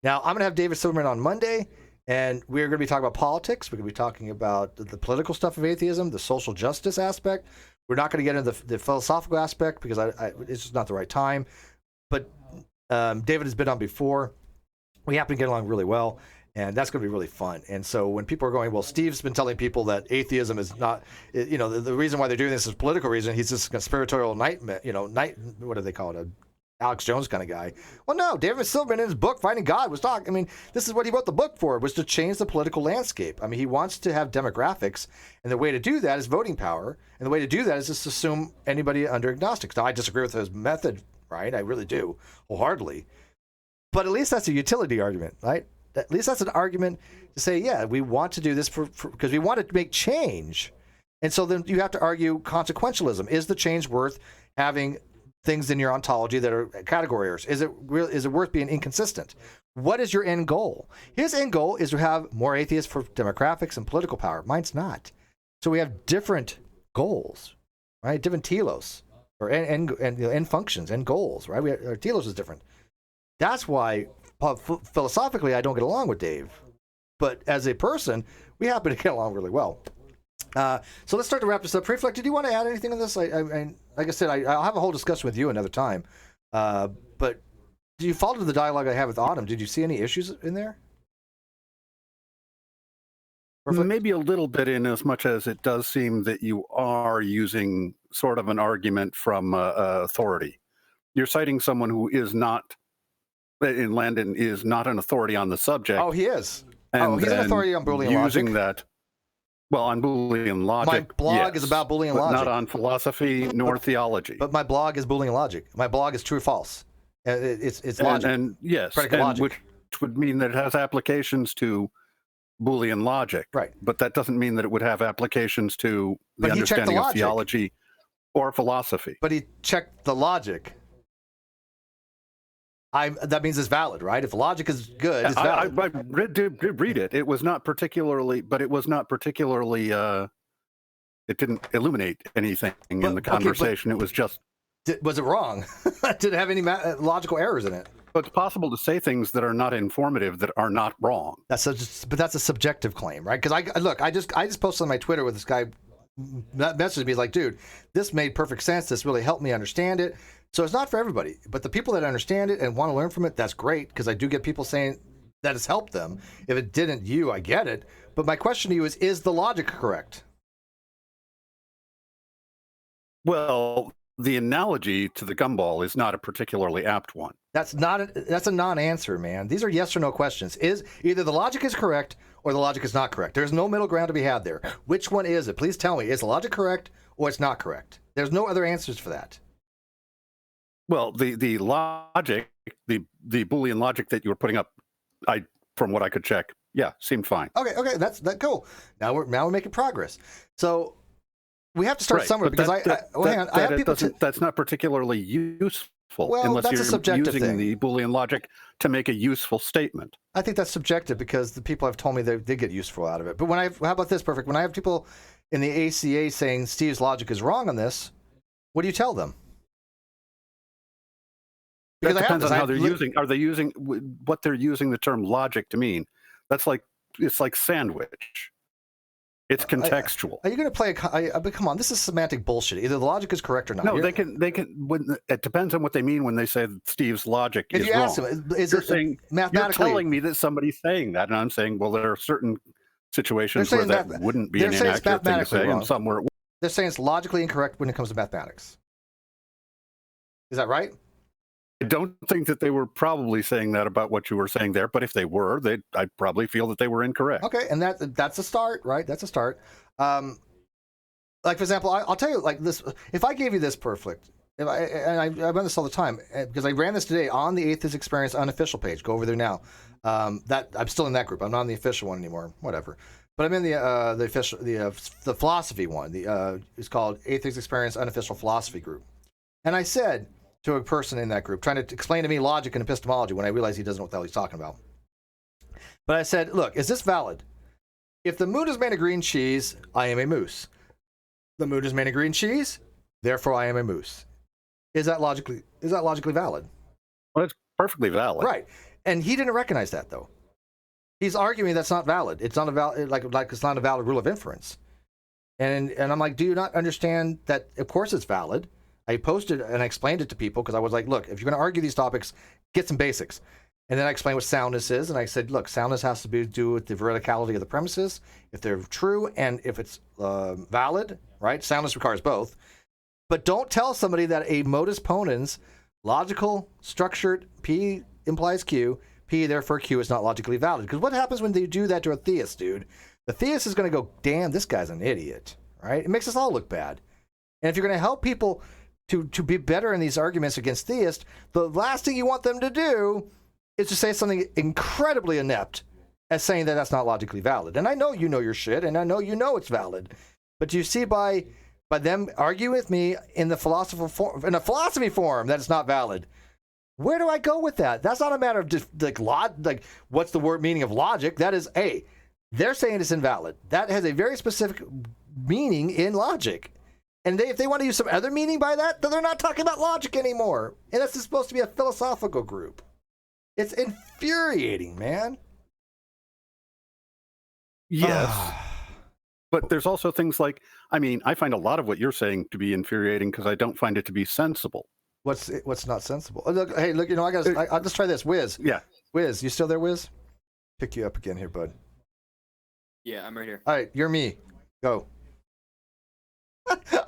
Now, I'm going to have David Silverman on Monday. And we're going to be talking about politics. We're going to be talking about the political stuff of atheism, the social justice aspect. We're not going to get into the philosophical aspect because it's just not the right time. But David has been on before. We happen to get along really well, and that's going to be really fun. And so when people are going, well, Steve's been telling people that atheism is not, the reason why they're doing this is political reason. He's just a conspiratorial what do they call it? Alex Jones kind of guy. Well, no, David Silverman in his book, Finding God, was talking. I mean, this is what he wrote the book for, was to change the political landscape. I mean, he wants to have demographics, and the way to do that is voting power, and the way to do that is just assume anybody under agnostics. Now, I disagree with his method, right? I really do, wholeheartedly. But at least that's a utility argument, right? At least that's an argument to say, yeah, we want to do this because we want to make change. And so then you have to argue consequentialism. Is the change worth having things in your ontology that are category errors? Is it worth being inconsistent? What is your end goal? His end goal is to have more atheists for demographics and political power. Mine's not. So we have different goals, right? Different telos or end functions, end goals, right? Our telos is different. That's why philosophically I don't get along with Dave, but as a person, we happen to get along really well. So let's start to wrap this up. Prefect, did you want to add anything on this? I like I said, I'll have a whole discussion with you another time. But do you follow the dialogue I have with Autumn? Did you see any issues in there? Perfect. Maybe a little bit, in as much as it does seem that you are using sort of an argument from authority. You're citing someone who is not in Landon is not an authority on the subject. Oh, he is. And he's an authority on Boolean using logic. that, well, on Boolean logic. My blog yes, is about Boolean but logic. not on philosophy nor theology. But my blog is Boolean logic. My blog is true or false. It's logic. And yes, predicate logic. which would mean that it has applications to Boolean logic. Right. But that doesn't mean that it would have applications to the But he checked the understanding of logic. theology or philosophy. But he checked the logic. That means it's valid, right? If logic is good, it's valid. I did read it. It was not particularly, but it was not particularly. It didn't illuminate anything in the conversation. It was just. Was it wrong? Did it have any logical errors in it? But it's possible to say things that are not informative that are not wrong. But that's a subjective claim, right? Because I just posted on my Twitter with this guy that messaged me like, dude, this made perfect sense. This really helped me understand it. So it's not for everybody, but the people that understand it and want to learn from it, that's great, because I do get people saying that it's helped them. If it didn't, I get it. But my question to you is the logic correct? Well, the analogy to the gumball is not a particularly apt one. That's a non-answer, man. These are yes or no questions. Is either the logic is correct or the logic is not correct. There's no middle ground to be had there. Which one is it? Please tell me. Is the logic correct or it's not correct? There's no other answers for that. Well, the logic, the Boolean logic that you were putting up, from what I could check, seemed fine. Okay, that's cool. Now we're making progress. So we have to start somewhere, because hang on, I have people. That's not particularly useful. Well, unless that's you're a subjective using thing. the Boolean logic to make a useful statement. I think that's subjective, because the people have told me they did get useful out of it. But how about this, Perfect? When I have people in the ACA saying Steve's logic is wrong on this, what do you tell them? Because that depends on how they're using. Are they using what they're using the term logic to mean? It's like sandwich. It's contextual. Are you going to play but come on, this is semantic bullshit. Either the logic is correct or not. No, they can. It depends on what they mean when they say that Steve's logic is wrong. If you ask them, you're saying mathematically, you're telling me that somebody's saying that, and I'm saying, well, there are certain situations where that wouldn't be an inaccurate thing to say, and somewhere they're saying it's logically incorrect when it comes to mathematics. Is that right? I don't think that they were probably saying that about what you were saying there, but if they were, I'd probably feel that they were incorrect. Okay, and that's a start, right? That's a start. Like, for example, I'll tell you, like this, if I gave you this Perfect, I run this all the time, because I ran this today on the Atheist Experience unofficial page. Go over there now. That I'm still in that group. I'm not on the official one anymore. Whatever. But I'm in the official, the philosophy one. It's called Atheist Experience Unofficial Philosophy Group. And I said to a person in that group, trying to explain to me logic and epistemology, when I realized he doesn't know what the hell he's talking about. But I said, look, is this valid? If the moon is made of green cheese, I am a moose. The moon is made of green cheese, therefore I am a moose. Is that logically valid? Well, it's perfectly valid. Right. And he didn't recognize that, though. He's arguing that's not valid. It's not a valid, like it's not a valid rule of inference. And I'm like, do you not understand that? Of course it's valid. I posted and I explained it to people, because I was like, look, if you're going to argue these topics, get some basics. And then I explained what soundness is, and I said, look, soundness has to do with the veridicality of the premises, if they're true, and if it's valid, right? Soundness requires both. But don't tell somebody that a modus ponens, logical, structured, P implies Q, P therefore Q is not logically valid. Because what happens when they do that to a theist, dude? The theist is going to go, damn, this guy's an idiot, right? It makes us all look bad. And if you're going to help people to be better in these arguments against theists, the last thing you want them to do is to say something incredibly inept as saying that that's not logically valid. And I know you know your shit, and I know you know it's valid. But do you see by them arguing with me in a philosophy form that it's not valid, where do I go with that? That's not a matter of just like what's the word meaning of logic. That is, they're saying it's invalid. That has a very specific meaning in logic. And if they want to use some other meaning by that, then they're not talking about logic anymore. And this is supposed to be a philosophical group. It's infuriating, man. Yes. But there's also things like, I find a lot of what you're saying to be infuriating because I don't find it to be sensible. What's not sensible? Look, I'll just try this. Wiz. Yeah. Wiz, you still there, Wiz? Pick you up again here, bud. Yeah, I'm right here. All right, you're me. Go.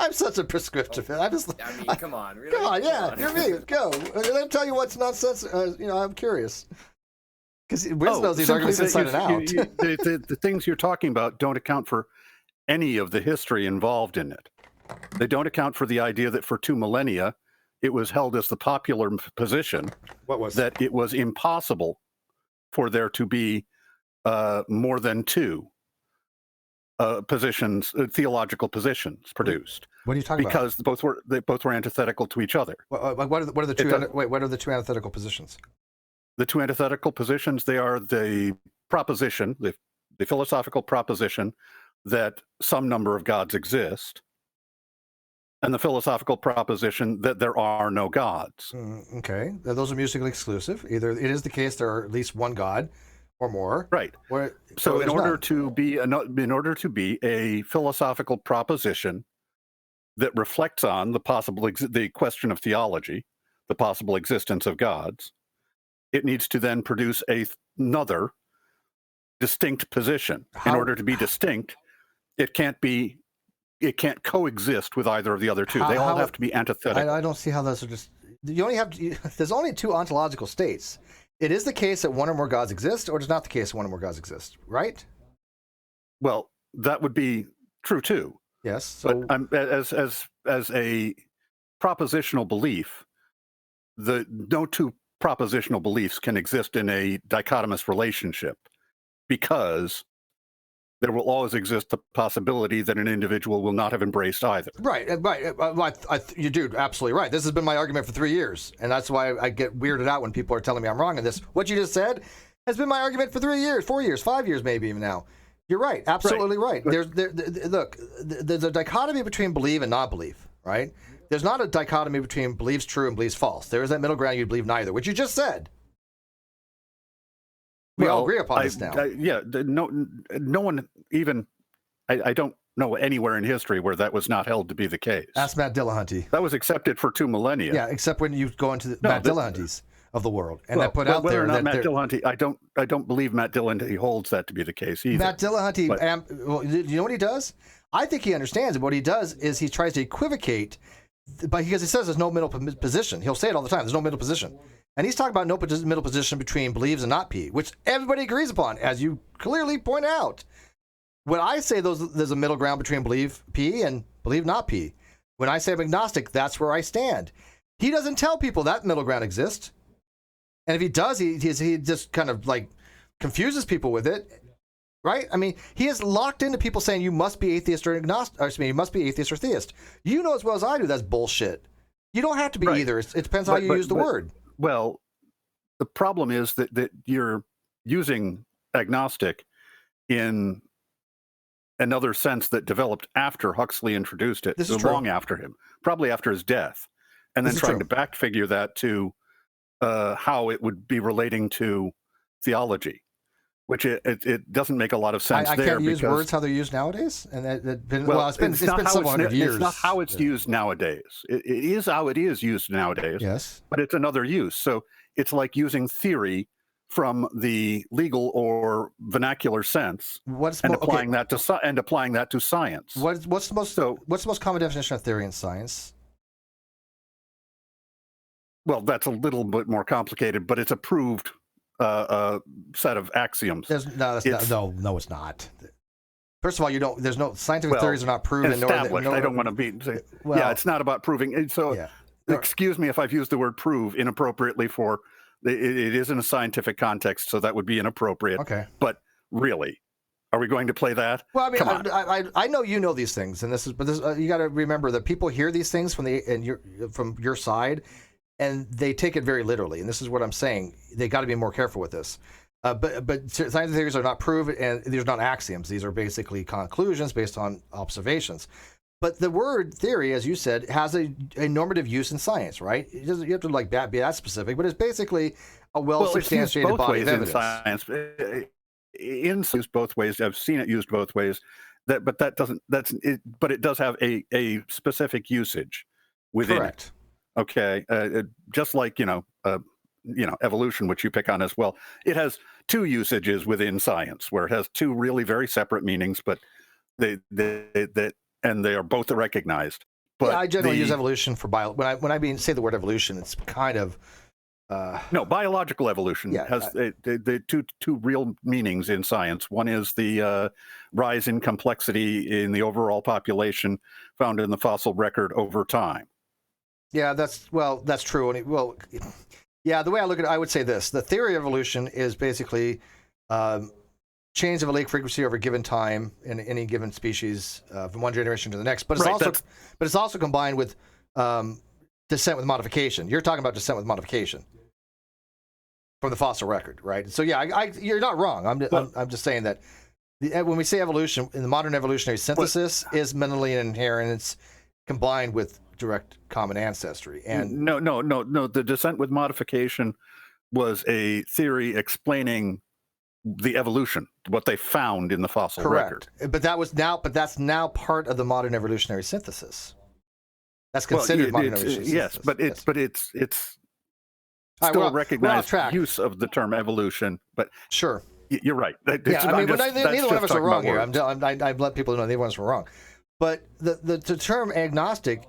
I'm such a prescriptive. I mean, come on, really? Come on, yeah, you're me. Go. Let me tell you what's nonsense. I'm curious. Because Wiz knows these arguments inside and out. The things you're talking about don't account for any of the history involved in it. They don't account for the idea that for 2 millennia, it was held as the popular position that it was impossible for there to be more than 2 theological positions produced. What are you talking about? Because they both were antithetical to each other. What are the 2? What are the 2 antithetical positions? The 2 antithetical positions, they are the proposition, the philosophical proposition that some number of gods exist, and the philosophical proposition that there are no gods. Okay, those are mutually exclusive. Either it is the case there are at least one God or more. Right. So in order to be a philosophical proposition that reflects on the question of theology, the possible existence of gods, it needs to then produce another distinct position. In order to be distinct, it can't coexist with either of the other 2. They all have to be antithetical. I don't see how those are just. There's only 2 ontological states. It is the case that one or more gods exist, or it's not the case that one or more gods exist, right? Well, that would be true too. Yes. So, but as a propositional belief, no 2 propositional beliefs can exist in a dichotomous relationship, because there will always exist the possibility that an individual will not have embraced either. Right. You do, absolutely right. This has been my argument for 3 years, and that's why I get weirded out when people are telling me I'm wrong in this. What you just said has been my argument for 3 years, 4 years, 5 years, maybe even now. You're right, absolutely right. Look, there's a dichotomy between belief and not belief, right? There's not a dichotomy between beliefs true and beliefs false. There is that middle ground, you believe neither, which you just said. We all agree upon this now. No one even, I don't know anywhere in history where that was not held to be the case. Ask Matt Dillahunty. That was accepted for 2 millennia. Yeah, except when you go into Matt Dillahunty's of the world, and I put out whether there or not that Matt Dillahunty, I don't believe Matt Dillahunty holds that to be the case either. Matt Dillahunty, you know what he does? I think he understands it. What he does is he tries to equivocate, because he says there's no middle position. He'll say it all the time. There's no middle position. And he's talking about no middle position between believes and not P, which everybody agrees upon, as you clearly point out. When I say there's a middle ground between believe P and believe not P, when I say I'm agnostic, that's where I stand. He doesn't tell people that middle ground exists. And if he does, he just kind of like confuses people with it, right? I mean, he is locked into people saying you must be atheist or agnostic, or you must be atheist or theist. You know as well as I do that's bullshit. You don't have to be either. It depends how you use the word. Well, the problem is that you're using agnostic in another sense that developed after Huxley introduced it, long after him, probably after his death, and then trying to back figure that to how it would be relating to theology, which it doesn't make a lot of sense. I can't use words how they're used nowadays, and it's been several hundred years. It's not how it's used nowadays. It is how it is used nowadays. Yes, but it's another use. So it's like using theory from the legal or vernacular sense and applying that to science. What's the most common definition of theory in science? Well, that's a little bit more complicated, but it's a proved set of axioms. No, it's not. First of all, there's no scientific theories are not proven. Established. I don't want to be. It's not about proving. So, excuse me if I've used the word "prove" inappropriately for. It is in a scientific context, so that would be inappropriate. Okay. But really, are we going to play that? Well, I mean, I know you know these things, and you got to remember that people hear these things from your side, and they take it very literally. And this is what I'm saying. They got to be more careful with this. But scientific theories are not proven, and these are not axioms. These are basically conclusions based on observations. But the word theory, as you said, has a normative use in science, right? You have to be that specific, but it's basically a well-substantiated body of evidence. In used both ways. I've seen it used both ways. But it does have a specific usage within Correct. it. Okay, just like evolution, which you pick on as well. It has 2 usages within science, where it has 2 really very separate meanings, but they are both recognized. But I generally use evolution for when I say the word evolution, it's kind of no, biological evolution has the two real meanings in science. One is the rise in complexity in the overall population found in the fossil record over time. Yeah, that's true. And the way I look at it, I would say this: the theory of evolution is basically change of allelic frequency over a given time in any given species from one generation to the next. But it's also combined with descent with modification. You're talking about descent with modification from the fossil record, right? So yeah, you're not wrong. I'm just saying that when we say evolution in the modern evolutionary synthesis is mentally inherent, it's combined with direct common ancestry. And no. The descent with modification was a theory explaining the evolution, what they found in the fossil record. But that's now part of the modern evolutionary synthesis. That's considered modern evolutionary synthesis. Yes, but it's still recognized use of the term evolution. But sure, you're right. Neither one of us are wrong here. I've let people know neither one of us are wrong. But the term agnostic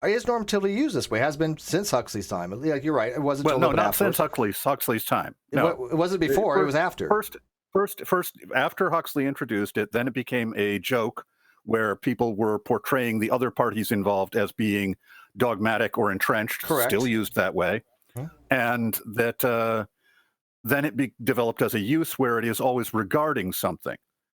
is normatively used this way, has been since Huxley's time. Like, you're right, it wasn't until not since Huxley's time. No, it wasn't before. It was after. First, after Huxley introduced it, then it became a joke where people were portraying the other parties involved as being dogmatic or entrenched. Correct. Still used that way, and that then it developed as a use where it is always regarding something.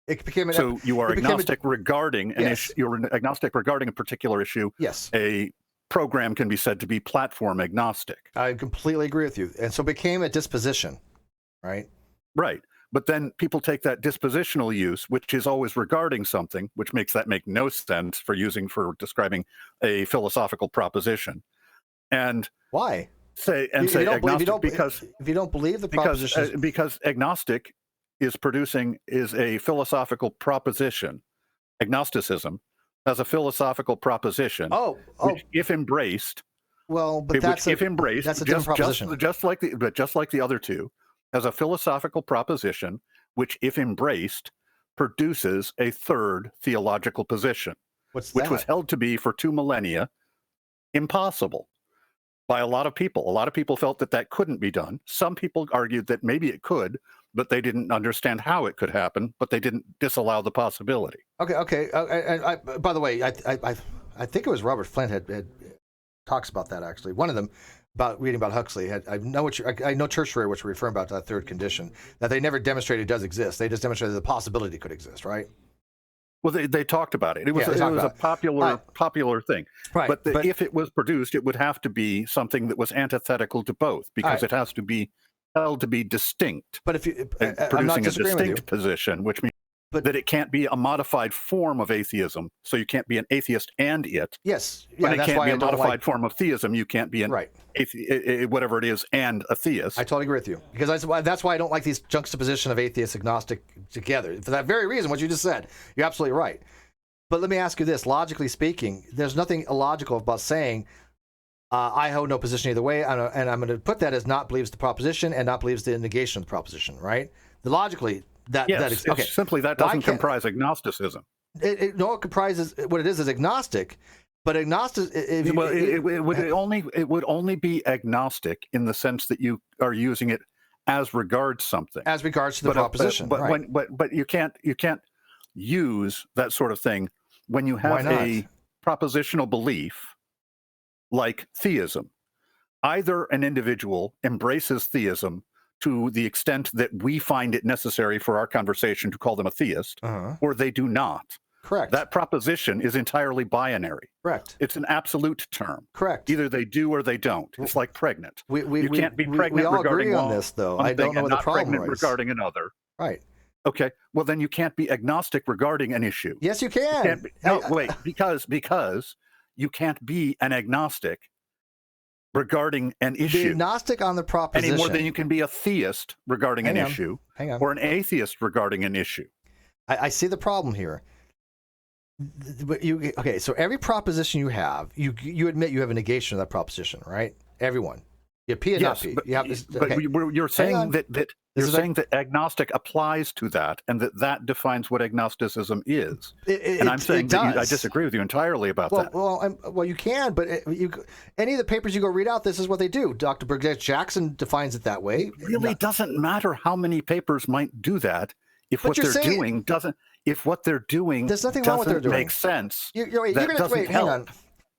It became you are agnostic regarding an issue. You're agnostic regarding a particular issue. Yes. A program can be said to be platform agnostic. I completely agree with you. And so it became a disposition, right? Right. But then people take that dispositional use, which is always regarding something, which makes that make no sense for describing a philosophical proposition. And why? Say agnostic because if you don't believe the proposition, because agnostic is a philosophical proposition. Agnosticism as a philosophical proposition. Which, if embraced, that's a different proposition. Just like the other two, as a philosophical proposition, which, if embraced, produces a third theological position, which was held to be for 2 millennia impossible by a lot of people. A lot of people felt that couldn't be done. Some people argued that maybe it could, but they didn't understand how it could happen, but they didn't disallow the possibility. Okay. By the way, I think it was Robert Flint had talks about that, actually. One of them, about reading about Huxley, I know Church Career, which we're referring about to that third condition, that they never demonstrated it does exist. They just demonstrated the possibility could exist, right? Well, they talked about it. It was a popular thing. Right. But if it was produced, it would have to be something that was antithetical to both, because it has to be held to be distinct. But if you producing a distinct position, which means that it can't be a modified form of atheism, so you can't be an atheist and it. Yes. When it can't be a modified form of theism, you can't be an whatever it is and a theist. I totally agree with you, because that's why I don't like these juxtaposition of atheist agnostic together. For that very reason, what you just said, you're absolutely right. But let me ask you this: logically speaking, there's nothing illogical about saying I hold no position either way, and I'm going to put that as not believes the proposition and not believes the negation of the proposition, right? Logically, that simply that doesn't comprise agnosticism. It comprises what it is agnostic, but agnostic. It would only be agnostic in the sense that you are using it as regards something, as regards to the proposition. But you can't use that sort of thing when you have a propositional belief like theism. Either an individual embraces theism to the extent that we find it necessary for our conversation to call them a theist, or they do not. Correct. That proposition is entirely binary. Correct. It's an absolute term. Correct. Either they do or they don't. It's like pregnant. You can't be pregnant all regarding agree on this, though. I don't know what the problem is. Regarding another. Right. Okay. Well, then you can't be agnostic regarding an issue. Yes, you can. Because you can't be an agnostic regarding an issue. Be agnostic on the proposition. Any more than you can be a theist regarding an issue, or an atheist regarding an issue. I see the problem here. So every proposition you have, you admit you have a negation of that proposition, right? Everyone. Yeah, P and not P. You have this, but you're saying that you're saying that agnostic applies to that, and that defines what agnosticism is. And I'm saying that I disagree with you entirely about that. Well, you can, but any of the papers you go read out, this is what they do. Dr. Burgess Jackson defines it that way. It really doesn't matter how many papers might do that if what they're doing doesn't. If what they're doing there's nothing wrong with what they're doing. Make sense. You're going to hang on.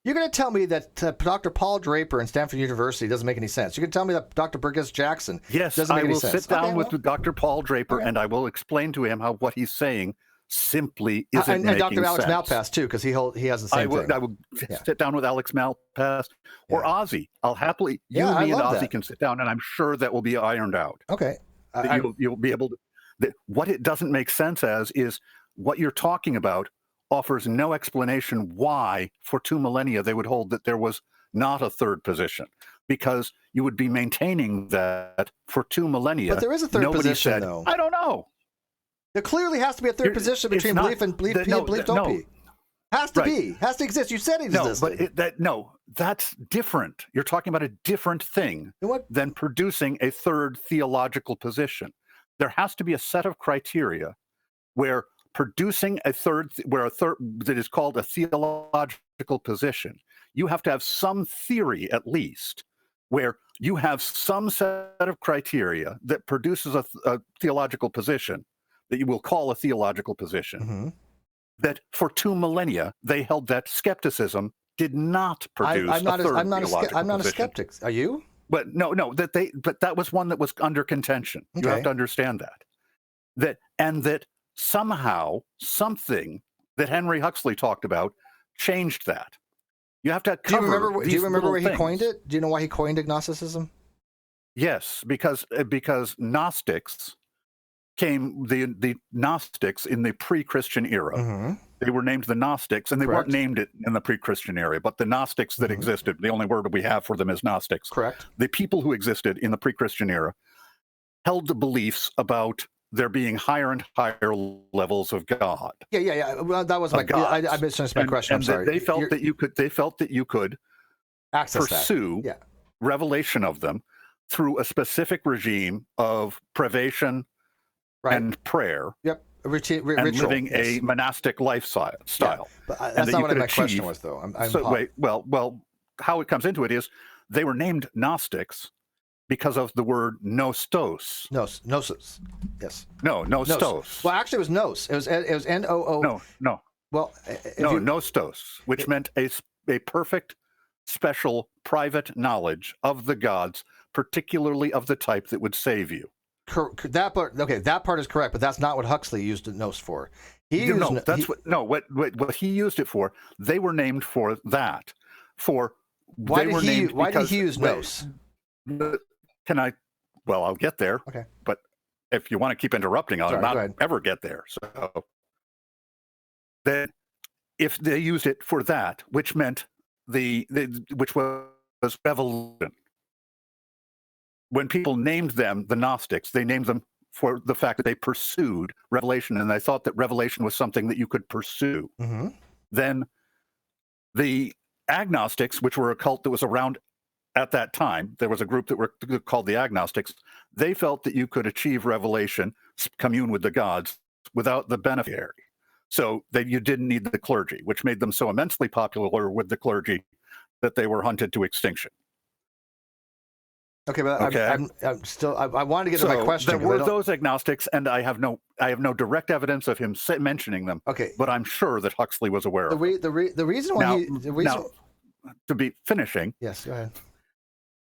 You're going to tell me that Dr. Paul Draper in Stanford University doesn't make any sense. You're going to tell me that Dr. Burgess Jackson doesn't make any sense. Yes, I will sit down with Dr. Paul Draper and I will explain to him how what he's saying simply isn't making sense. And Dr. Alex Malpass too, because he has the same thing. I will sit down with Alex Malpass or Ozzy. I'll happily, me and Ozzy can sit down, and I'm sure that will be ironed out. Okay. You'll be able to. What it doesn't make sense as is what you're talking about offers no explanation why for 2 millennia they would hold that there was not a third position, because you would be maintaining that for 2 millennia. But there is a third position, though. I don't know. There clearly has to be a third position between belief and belief P and belief don't P. Has to be. Has to exist. You said it existed. That's different. You're talking about a different thing than producing a third theological position. There has to be a set of criteria where producing a third that is called a theological position, you have to have some theory at least where you have some set of criteria that produces a theological position that you will call a theological position, that for 2 millennia they held that skepticism did not produce a third theological position. I'm not a skeptic. Are you? But but that was one that was under contention. Okay. You have to understand that somehow something that Henry Huxley talked about changed that. You have to cover. Do you remember where he coined it? Do you know why he coined agnosticism? Yes, because Gnostics came, the Gnostics in the pre-Christian era. They were named the Gnostics, and they weren't named it in the pre-Christian era, but the Gnostics that existed, the only word we have for them is Gnostics. Correct. The people who existed in the pre-Christian era held the beliefs about there being higher and higher levels of God. Yeah. Well, that was my. I misunderstood my question. I'm sorry. They felt that you could pursue revelation of them through a specific regime of privation and prayer. Yep. And living a monastic lifestyle. Yeah, but that's not what my question was, though. Well, how it comes into it is they were named Gnostics because of the word nostos. Gnosis. Yes. No, nostos. Well, actually, it was nos. It was N-O-O. No. Well, nostos, which meant a perfect, special, private knowledge of the gods, particularly of the type that would save you. That part is correct, but that's not what Huxley used Gnosis for. What he used it for. They were named for that. Why did he use Gnosis? I'll get there. Okay. But if you want to keep interrupting, I'll not ever get there. So then, if they used it for that, which meant which was revelation. When people named them the Gnostics, they named them for the fact that they pursued revelation, and they thought that revelation was something that you could pursue. Then the agnostics, which were a cult that was around at that time, there was a group that were called the agnostics. They felt that you could achieve revelation, commune with the gods, without the beneficiary. So that you didn't need the clergy, which made them so immensely popular with the clergy that they were hunted to extinction. Okay, but I'm still. I wanted to get to my question. There were those agnostics, and I have no direct evidence of him mentioning them. Okay, but I'm sure that Huxley was aware of them. The reason why now, to be finishing. Yes, go ahead.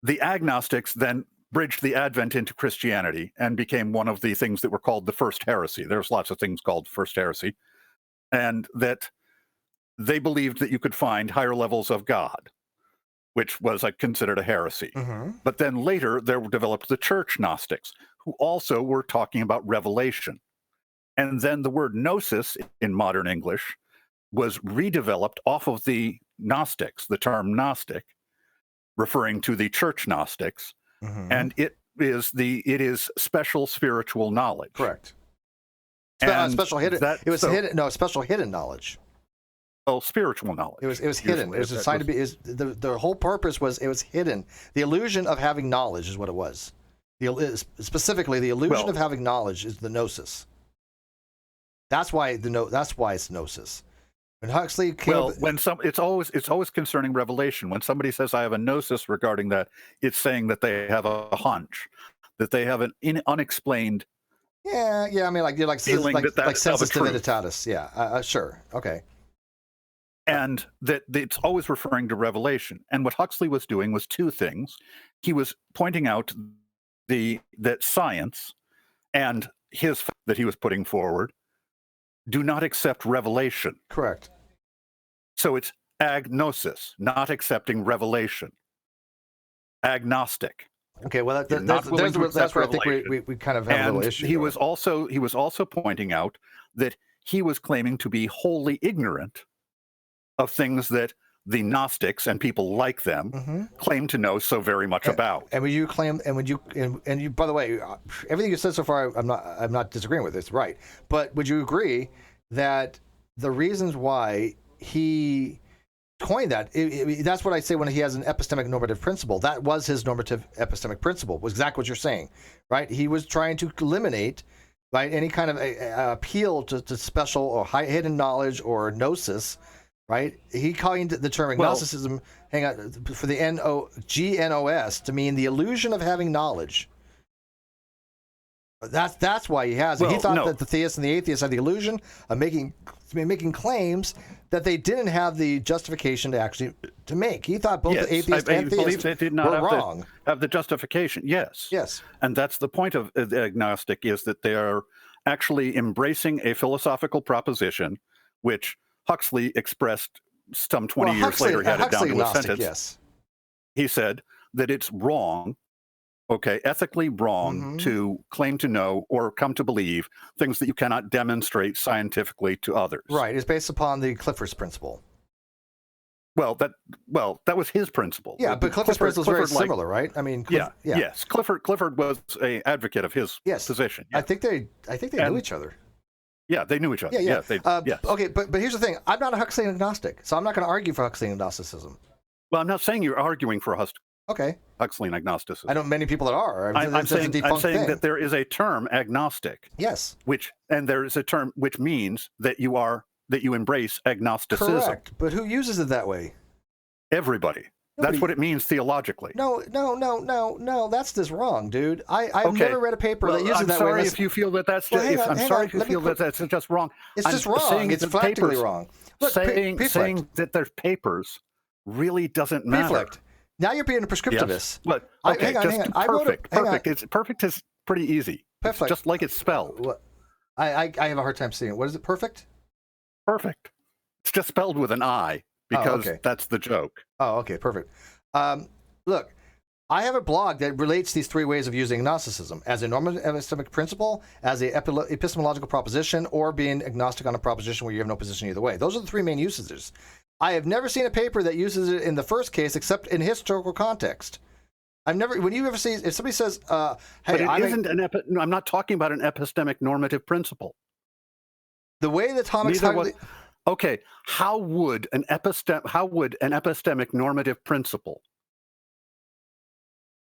The agnostics then bridged the Advent into Christianity and became one of the things that were called the first heresy. There's lots of things called first heresy, and that they believed that you could find higher levels of God, which was considered a heresy. But then later there developed the church Gnostics, who also were talking about revelation. And then the word gnosis in modern English was redeveloped off of the Gnostics, the term Gnostic, referring to the church Gnostics, and it is special spiritual knowledge. Correct. Special hidden knowledge. Well, spiritual knowledge. It was hidden. It was assigned to be. The whole purpose was it was hidden. The illusion of having knowledge is what it was. Specifically, the illusion of having knowledge is the Gnosis. That's why it's Gnosis. When Huxley came it's always concerning revelation. When somebody says I have a Gnosis regarding that, it's saying that they have a hunch, that they have an unexplained. Yeah. I mean, like sensus divinitatis. Yeah. Sure. Okay. And that it's always referring to revelation. And what Huxley was doing was two things. He was pointing out that science and that he was putting forward do not accept revelation. Correct. So it's agnosis, not accepting revelation. Agnostic. Okay, well that's where I think we kind of have a little issue. He was also pointing out that he was claiming to be wholly ignorant of things that the Gnostics and people like them claim to know so very much about. And when you claim, and you, by the way, everything you said so far, I'm not disagreeing with. It's right. But would you agree that the reasons why he coined that, that's what I say when he has an epistemic normative principle. That was his normative epistemic principle, was exactly what you're saying, right? He was trying to eliminate, right, any kind of appeal to special or hidden knowledge or gnosis. Right, he coined the term agnosticism. Hang on, for the GNOS to mean the illusion of having knowledge. That's why he has it. He thought that the theists and the atheists had the illusion of making claims that they didn't have the justification to make. He thought both the atheists and theists they did not were wrong. Have the justification. Yes. And that's the point of the agnostic, is that they are actually embracing a philosophical proposition, which Huxley expressed some 20 years later. He had it down to a sentence. Yes. He said that it's wrong, ethically wrong to claim to know or come to believe things that you cannot demonstrate scientifically to others. Right. It's based upon the Clifford's principle. Well, that was his principle. Yeah, but Clifford's principle is very similar, right? I mean, yes. Clifford was an advocate of his position. Yeah. I think they knew each other. Yeah, they knew each other. Yeah. Yes. Okay, but here's the thing. I'm not a Huxleyan agnostic, so I'm not going to argue for Huxleyan agnosticism. Well, I'm not saying you're arguing for Huxleyan agnosticism. I know many people that are. I'm saying that there is a term, agnostic. Yes. And there is a term which means that you embrace agnosticism. Correct. But who uses it that way? Everybody. That's what it means theologically. No. That's just wrong, dude. I've never read a paper that uses it that way. I'm sorry if you feel that that's just wrong. It's just wrong. It's factually wrong. Look, saying that there's papers really doesn't matter. Now you're being a prescriptivist. Yes. But hang on. Perfect. Perfect is pretty easy. Perfect. It's just like it's spelled. I have a hard time seeing it. What is it? Perfect? Perfect. It's just spelled with an I. Because that's the joke. Oh, okay, perfect. Look, I have a blog that relates these three ways of using agnosticism: as a normative epistemic principle, as a epistemological proposition, or being agnostic on a proposition where you have no position either way. Those are the three main usages. I have never seen a paper that uses it in the first case except in historical context. When you ever see, if somebody says, hey, I'm not talking about an epistemic normative principle. The way that Thomas Huxley... Okay, how would an epistemic normative principle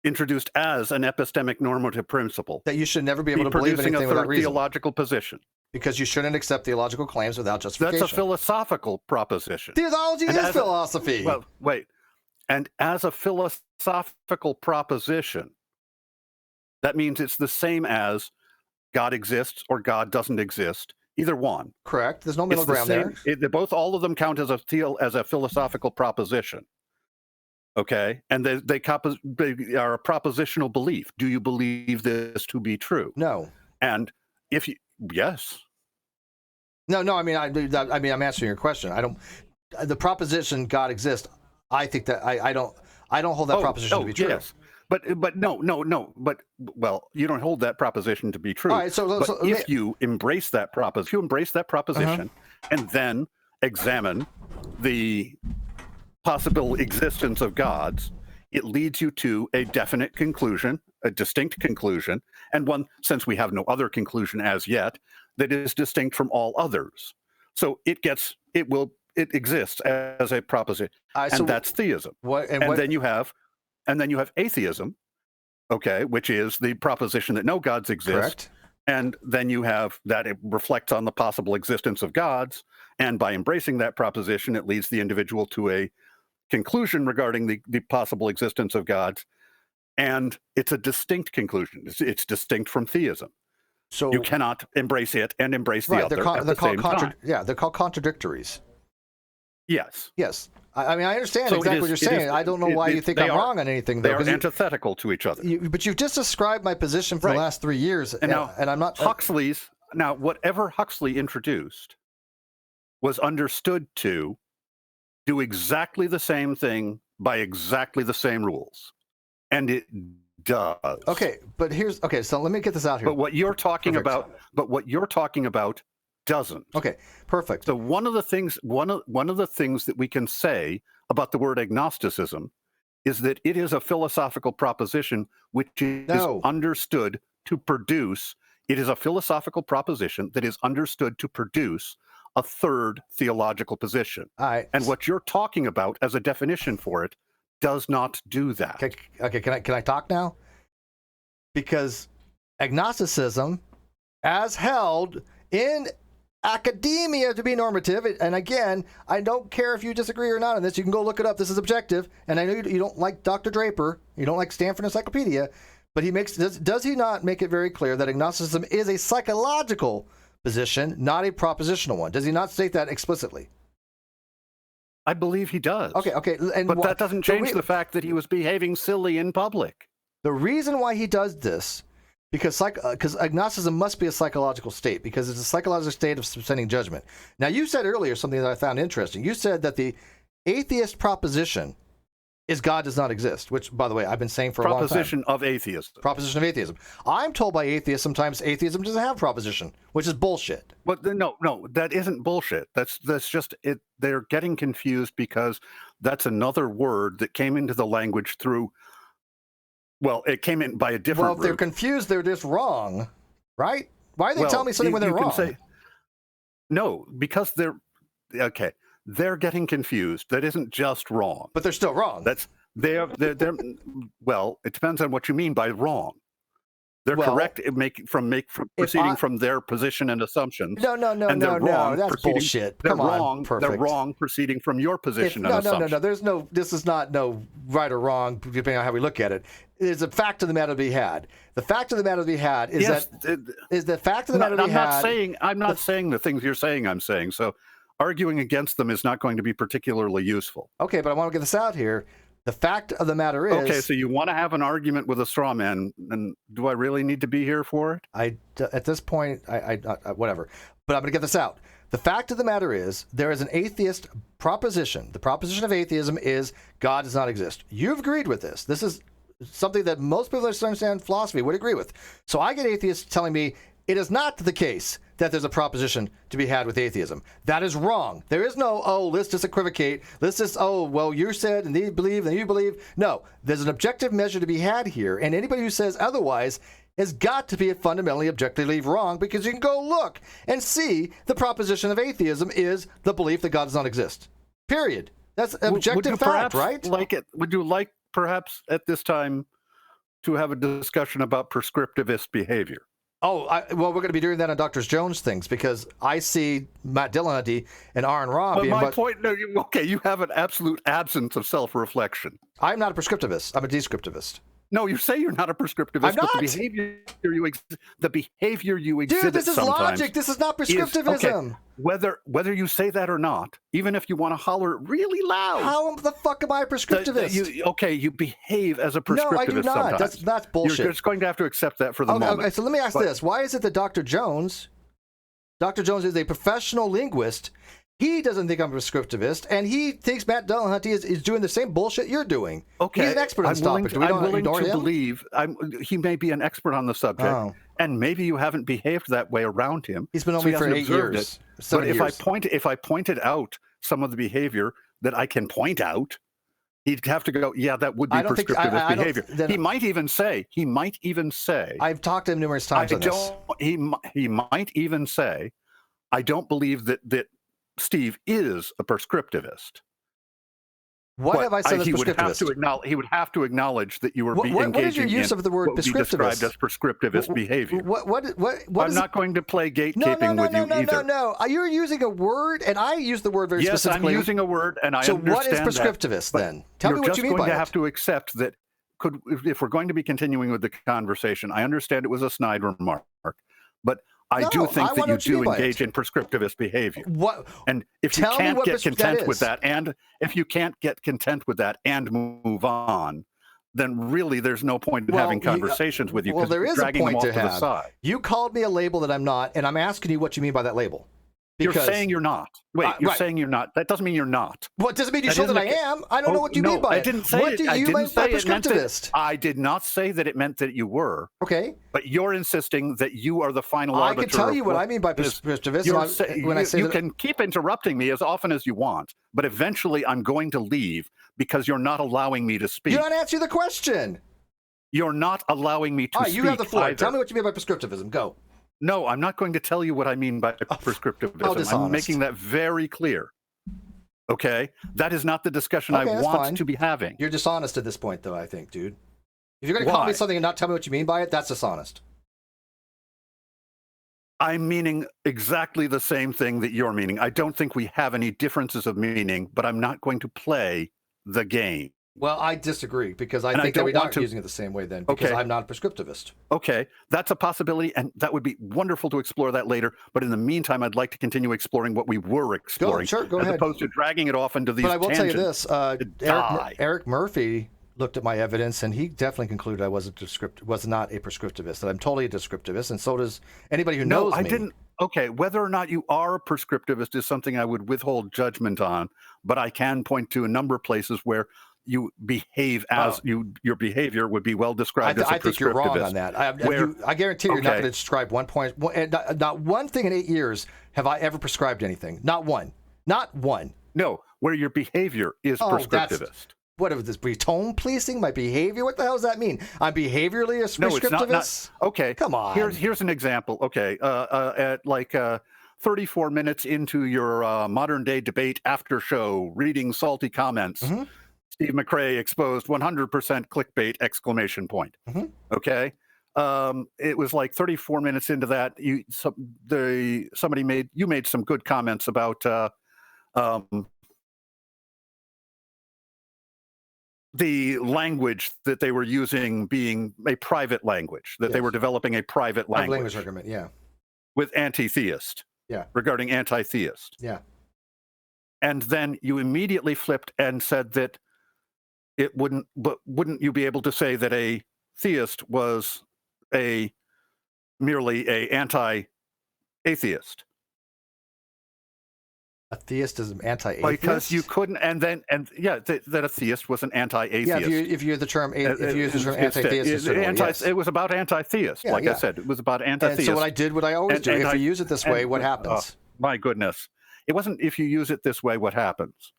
introduced as an epistemic normative principle that you should never be able to believe anything without reason? Theological position. Because you shouldn't accept theological claims without justification. That's a philosophical proposition. Theology is philosophy. Well, wait. And as a philosophical proposition, that means it's the same as God exists or God doesn't exist. Either one. Correct. There's no middle ground there. All of them count as a philosophical proposition. Okay, and they are a propositional belief. Do you believe this to be true? No. And if you, yes. No. I mean, I'm answering your question. I don't. The proposition God exists. I think that I don't hold that proposition to be true. Yes. But no. But you don't hold that proposition to be true. All right, so if you embrace that proposition, and then examine the possible existence of gods, it leads you to a definite conclusion, a distinct conclusion, and one, since we have no other conclusion as yet, that is distinct from all others. So it will it exists as a proposition, and that's theism. Then you have atheism, okay, which is the proposition that no gods exist. Correct. And then you have that it reflects on the possible existence of gods, and by embracing that proposition, it leads the individual to a conclusion regarding the possible existence of gods, and it's a distinct conclusion. It's distinct from theism. So you cannot embrace it and embrace the other at the same time. Yeah, they're called contradictories. Yes. Yes. I mean, I understand exactly what you're saying. I don't know why you think I'm wrong on anything, though. They are antithetical to each other. But you've just described my position for the last 3 years, and I'm not... Now, whatever Huxley introduced was understood to do exactly the same thing by exactly the same rules. And it does. Okay, so let me get this out here. But what you're talking about doesn't. Okay, perfect. So one of the things that we can say about the word agnosticism is that it is a philosophical proposition which is understood to produce. It is a philosophical proposition that is understood to produce a third theological position. And what you're talking about as a definition for it does not do that. Okay, can I talk now? Because agnosticism, as held in academia to be normative, and again, I don't care if you disagree or not on this, you can go look it up, this is objective, and I know you don't like Dr. Draper, you don't like Stanford Encyclopedia, but does he not make it very clear that agnosticism is a psychological position, not a propositional one? Does he not state that explicitly? I believe he does. Okay, but that doesn't change the fact that he was behaving silly in public. The reason why he does this, because agnosticism must be a psychological state, because it's a psychological state of suspending judgment. Now, you said earlier something that I found interesting. You said that the atheist proposition is God does not exist, which, by the way, I've been saying for a long time. Proposition of atheism. Proposition of atheism. I'm told by atheists sometimes atheism doesn't have proposition, which is bullshit. But no, that isn't bullshit. That's just it. They're getting confused because that's another word that came into the language through. Well, it came in by a different. Well, if they're confused, they're just wrong, right? Why are they telling me something when they're wrong? No, because they're okay. They're getting confused. That isn't just wrong. But they're still wrong. They're well, it depends on what you mean by wrong. They're correct proceeding from their position and assumptions. No. That's bullshit. Come on, perfect. They're wrong proceeding from your position and assumptions. No. This is not right or wrong depending on how we look at it. There's a fact of the matter to be had. The fact of the matter to be had is the fact of the matter to be had. I'm not saying the things you're saying. I'm saying so. Arguing against them is not going to be particularly useful. Okay, but I want to get this out here. The fact of the matter is... Okay, so you want to have an argument with a straw man, and do I really need to be here for it? At this point, whatever. But I'm going to get this out. The fact of the matter is, there is an atheist proposition. The proposition of atheism is God does not exist. You've agreed with this. This is something that most people that understand philosophy would agree with. So I get atheists telling me it is not the case that there's a proposition to be had with atheism. That is wrong. There is no, let's just equivocate. Let's just, well, you said, and they believe, and you believe. No, there's an objective measure to be had here, and anybody who says otherwise has got to be fundamentally objectively wrong, because you can go look and see the proposition of atheism is the belief that God does not exist. Period. That's objective fact, right? Would you like perhaps at this time to have a discussion about prescriptivist behavior? Well, we're going to be doing that on Dr. Jones things, because I see Matt Dillahunty and Aaron Ra being... But my point, you have an absolute absence of self-reflection. I'm not a prescriptivist. I'm a descriptivist. No, you say you're not a prescriptivist. I'm not. But the behavior you exhibit. Dude, this is logic. This is not prescriptivism. Whether you say that or not, even if you want to holler really loud. How the fuck am I a prescriptivist? You behave as a prescriptivist. No, I do not. That's bullshit. You're just going to have to accept that for the moment. Okay, so let me ask this. Why is it that Dr. Jones is a professional linguist? He doesn't think I'm a prescriptivist, and he thinks Matt Dillahunty is doing the same bullshit you're doing. Okay, he's an expert on this topic. I'm willing to believe he may be an expert on the subject, and maybe you haven't behaved that way around him. He's been on me for 8 years. But if I pointed out some of the behavior that I can point out, he'd have to go, yeah, that would be prescriptivist behavior. He might even say. I've talked to him numerous times on this. He might even say, I don't believe that Steve is a prescriptivist. What have I said as he prescriptivist? He would have to acknowledge that you were engaging what is your use of the word what would be described as prescriptivist behavior. I'm not going to play gatekeeping with you either. No. You're using a word, and I use the word very specifically. Yes, I'm using a word, and I understand that. So what is prescriptivist then? Tell me what you mean by it. You're just going to have to accept that if we're going to be continuing with the conversation, I understand it was a snide remark, but I do think that you do engage in prescriptivist behavior. And if you can't get content with that, and if you can't get content with that and move on, then really there's no point in having conversations with you. Well, there is a point to have. The side. You called me a label that I'm not, and I'm asking you what you mean by that label. You're saying you're not. Wait, you're saying you're not. That doesn't mean you're not. Well, it doesn't mean you show that I am. I don't know what you mean by it. I didn't say what do you mean by prescriptivist? I did not say that it meant that you were. Okay. But you're insisting that you are the final arbiter. I can tell you what I mean by prescriptivist. When I say you can keep interrupting me as often as you want, but eventually I'm going to leave because you're not allowing me to speak. You're not answering the question. You're not allowing me to speak. All right, you have the floor. Either. Tell me what you mean by prescriptivism. Go. No, I'm not going to tell you what I mean by prescriptivism. I'm making that very clear. Okay? That is not the discussion I want to be having. You're dishonest at this point, though, I think, dude. If you're going to call me something and not tell me what you mean by it, that's dishonest. I'm meaning exactly the same thing that you're meaning. I don't think we have any differences of meaning, but I'm not going to play the game. Well, I disagree because I think that we're not using it the same way then because I'm not a prescriptivist. Okay, that's a possibility, and that would be wonderful to explore that later. But in the meantime, I'd like to continue exploring what we were exploring, go ahead. As opposed to dragging it off into these tangents. But I will tell you this, Eric Murphy looked at my evidence, and he definitely concluded I was not a prescriptivist, that I'm totally a descriptivist, and so does anybody who knows me. I didn't. Okay, whether or not you are a prescriptivist is something I would withhold judgment on, but I can point to a number of places where you behave as your behavior would be well described as a prescriptivist. I think you're wrong on that. I guarantee you're not going to describe one point. Not one thing in 8 years have I ever prescribed anything. Not one. Not one. No, where your behavior is prescriptivist. What is this? Tone policing? My behavior? What the hell does that mean? I'm behaviorally a prescriptivist? No, it's not. Okay. Come on. Here's an example. Okay. At like 34 minutes into your modern day debate after show, reading salty comments. Mm-hmm. Steve McRae exposed 100% clickbait exclamation point. Mm-hmm. Okay. It was like 34 minutes into that. You made some good comments about the language that they were using being a private language, that they were developing a private language argument, yeah. With anti-theist. Yeah. Regarding anti-theist. Yeah. And then you immediately flipped and said that wouldn't you be able to say that a theist was merely a anti-atheist? A theist is an anti-atheist? Because you couldn't, that a theist was an anti-atheist. Yeah, if you use the term anti-theist, it was about anti-theist. I said, it was about anti-theist. And so what I did, what I always do, if you use it this way, what happens? My goodness. It wasn't if you use it this way, what happens?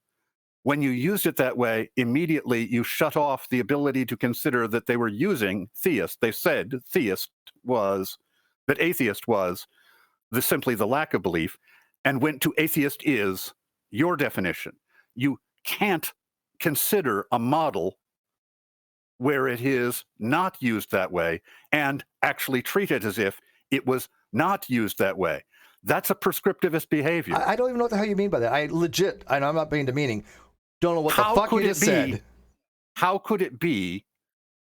When you used it that way, immediately you shut off the ability to consider that they were using theist. They said atheist was simply the lack of belief, and went to atheist is your definition. You can't consider a model where it is not used that way and actually treat it as if it was not used that way. That's a prescriptivist behavior. I don't even know what the hell you mean by that. I'm not being demeaning. Don't know what the fuck you just said. How could it be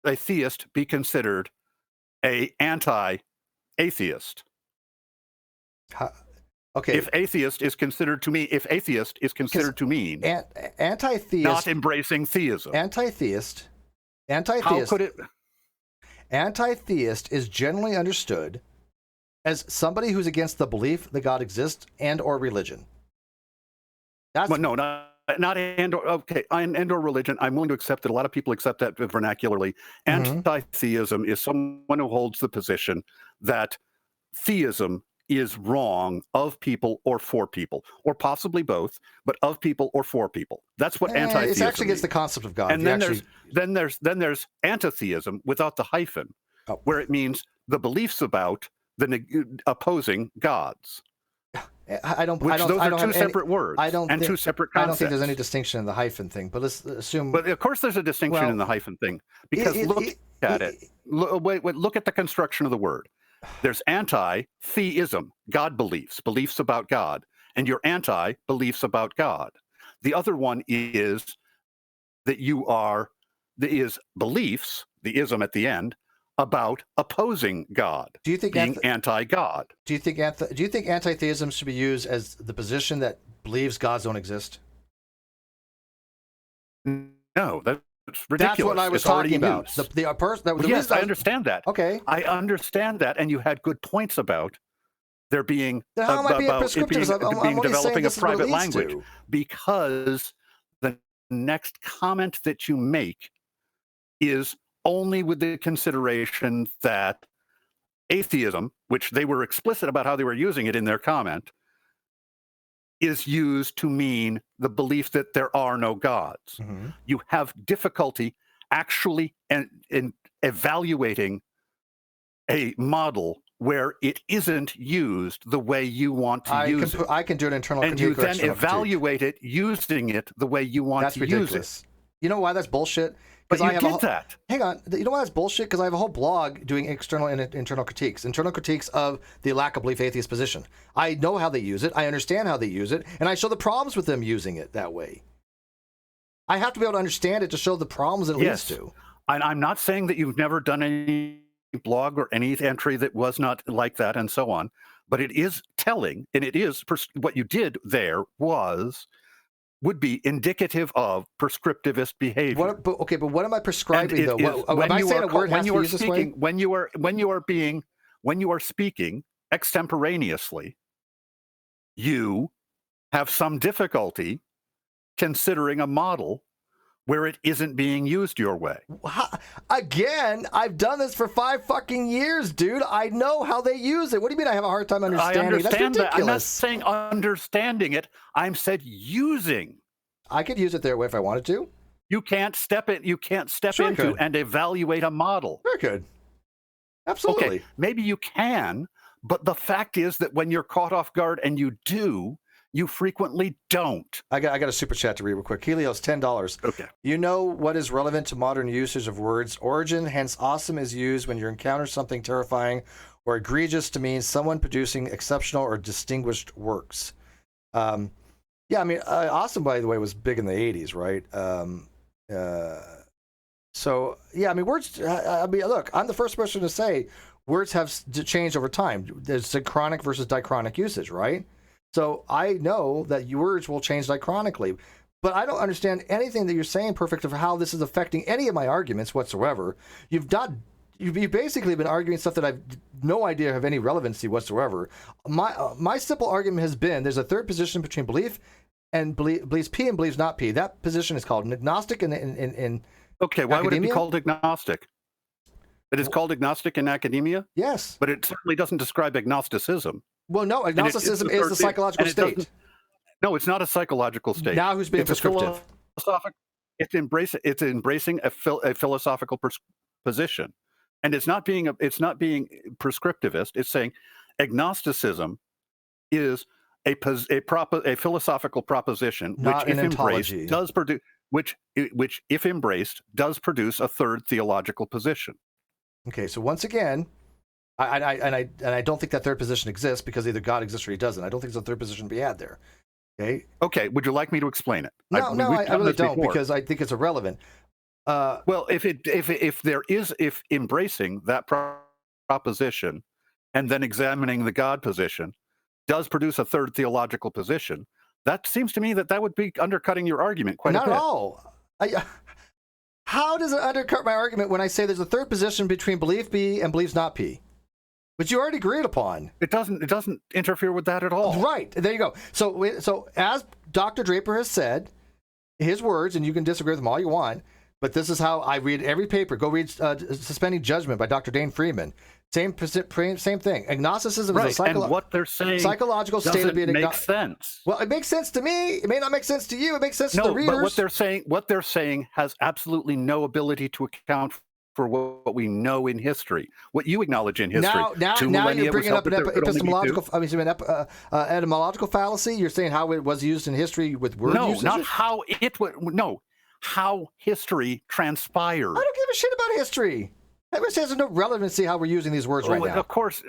a theist be considered a anti-atheist? Okay. If atheist is considered to mean anti-theist, not embracing theism. Anti-theist. How could it? Anti-theist is generally understood as somebody who's against the belief that God exists and or religion. Not and or religion. I'm willing to accept that a lot of people accept that vernacularly. Anti-theism is someone who holds the position that theism is wrong of people or for people, or possibly both, but of people or for people. That's what anti-theism is. It's actually against the concept of God. And then there's antitheism without the hyphen, where it means the beliefs about the opposing gods. I don't. Which I don't. those I are don't two have separate words and two separate concepts. I don't think there's any distinction in the hyphen thing. But let's assume. But of course, there's a distinction in the hyphen thing because look at it. Look at the construction of the word. There's anti-theism, God beliefs about God, and your anti-beliefs about God. The other one is that beliefs, the ism at the end, about opposing God. Do you think being anti-God? Do you think anti-theism should be used as the position that believes gods don't exist? No, that's ridiculous. That's what I was talking about. Yes, I understand that. Okay, I understand that, and you had good points about there being developing a private language, because the next comment that you make is only with the consideration that atheism, which they were explicit about how they were using it in their comment, is used to mean the belief that there are no gods. Mm-hmm. You have difficulty actually in evaluating a model where it isn't used the way you want to use it. I can do an internal critique. And you then evaluate it using it the way you want to use it. You know why that's bullshit? But you get that. Hang on. You know why that's bullshit? Because I have a whole blog doing external and internal critiques of the lack of belief atheist position. I know how they use it. I understand how they use it. And I show the problems with them using it that way. I have to be able to understand it to show the problems it leads to. And I'm not saying that you've never done any blog or any entry that was not like that and so on. But it is telling, and it is what you did there would be indicative of prescriptivist behavior. But what am I prescribing though? When you are speaking extemporaneously, you have some difficulty considering a model where it isn't being used your way. Again, I've done this for 5 fucking years, dude. I know how they use it. What do you mean I have a hard time understanding? I understand That's ridiculous. That. I'm not saying understanding it. I'm said using. I could use it their way if I wanted to. You can't step into and evaluate a model. Sure could. Absolutely. Okay, maybe you can, but the fact is that when you're caught off guard and you do, you frequently don't. I got a super chat to read real quick. Helios, $10. Okay. You know what is relevant to modern usage of words? Origin, hence awesome, is used when you encounter something terrifying or egregious to mean someone producing exceptional or distinguished works. Yeah, I mean, awesome, by the way, was big in the 80s, right? So, yeah, I mean, words, look, I'm the first person to say words have changed over time. There's synchronic versus diachronic usage, right? So I know that words will change diachronically, but I don't understand anything that you're saying, Perfect, of how this is affecting any of my arguments whatsoever. You've basically been arguing stuff that I've no idea have any relevancy whatsoever. My simple argument has been there's a third position between belief and believes P and believes not P. That position is called an agnostic in Okay, why academia? would it be called agnostic? It is called agnostic in academia? Yes. But it certainly doesn't describe agnosticism. Well, no, agnosticism is the psychological state. No, it's not a psychological state. Now who's being prescriptive? It's embracing a philosophical position. And it's not being prescriptivist. It's saying agnosticism is a philosophical proposition not which, if embraced, does produce which if embraced does produce a third theological position. Okay, so once again, I don't think that third position exists because either God exists or he doesn't. I don't think there's a third position to be had there. Okay. Okay. Would you like me to explain it? No, I really don't because I think it's irrelevant. Well, if embracing that proposition and then examining the God position does produce a third theological position, that seems to me that would be undercutting your argument quite a bit. Not at all. How does it undercut my argument when I say there's a third position between belief P and believes not P? Which you already agreed upon. It doesn't interfere with that at all. Right. There you go. So as Dr. Draper has said, his words, and you can disagree with them all you want, but this is how I read every paper. Go read Suspending Judgment by Dr. Dane Freeman. Same thing. Agnosticism is a and what they're saying psychological state of being makes sense. Well, it makes sense to me. It may not make sense to you. It makes sense to the readers. But what they're saying has absolutely no ability to account for what we know in history. What you acknowledge in history. Now you're bringing up an epistemological, etymological fallacy. You're saying how it was used in history with word usage? No, not how it would. No, how history transpired. I don't give a shit about history. It has no relevancy how we're using these words right now. Of course,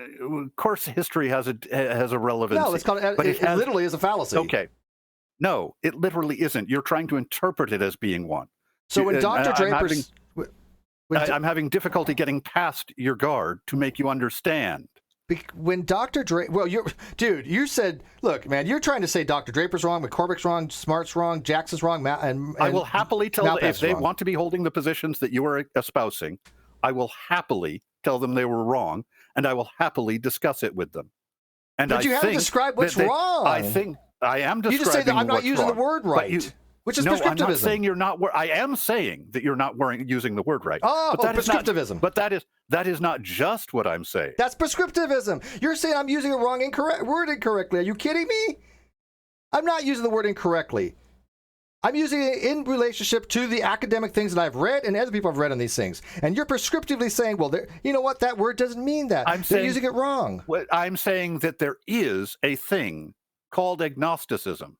history has a relevancy. No, it's called. But it literally is a fallacy. Okay. No, it literally isn't. You're trying to interpret it as being one. So when Dr. Draper's... I'm having difficulty getting past your guard to make you understand. When Dr. Draper... Well, you said, look, man, you're trying to say Dr. Draper's wrong, McCormick's wrong, Smart's wrong, Jackson's wrong, and I will happily tell them if they want to be holding the positions that you are espousing, I will happily tell them they were wrong, and I will happily discuss it with them. But you haven't described what's wrong. I think I am describing. You just say that I'm not using the word right, which is prescriptivism. I'm not saying you're not. I am saying that you're not using the word right. Oh, but prescriptivism. But that is not just what I'm saying. That's prescriptivism. You're saying I'm using the wrong word incorrectly. Are you kidding me? I'm not using the word incorrectly. I'm using it in relationship to the academic things that I've read and other people have read on these things. And you're prescriptively saying, well, you know what? That word doesn't mean that. They're using it wrong. I'm saying that there is a thing called agnosticism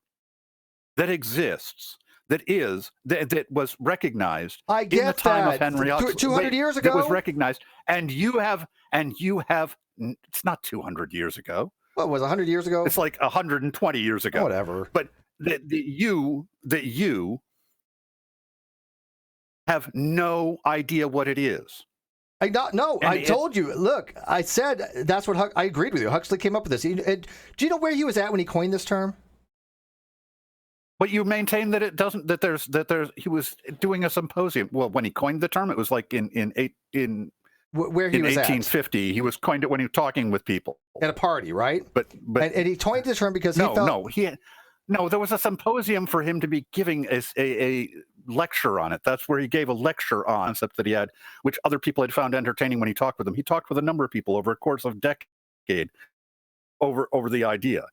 that exists, that was recognized in the time of Henry Huxley. 200 years ago? That was recognized. And you have, it's not 200 years ago. What was 100 years ago? It's like 120 years ago. Whatever. But that you have no idea what it is. I told you. Look, I said that's what I agreed with you. Huxley came up with this. Do you know where he was at when he coined this term? But you maintain that it doesn't. That there's. He was doing a symposium. Well, when he coined the term, it was like in where he was 1850. At. He was coined it when he was talking with people at a party, right? But and he coined the term because he felt No, there was a symposium for him to be giving a lecture on it. That's where he gave a lecture on concept that he had, which other people had found entertaining when he talked with them. He talked with a number of people over a course of a decade over the idea.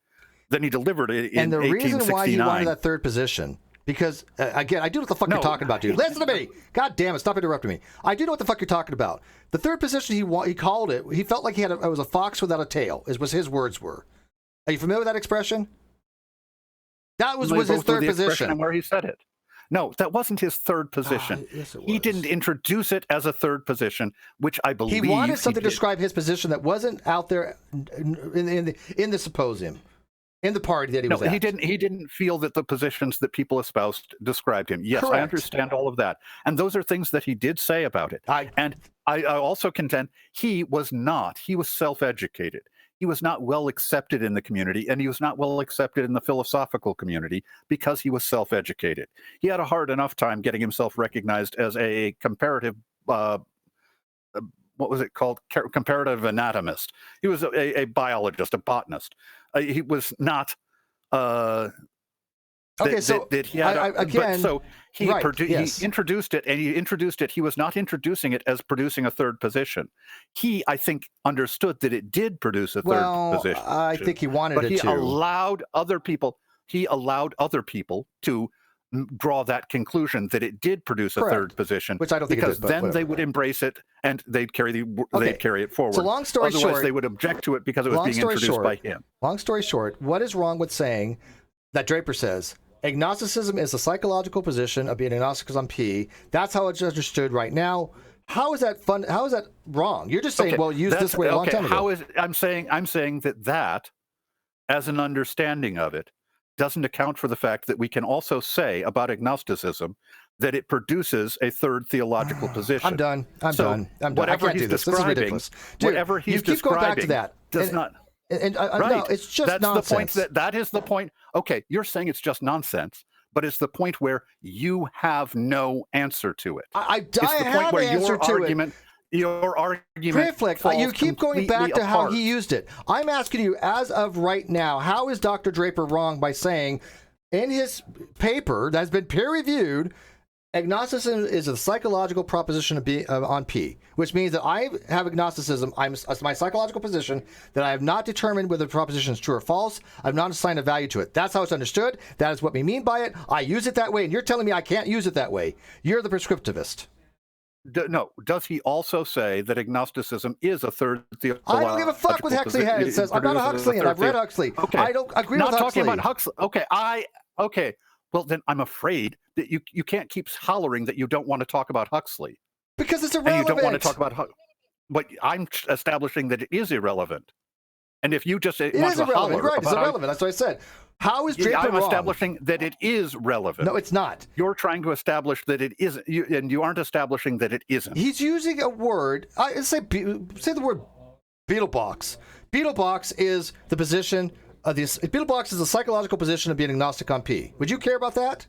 Then he delivered it in 1869. And the reason why he wanted that third position, because, again, I do know what the fuck you're talking about, dude. Listen to me. God damn it, stop interrupting me. I do know what the fuck you're talking about. The third position, he called it, he felt like it was a fox without a tail, was his words were. Are you familiar with that expression? That was his third position. And where he said it. No, that wasn't his third position. Yes, it was. He didn't introduce it as a third position, which I believe he wanted something to describe his position that wasn't out there in the symposium, in the party that he was at. He didn't feel that the positions that people espoused described him. Yes, Correct. I understand all of that, and those are things that he did say about it. And I also contend he was self-educated. He was not well accepted in the community, and he was not well accepted in the philosophical community because he was self-educated. He had a hard enough time getting himself recognized as a comparative, what was it called? Comparative anatomist. He was a biologist, a botanist. He was not. He introduced it, and he introduced it. He was not introducing it as producing a third position. He, I think, understood that it did produce a third position. I think he wanted it to. But he allowed other people to draw that conclusion that it did produce a third position, which I don't think because it did, then they would embrace it and they'd carry it forward. So long story short, otherwise they would object to it because it was being introduced by him. Long story short, what is wrong with saying that Draper says agnosticism is a psychological position of being agnostic on P? That's how it's understood right now. How is that fun? How is that wrong? You're just saying, well, use this way a long time ago. I'm saying that as an understanding of it doesn't account for the fact that we can also say about agnosticism that it produces a third theological position. I'm done. I'm done. I can't do this. This is ridiculous. Dude, whatever he's describing, keep going back to that. Does not. Right. No, it's just That's nonsense. The point. That is the point. Okay, you're saying it's just nonsense, but it's the point where you have no answer to it. I have an answer to it. Your argument falls you keep going back to how he used it. I'm asking you, as of right now, how is Dr. Draper wrong by saying in his paper that's been peer-reviewed, agnosticism is a psychological proposition on P, which means that I have agnosticism. It's my psychological position that I have not determined whether the proposition is true or false. I've not assigned a value to it. That's how it's understood. That is what we mean by it. I use it that way, and you're telling me I can't use it that way. You're the prescriptivist. No. Does he also say that agnosticism is a third theological? I don't give a fuck what Huxley has. It says I'm not a Huxleyan. I've read Huxley. Okay. I don't agree not with Huxley. Talking about Huxley. Okay. Well, then I'm afraid that you can't keep hollering that you don't want to talk about Huxley because it's irrelevant. And you don't want to talk about Huxley. But I'm establishing that it is irrelevant. And if you just it is irrelevant, right? It's irrelevant. That's what I said. How is Draper wrong? I'm establishing that it is relevant. No, it's not. You're trying to establish that it isn't, and you aren't establishing that it isn't. He's using a word. Say the word Beetlebox. Beetlebox is the position of this. Beetlebox is the psychological position of being agnostic on P. Would you care about that?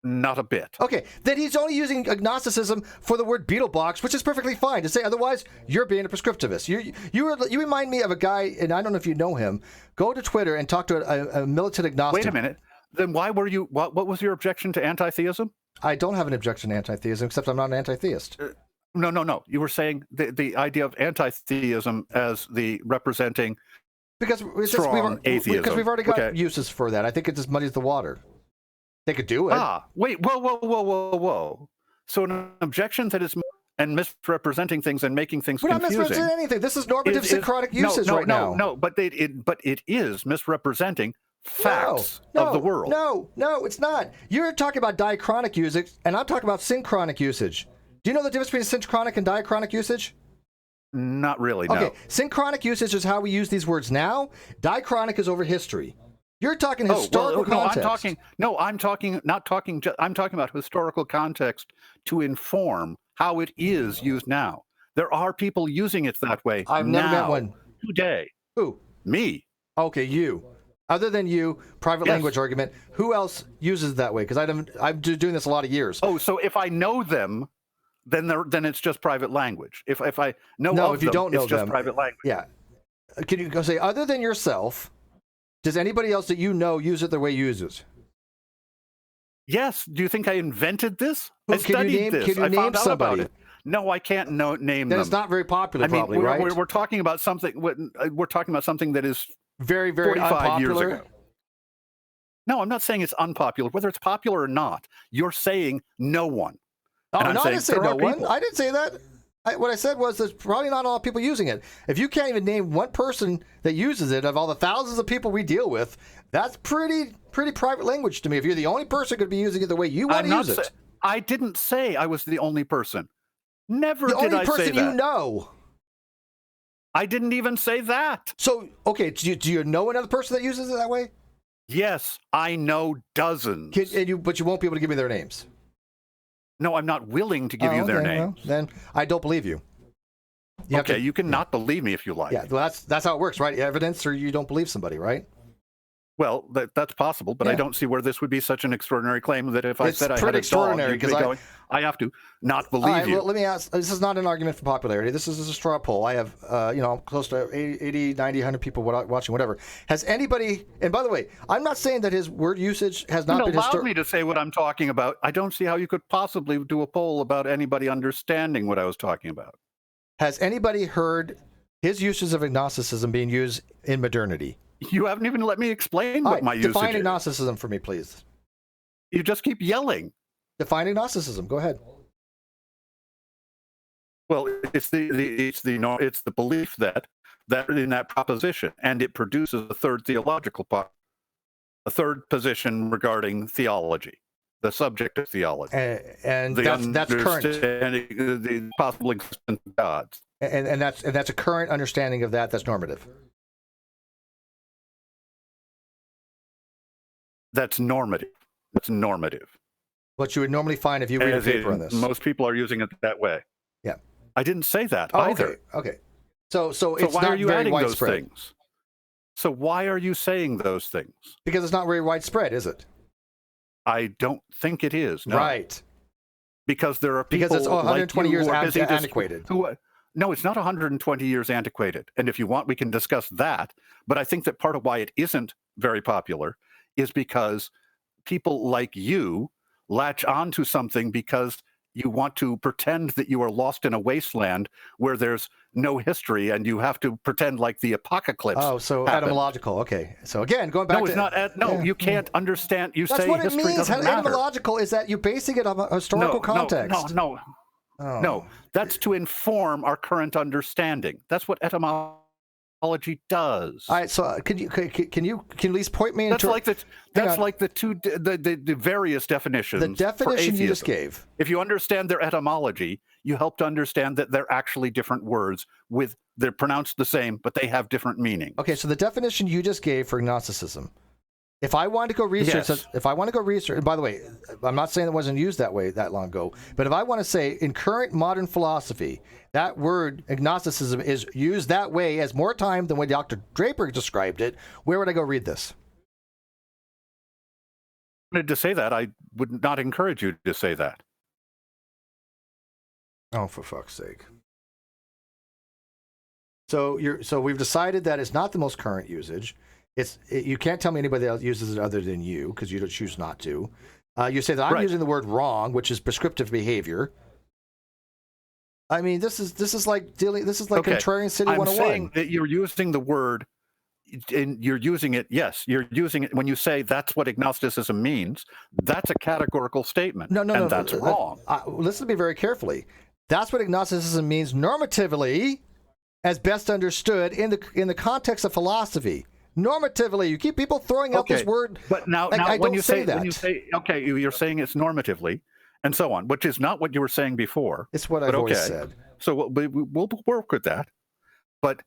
Not a bit. Okay, then he's only using agnosticism for the word Beetlebox, which is perfectly fine to say. Otherwise, you're being a prescriptivist. You remind me of a guy, and I don't know if you know him. Go to Twitter and talk to a militant agnostic. Wait a minute. Then why were you? What was your objection to anti-theism? I don't have an objection to anti-theism, except I'm not an anti-theist. No. You were saying the idea of anti-theism as the representing because atheism. Because we've already got uses for that. I think it just muddies the water. They could do it. Wait, whoa. So an objection that is and misrepresenting things and making things confusing. We're not misrepresenting anything. This is normative syncretic usage right now. No, but it is misrepresenting facts of the world. No, it's not. You're talking about diachronic usage, and I'm talking about synchronic usage. Do you know the difference between synchronic and diachronic usage? Not really, no. Okay, synchronic usage is how we use these words now. Diachronic is over history. You're talking historical context. I'm talking about historical context to inform how it is used now. There are people using it that way. I've never met one. Today. Who? Me. Okay, you. Other than you, private language argument, who else uses it that way? Because I'm doing this a lot of years. Oh, so if I know them, then it's just private language. If I know no, of if you them, don't know it's just them, private language. Yeah. Can you go say other than yourself? Does anybody else that you know use it the way you use it? Yes. Do you think I invented this? Well, I studied this. Can you name somebody? No, I can't name them. Then it's not very popular, probably, right? We're talking about something. We're talking about something that is very, very 45 unpopular. years ago. No, I'm not saying it's unpopular. Whether it's popular or not, you're saying no one. Oh, no, I didn't say no one. I didn't say that. What I said was there's probably not a lot of people using it. If you can't even name one person that uses it of all the thousands of people we deal with, that's pretty private language to me. If you're the only person going to be using it the way you want to use it. I didn't say I was the only person. Never did I say that. The only person you know. I didn't even say that. So, okay, do you know another person that uses it that way? Yes, I know dozens. But you won't be able to give me their names. No, I'm not willing to give you their names. Well, then I don't believe you. You can not believe me if you like. Yeah, well, that's how it works, right? Evidence or you don't believe somebody, right? Well, that's possible, but I don't see where this would be such an extraordinary claim that if I said I had a dog, you'd be going, I have to not believe you. Well, let me ask, this is not an argument for popularity. This is a straw poll. I have, close to 80, 90, 100 people watching, whatever. Has anybody, and by the way, I'm not saying that his word usage has not been allowed me to say what I'm talking about. I don't see how you could possibly do a poll about anybody understanding what I was talking about. Has anybody heard his uses of agnosticism being used in modernity? You haven't even let me explain what my usage is. Define agnosticism for me, please. You just keep yelling. Define agnosticism. Go ahead. Well, it's the belief that in that proposition, and it produces a third theological part, a third position regarding theology, the subject of theology, and that's current. The possible existence of gods, and that's a current understanding of that. That's normative. That's normative. That's normative. What you would normally find if you read a paper on this. Most people are using it that way. Yeah. I didn't say that either. Okay. So it's why not are you very adding widespread. Those things? So why are you saying those things? Because it's not very widespread, is it? I don't think it is. No. Right. Because there are people it's 120 like years antiquated. No, it's not 120 years antiquated. And if you want, we can discuss that. But I think that part of why it isn't very popular is because people like you latch onto something because you want to pretend that you are lost in a wasteland where there's no history and you have to pretend like the apocalypse. Oh, so happened. etymological. Okay. So again, going back you can't understand. That's say what it history means. doesn't matter. Etymological is that you're basing it on a historical context. No. Oh. No, that's to inform our current understanding. That's what etymology does. All right, so can you at least point me into that's like the various definitions. The definition you just gave. If you understand their etymology, you help to understand that they're actually different words they're pronounced the same, but they have different meanings. Okay, so the definition you just gave for Gnosticism. If I wanted to go research, and by the way, I'm not saying it wasn't used that way that long ago, but if I want to say in current modern philosophy, that word agnosticism is used that way as more time than when Dr. Draper described it, where would I go read this? I wanted to say that. I would not encourage you to say that. Oh, for fuck's sake. So we've decided that it's not the most current usage. You can't tell me anybody else uses it other than you, because you don't choose not to. You say that I'm using the word wrong, which is prescriptive behavior. I mean, this is like Contrarian City 101. I'm saying that you're using the word, and you're using it. Yes, you're using it when you say that's what agnosticism means. That's a categorical statement. No, that's wrong. Listen to me very carefully. That's what agnosticism means normatively, as best understood in the context of philosophy. Normatively, you keep people throwing out this word. But now when you say okay, you're saying it's normatively, and so on, which is not what you were saying before. It's what I've always said. So we'll work with that. But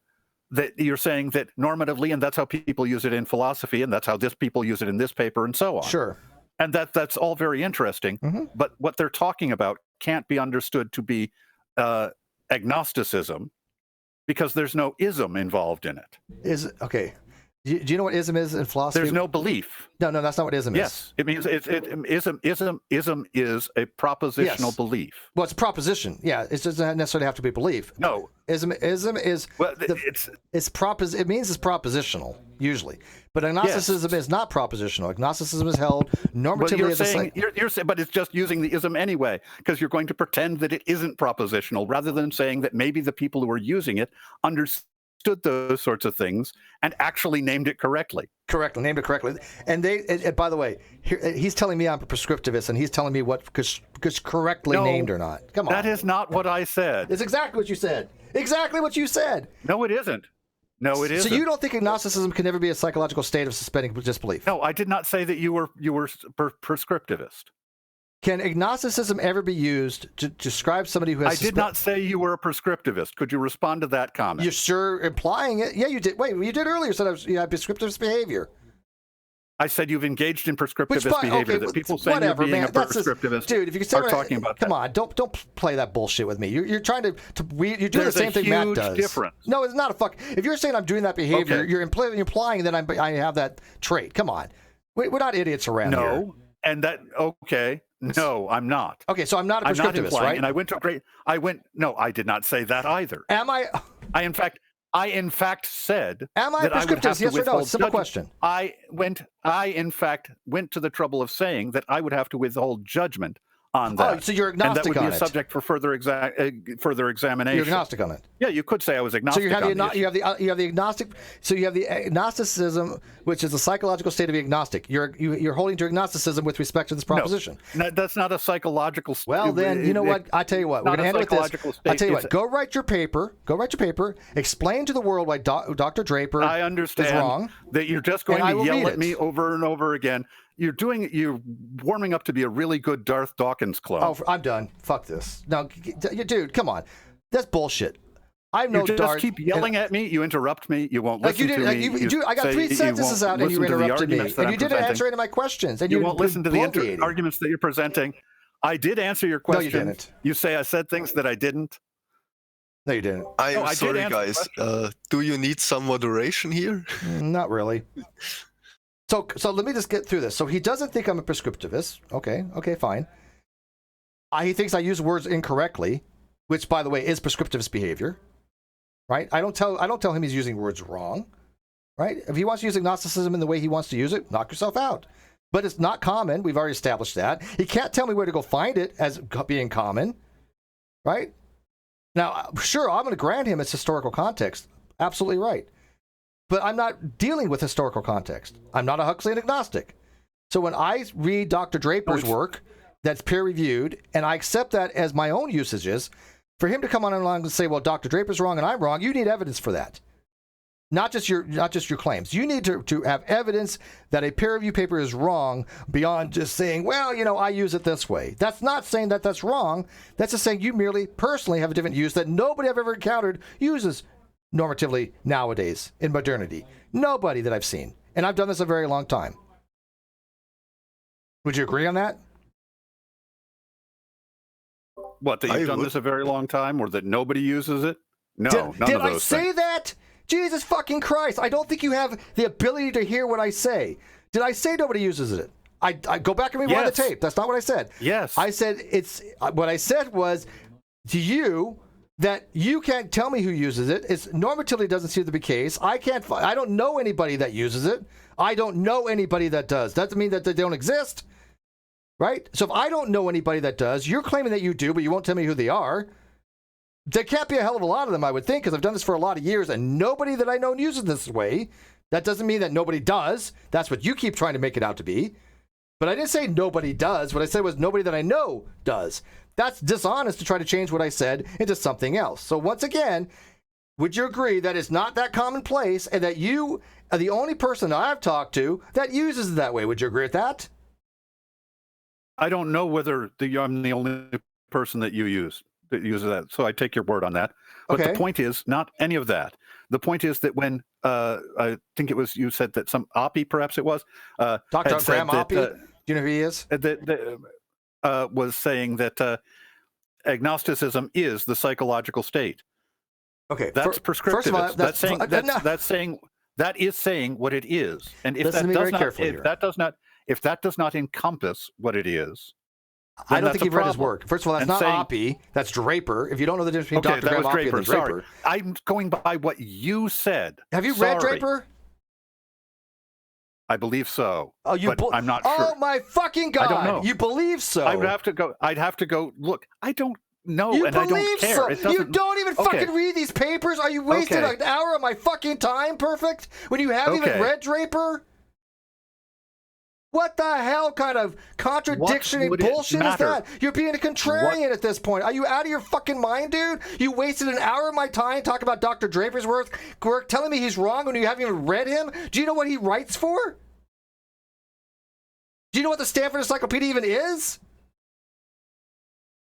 that you're saying that normatively, and that's how people use it in philosophy, and that's how people use it in this paper, and so on. Sure. And that's all very interesting. Mm-hmm. But what they're talking about can't be understood to be agnosticism, because there's no ism involved in it. Okay. Do you know what ism is in philosophy? There's no belief. No, that's not what ism is. Yes, it means ism is a propositional belief. Well, it's a proposition. Yeah, it doesn't necessarily have to be belief. No, ism is it means it's propositional usually, but agnosticism is not propositional. Agnosticism is held normatively as you're saying, but it's just using the ism anyway, because you're going to pretend that it isn't propositional, rather than saying that maybe the people who are using it understood those sorts of things and actually named it correctly. Named it correctly. And by the way, he's telling me I'm a prescriptivist, and he's telling me what is correctly named or not. Come on. That is not what I said. It's exactly what you said. Exactly what you said. No, it isn't. No, it isn't. So you don't think agnosticism can never be a psychological state of suspending disbelief? No, I did not say that you were prescriptivist. Can agnosticism ever be used to describe somebody who has... I did not say you were a prescriptivist. Could you respond to that comment? You're sure implying it. Yeah, you did. Wait, you did earlier. You said you had prescriptivist behavior. I said you've engaged in prescriptivist behavior. That people saying you're being a prescriptivist dude, if you can are talking about that. Come on, don't play that bullshit with me. You're trying to you're doing the same thing Matt does. There's a huge difference. No, it's not a fuck. If you're saying I'm doing that behavior, you're implying that I have that trait. Come on. We're not idiots around here. No, and that, okay. No, I'm not. Okay, so I'm not a prescriptivist, right? And no, I did not say that either. Am I? I in fact said am I that I would have to yes or no? It's a simple judgment. Question. I in fact went to the trouble of saying that I would have to withhold judgment on that. Oh, so you're agnostic on it. And that would be a subject for further examination. You're agnostic on it. Yeah, you could say I was agnostic. So you have the agnostic. So you have the agnosticism, which is the psychological state of the agnostic. You're holding to agnosticism with respect to this proposition. No, that's not a psychological state. Well, then you know what? I tell you what. We're going to end with this. I tell you what. Go write your paper. Explain to the world why Dr. Draper I understand is wrong. That you're just going to yell at me over and over again. You're warming up to be a really good Darth Dawkins clone. Oh, I'm done. Fuck this. No, dude, come on. That's bullshit. I know you just keep yelling at me. You interrupt me. You won't listen to me. I got 3 sentences out and you interrupted me. And you didn't answer any of my questions. And you won't listen to the arguments that you're presenting. I did answer your question. No, you didn't. You say I said things that I didn't. No, you didn't. I'm sorry, guys. Do you need some moderation here? Not really. So let me just get through this. So he doesn't think I'm a prescriptivist. Okay, fine. He thinks I use words incorrectly, which, by the way, is prescriptivist behavior. Right? I don't tell him he's using words wrong. Right? If he wants to use agnosticism in the way he wants to use it, knock yourself out. But it's not common. We've already established that. He can't tell me where to go find it as being common. Right? Now, sure, I'm going to grant him its historical context. Absolutely right. But I'm not dealing with historical context. I'm not a Huxleyan agnostic. So when I read Dr. Draper's work, that's peer-reviewed, and I accept that as my own usages, for him to come on along and say, well, Dr. Draper's wrong and I'm wrong, you need evidence for that. Not just your claims. You need to have evidence that a peer-reviewed paper is wrong beyond just saying, well, I use it this way. That's not saying that that's wrong. That's just saying you merely personally have a different use that nobody I've ever encountered uses normatively nowadays in modernity. Nobody that I've seen. And I've done this a very long time. Would you agree on that? What, that you've done this a very long time, or that nobody uses it? No, none of those Did I say that? Jesus fucking Christ. I don't think you have the ability to hear what I say. Did I say nobody uses it? I go back and rewind the tape. That's not what I said. Yes. I said what I said was to you that you can't tell me who uses it. It's normatively doesn't seem to be the case. I don't know anybody that uses it. I don't know anybody that does. Doesn't mean that they don't exist. Right? So if I don't know anybody that does, you're claiming that you do, but you won't tell me who they are. There can't be a hell of a lot of them, I would think, because I've done this for a lot of years, and nobody that I know uses this way. That doesn't mean that nobody does. That's what you keep trying to make it out to be. But I didn't say nobody does. What I said was nobody that I know does. That's dishonest to try to change what I said into something else. So once again, would you agree that it's not that commonplace and that you are the only person that I've talked to that uses it that way? Would you agree with that? I don't know whether I'm the only person that uses that, so I take your word on that. But the point is not any of that. The point is that when I think it was you said that some Oppie, perhaps it was, Dr. Graham Oppie, do you know who he is? Was saying that agnosticism is the psychological state. Okay, that's prescriptive. That is saying what it is, and if that does not encompass what it is, I don't think you've read his work. First of all, that's not Oppie. That's Draper. If you don't know the difference between Dr. Graham Oppie and Draper. Sorry. I'm going by what you said. Have you read Draper? I believe so. Oh, I'm not sure. Oh my fucking God! I don't know. You believe so? I'd have to go look. I don't know, you and I don't care. So. You don't even fucking read these papers. Are you wasting an hour of my fucking time? Perfect. When you haven't even read Draper. What the hell kind of contradiction and bullshit is that? You're being a contrarian at this point. Are you out of your fucking mind, dude? You wasted an hour of my time talking about Dr. Draper's work, telling me he's wrong when you haven't even read him? Do you know what he writes for? Do you know what the Stanford Encyclopedia even is?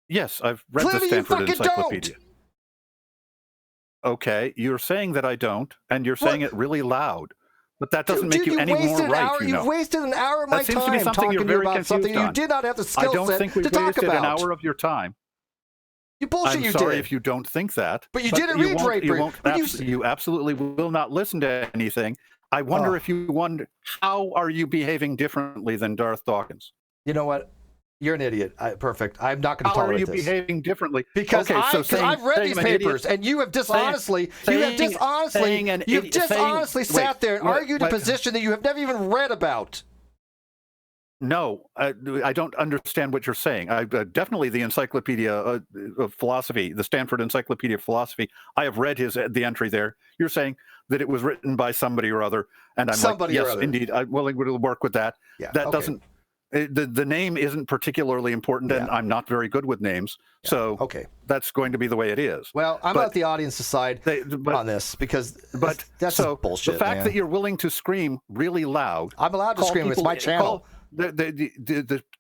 Yes, I've read the Stanford Encyclopedia. Okay, you're saying that I don't, and you're saying it really loud. But that doesn't make you any more right, You've wasted an hour of my time talking to you about something you did not have the skill set to talk about. I don't think we wasted an hour of your time. You bullshit, I'm sorry if you don't think that. But you didn't read Draper. You absolutely will not listen to anything. I wonder if you wonder, how are you behaving differently than Darth Dawkins? You know what? You're an idiot. Perfect. I'm not going to tolerate this. How are you behaving differently? Because I've read these papers, and you have dishonestly sat there and argued a position that you have never even read about. No, I don't understand what you're saying. Definitely the Encyclopedia of Philosophy, the Stanford Encyclopedia of Philosophy. I have read the entry there. You're saying that it was written by somebody or other, and I'm like, yes, indeed, I'm willing to work with that. Yeah, that doesn't. The name isn't particularly important, and I'm not very good with names, so that's going to be the way it is. Well, I'm out the audience side on this because that's bullshit. The fact that you're willing to scream really loud, I'm allowed to scream. It's my channel. I'm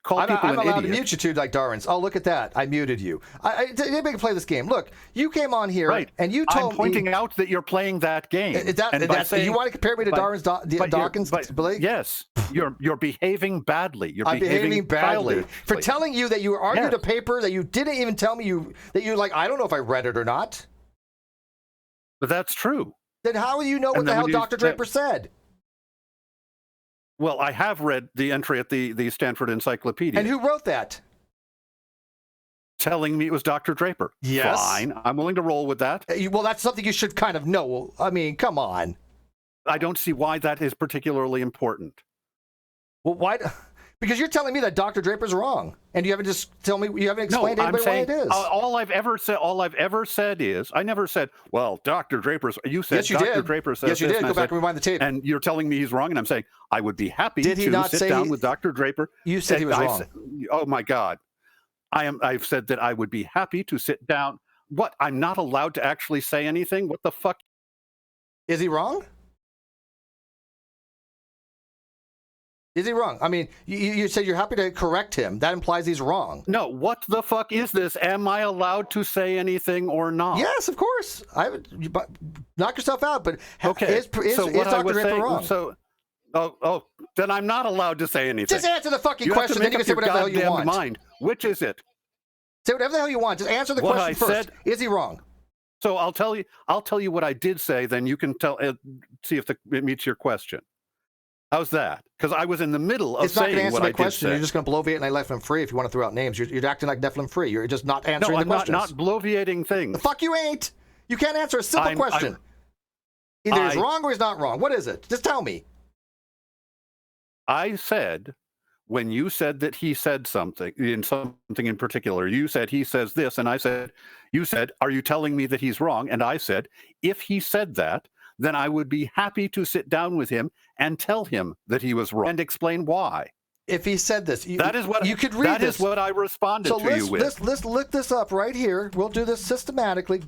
allowed to mute you too, like Darwin's. Oh, look at that! I muted you. Anybody can play this game. Look, you came on here and you told me. I'm pointing out that you're playing that game. You want to compare me to Darwin's Dawkins? Yes, you're behaving badly. I'm behaving badly for telling you that you argued a paper that you didn't even tell me that you're like, I don't know if I read it or not. But that's true. Then how do you know what the hell Dr. Draper said? Well, I have read the entry at the Stanford Encyclopedia. And who wrote that? Telling me it was Dr. Draper. Yes. Fine. I'm willing to roll with that. Well, that's something you should kind of know. I mean, come on. I don't see why that is particularly important. Well, why? Because you're telling me that Dr. Draper's wrong, and you haven't explained to anybody why it is. All I've ever said is, I never said, well, Dr. Draper's. You said yes, you Dr. did. Draper says yes, you this, did. Go back and rewind the tape. And you're telling me he's wrong, and I'm saying I would be happy to sit down with Dr. Draper. You said he was wrong. Oh my God! I've said that I would be happy to sit down. What? I'm not allowed to actually say anything? What the fuck? Is he wrong? Is he wrong? I mean, you said you're happy to correct him. That implies he's wrong. No, what the fuck is this? Am I allowed to say anything or not? Yes, of course. Knock yourself out, but okay. Is Dr. Draper wrong? So, then I'm not allowed to say anything. Just answer the fucking question, then you can say whatever the hell you want. Mind. Which is it? Say whatever the hell you want. Just answer the question first. Is he wrong? So I'll tell you what I did say, then you can see if it meets your question. How's that? Because I was in the middle of saying what I did say. It's not going to answer my question. You're just going to bloviate and I left him free if you want to throw out names. You're acting like Nephilim free. You're just not answering the questions. No, I'm not bloviating things. The fuck you ain't. You can't answer a simple question. Either he's wrong or he's not wrong. What is it? Just tell me. I said, when you said that he said something in particular, you said he says this, and you said, are you telling me that he's wrong? And I said, if he said that, then I would be happy to sit down with him and tell him that he was wrong and explain why. If he said this, that is what you could read. That is what I responded to you with. Let's look this up right here. We'll do this systematically.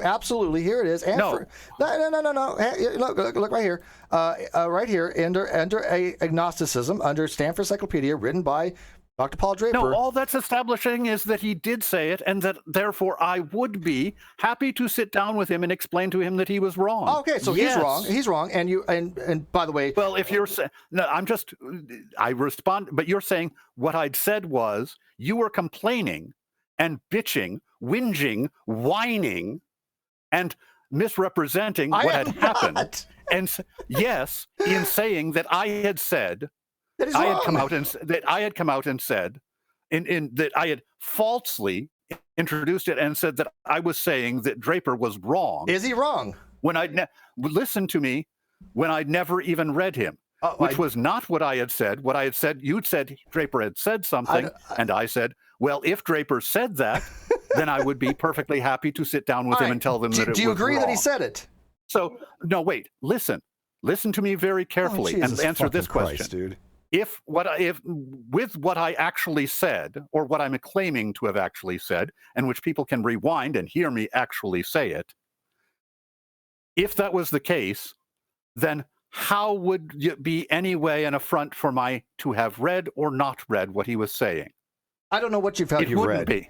Absolutely, here it is. No. Look right here. Right here under Agnosticism, under Stanford Encyclopedia, written by Dr. Paul Draper. No, all that's establishing is that he did say it, and that therefore I would be happy to sit down with him and explain to him that he was wrong. Okay, so yes. He's wrong. He's wrong, and by the way, well, if you're saying, no, I respond, but you're saying what I'd said was you were complaining and bitching, whinging, whining, and misrepresenting what had happened. And yes, in saying that I had said. I had come out and said that I had falsely introduced it and said that I was saying that Draper was wrong. Is he wrong? When listen to me, when I'd never even read him, which was not what I had said. What I had said, you'd said Draper had said something, and I said, well, if Draper said that, then I would be perfectly happy to sit down with him and tell them that it was wrong. Do you agree that he said it? So, no, wait, listen to me very carefully and answer this question, dude. If with what I actually said, or what I'm claiming to have actually said, and which people can rewind and hear me actually say it, if that was the case, then how would it be any way an affront for to have read or not read what he was saying? I don't know what you've read. Be.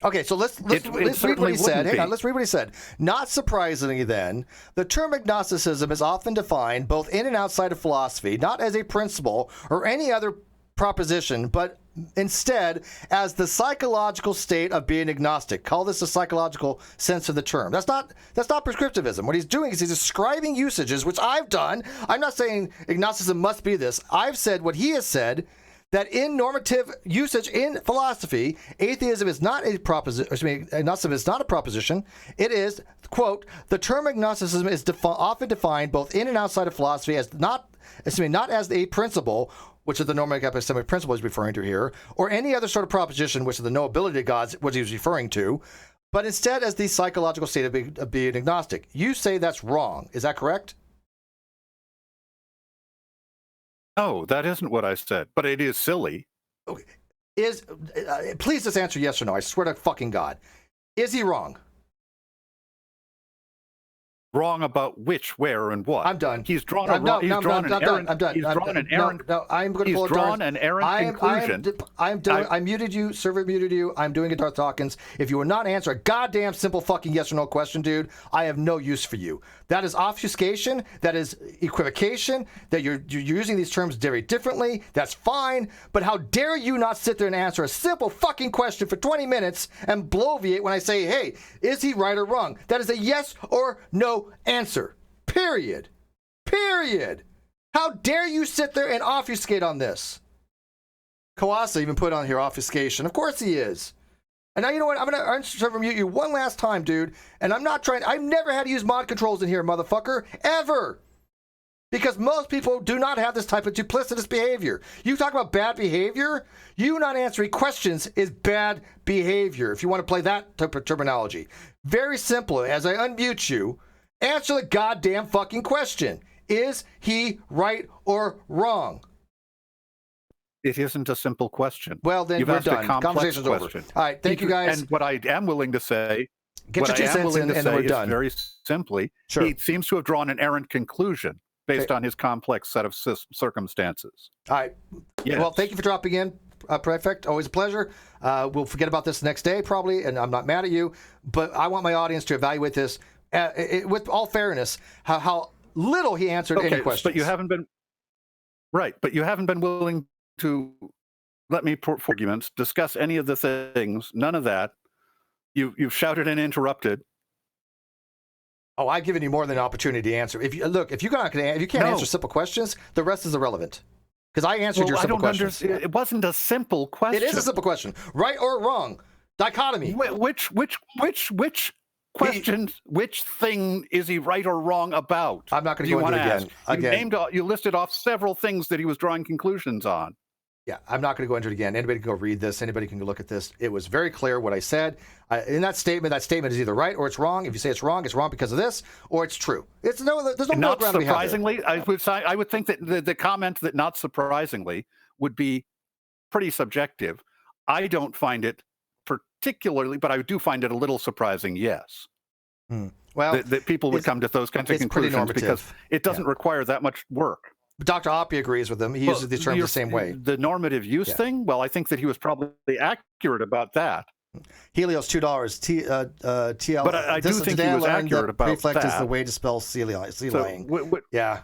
Okay, so let's read what he said. Hang on, let's read what he said. Not surprisingly, then, the term agnosticism is often defined both in and outside of philosophy, not as a principle or any other proposition, but instead as the psychological state of being agnostic. Call this the psychological sense of the term. That's not prescriptivism. What he's doing is he's describing usages, which I've done. I'm not saying agnosticism must be this. I've said what he has said, that in normative usage in philosophy, atheism is not a proposition. Agnosticism is not a proposition. It is, quote, the term agnosticism is often defined both in and outside of philosophy as not as a principle, which is the normative epistemic principle he's referring to here, or any other sort of proposition, which is the knowability of God, which he was referring to, but instead as the psychological state of being agnostic. You say that's wrong. Is that correct? No, that isn't what I said, but it is silly. Okay. Please just answer yes or no. I swear to fucking God. Is he wrong? Wrong about which, where, and what? I'm done. He's drawn an errant. I'm done. He's drawn an errant. No, I'm going to pull a He's drawn an errant conclusion. I muted you. Server muted you. I'm doing a Darth Dawkins. If you will not answer a goddamn simple fucking yes or no question, dude, I have no use for you. That is obfuscation. That is equivocation. That you're using these terms very differently. That's fine. But how dare you not sit there and answer a simple fucking question for 20 minutes and bloviate when I say, hey, is he right or wrong? That is a yes or no answer. Period. How dare you sit there and obfuscate on this? Kawasa even put on here obfuscation. Of course he is. And now you know what? I'm going to unserver mute you one last time, dude. And I'm not trying. I've never had to use mod controls in here, motherfucker. Ever. Because most people do not have this type of duplicitous behavior. You talk about bad behavior, you not answering questions is bad behavior, if you want to play that type of terminology. Very simple. As I unmute you, answer the goddamn fucking question. Is he right or wrong? It isn't a simple question. Well, then You've we're asked done. A complex Conversation's question. over. All right, thank you guys. And what I am willing to say, get your 2 cents in, and then we're done. Very simply, sure. He seems to have drawn an errant conclusion based on his complex set of circumstances. All right. Yes. Well, thank you for dropping in, Prefect. Always a pleasure. We'll forget about this the next day, probably, and I'm not mad at you, but I want my audience to evaluate this with all fairness, how little he answered any questions. But you haven't been right. But you haven't been willing to let me for arguments discuss any of the things. None of that. You've shouted and interrupted. Oh, I've given you more than an opportunity to answer. If you can't answer simple questions, the rest is irrelevant. Because I answered your simple questions. It wasn't a simple question. It is a simple question, right or wrong? Dichotomy. Which questions? Which thing is he right or wrong about? I'm not going to go into it again. You listed off several things that he was drawing conclusions on. Yeah, I'm not going to go into it again. Anybody can go read this. Anybody can go look at this. It was very clear what I said. In that statement is either right or it's wrong. If you say it's wrong because of this, or it's true. There's no not surprisingly, I would think that the comment that not surprisingly would be pretty subjective. I don't find it particularly, but I do find it a little surprising, yes. Well, that people would come to those kinds of conclusions because it doesn't require that much work. Dr. Oppie agrees with him. He uses these terms the same way. The normative use thing? Well, I think that he was probably accurate about that. Helios, $2. TL. But I do think he was accurate about prefect that. is the way to spell sea lying. Yeah.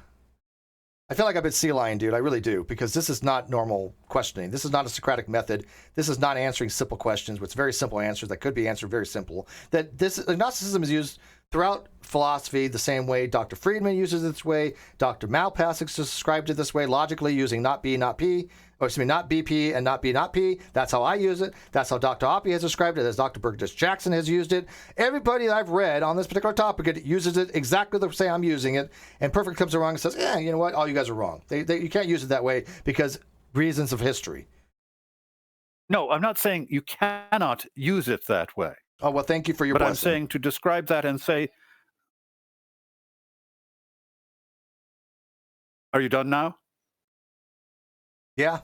I feel like I've been sea lying, dude. I really do, because this is not normal questioning. This is not a Socratic method. This is not answering simple questions with very simple answers that could be answered very simple. Agnosticism is used throughout philosophy the same way Dr. Friedman uses it this way. Dr. Malpassig described it this way, logically using not B, not P, or excuse me, not BP and not B, not P. That's how I use it. That's how Dr. Oppie has described it, as Dr. Burgess Jackson has used it. Everybody that I've read on this particular topic uses it exactly the same I'm using it, and Perfect comes along and says, you know what, all you guys are wrong. You can't use it that way because reasons of history. No, I'm not saying you cannot use it that way. Oh, well, thank you for your blessing. But I'm saying to describe that and say, are you done now? Yeah.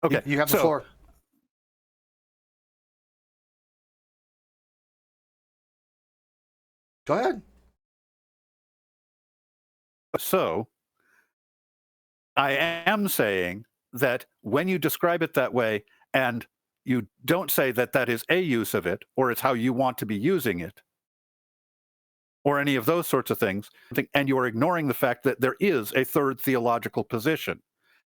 Okay. You have the floor. Go ahead. So, I am saying that when you describe it that way and you don't say that that is a use of it, or it's how you want to be using it, or any of those sorts of things, and you're ignoring the fact that there is a third theological position.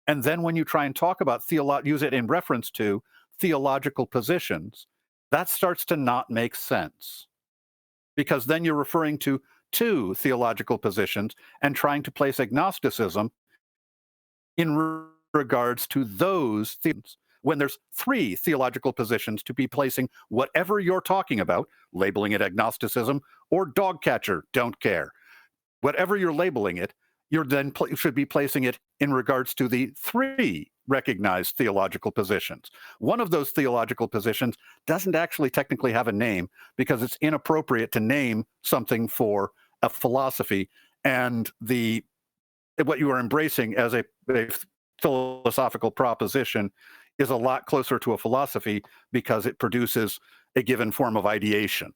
And then when you try and talk about use it in reference to theological positions, that starts to not make sense. Because then you're referring to two theological positions and trying to place agnosticism in regards to those things, when there's three theological positions to be placing whatever you're talking about, labeling it agnosticism or dog catcher, don't care. Whatever you're labeling it, you're then should be placing it in regards to the three recognized theological positions. One of those theological positions doesn't actually technically have a name because it's inappropriate to name something for a philosophy, and what you are embracing as a philosophical proposition is a lot closer to a philosophy because it produces a given form of ideation.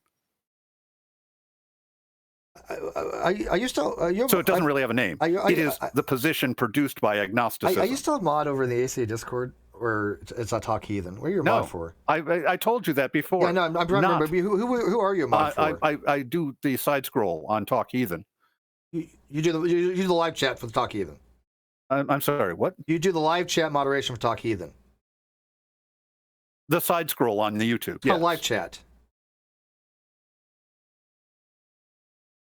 Are you still? So it doesn't really have a name. It is the position produced by agnosticism. Are you still a mod over in the ACA Discord, or it's not Talk Heathen? What are you a mod for? I told you that before. Yeah, no, I'm remember. Who are you a mod for? I do the side scroll on Talk Heathen. You do the live chat for the Talk Heathen. I'm sorry, what? You do the live chat moderation for Talk Heathen. The side scroll on the YouTube. Yes. Oh, live chat.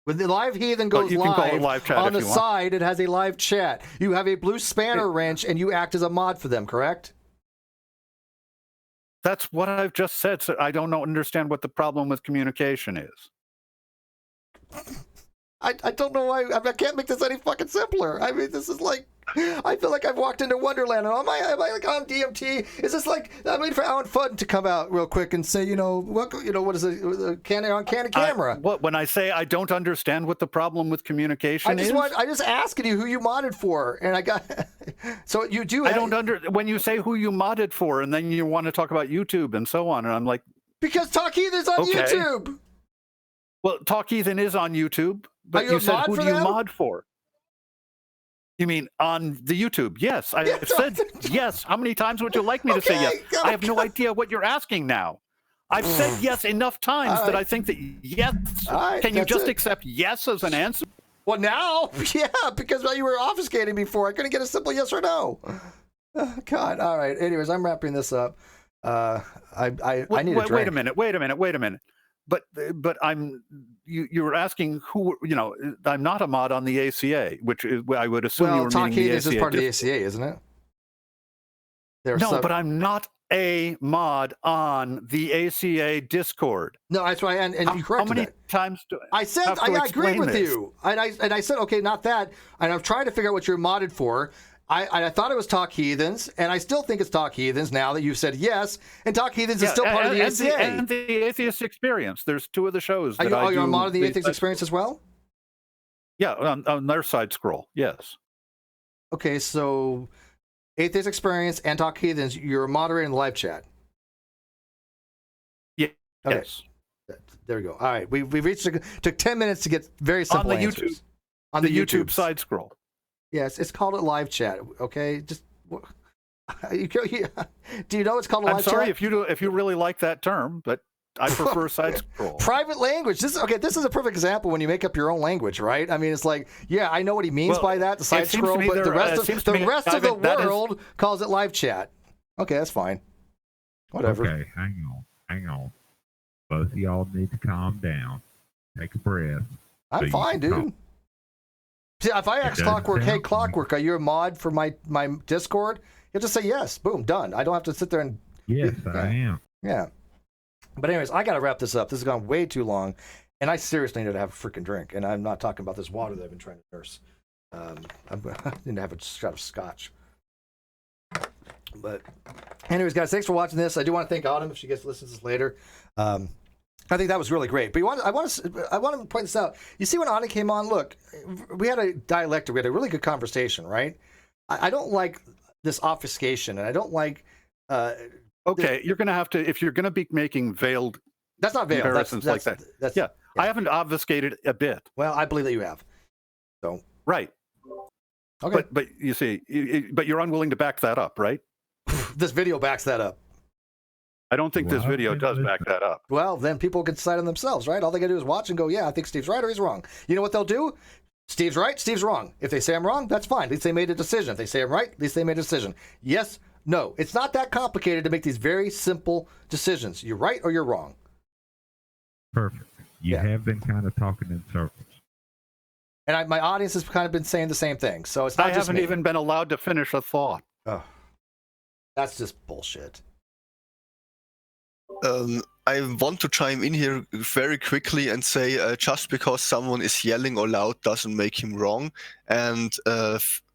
When the live Heathen goes live chat on the side, it has a live chat. You have a blue spanner wrench, and you act as a mod for them, correct? That's what I've just said. So I don't understand what the problem with communication is. I don't know why. I can't make this any fucking simpler. I mean, this is like, I feel like I've walked into Wonderland. Am I like on DMT? Is this like, I mean, for Alan Fudd to come out real quick and say, what is it, on candid camera? When I say I don't understand what the problem with communication is? I just asking you who you modded for, and I got, so you do. When you say who you modded for, and then you want to talk about YouTube and so on, and I'm like. Because Talk Heathen's on YouTube. Well, Talk Heathen is on YouTube. But you said, who do you mod for? You mean on the YouTube? Yes. I said yes. How many times would you like me to say yes? I have no idea what you're asking now. I've said yes enough times that I think that yes. Can you just accept yes as an answer? Well, now, yeah, because you were obfuscating before. I couldn't get a simple yes or no. Oh, God. All right. Anyways, I'm wrapping this up. I need a drink. Wait a minute. But you were asking who, I'm not a mod on the ACA, which I would assume you were meaning the ACA. This is part of the ACA, isn't it? But I'm not a mod on the ACA Discord. No, that's right, and you corrected How many that. times do I said I agreed with you, and I said okay, not that, and I'm trying to figure out what you're modded for. I thought it was Talk Heathens, and I still think it's Talk Heathens now that you've said yes, and Talk Heathens is still part of the ACA. And the Atheist Experience. There's two of the shows that I do. You're on mod of the Atheist Experience as well? Yeah, on their side scroll, yes. Okay, so Atheist Experience and Talk Heathens, you're moderating the live chat. Yeah. Okay. Yes. There we go. All right, we reached. Took 10 minutes to get very simple answers. On the YouTube side scroll. Yes, it's called a live chat. Okay, just do you know it's called a live chat? I'm sorry if you really like that term, but I prefer side scroll. Private language. This is a perfect example when you make up your own language, right? I mean, it's like, yeah, I know what he means by that, the side scroll, but the rest of the world calls it live chat. Okay, that's fine. Whatever. Okay, hang on. Both of y'all need to calm down. Take a breath. I'm fine, dude. See, if I ask Clockwork, hey, Clockwork, are you a mod for my Discord? He'll just say yes. Boom, done. I don't have to sit there and... Yes, I am. Yeah. But anyways, I got to wrap this up. This has gone way too long, and I seriously need to have a freaking drink, and I'm not talking about this water that I've been trying to nurse. I need to have a shot of scotch. But anyways, guys, thanks for watching this. I do want to thank Autumn if she gets to listen to this later. I think that was really great. But I want to point this out. You see, when Autumn came on, look, we had a dialectic. We had a really good conversation, right? I don't like this obfuscation, and I don't like... okay, you're going to have to, if you're going to be making veiled that's not veiled. comparisons like that. Yeah, I haven't obfuscated a bit. Well, I believe that you have. So right. Okay. But you see, but you're unwilling to back that up, right? This video backs that up. I don't think this video does back that up. Well, then people can decide on themselves, right? All they got to do is watch and go, yeah, I think Steve's right or he's wrong. You know what they'll do? Steve's right, Steve's wrong. If they say I'm wrong, that's fine. At least they made a decision. If they say I'm right, at least they made a decision. Yes, no. It's not that complicated to make these very simple decisions. You're right or you're wrong. Perfect. You have been kind of talking in circles. And my audience has kind of been saying the same thing. So it's not I haven't even been allowed to finish a thought. Oh, that's just bullshit. I want to chime in here very quickly and say just because someone is yelling or loud doesn't make him wrong. And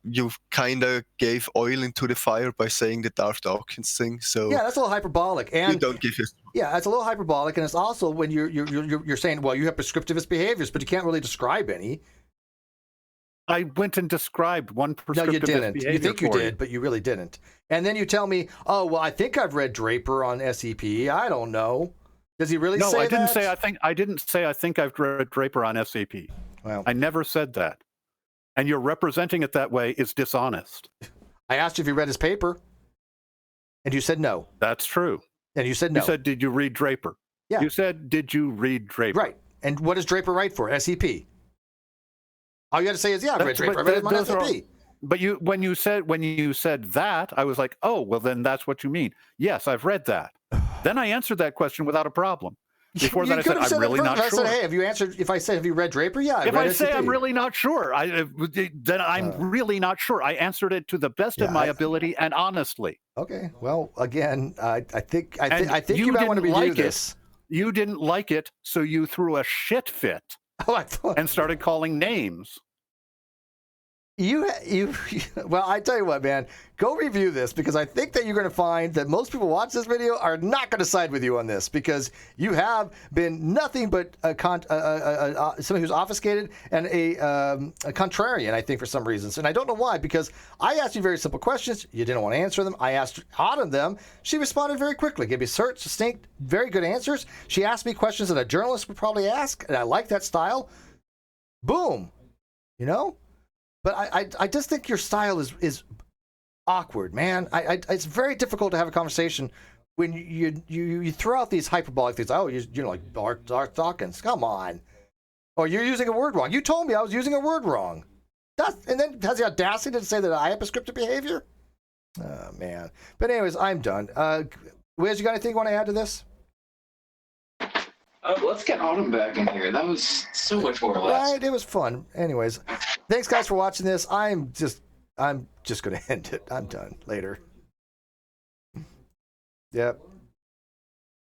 you kind of gave oil into the fire by saying the Darth Dawkins thing. So yeah, that's a little hyperbolic. And you don't give his... Yeah, that's a little hyperbolic. And it's also when you're saying, well, you have prescriptivist behaviors, but you can't really describe any. I went and described one prescriptive behavior. No, you didn't. You think you did, but you really didn't. And then you tell me, oh, well, I think I've read Draper on SCP. I don't know. Does he really say that? No, I didn't say I think I've read Draper on SCP. Well, I never said that. And you're representing it that way is dishonest. I asked you if you read his paper, and you said no. That's true. And you said no. You said, did you read Draper? Yeah. You said, did you read Draper? Right. And what does Draper write for? SCP. All you got to say is, yeah, I read Draper. I read him on SCP. But when you said that, I was like, oh, well, then that's what you mean. Yes, I've read that. Then I answered that question without a problem. Before that, I said, I'm really not sure. I said, hey, have you answered? If I said, have you read Draper? Yeah, I read SCP. If I say I'm really not sure, then I'm really not sure. I answered it to the best of my ability and honestly. Okay. Well, again, I think you might want to review this. You didn't like it, so you threw a shit fit. and started calling names. Well, I tell you what, man, go review this, because I think that you're going to find that most people watch this video are not going to side with you on this, because you have been nothing but somebody who's obfuscated and a contrarian, I think, for some reasons. And I don't know why, because I asked you very simple questions. You didn't want to answer them. I asked Autumn them. She responded very quickly, gave me succinct, very good answers. She asked me questions that a journalist would probably ask, and I like that style. Boom. You know? But I just think your style is awkward, man. It's very difficult to have a conversation when you throw out these hyperbolic things. Oh, you know, like Bart Dawkins. Come on. Or you're using a word wrong. You told me I was using a word wrong. And then has the audacity to say that I have prescriptive behavior? Oh, man. But anyways, I'm done. Wiz, you got anything you want to add to this? Let's get Autumn back in here. That was so much more or less. Right, it was fun. Anyways, thanks guys for watching this. I'm just gonna end it. I'm done. Later. Yep.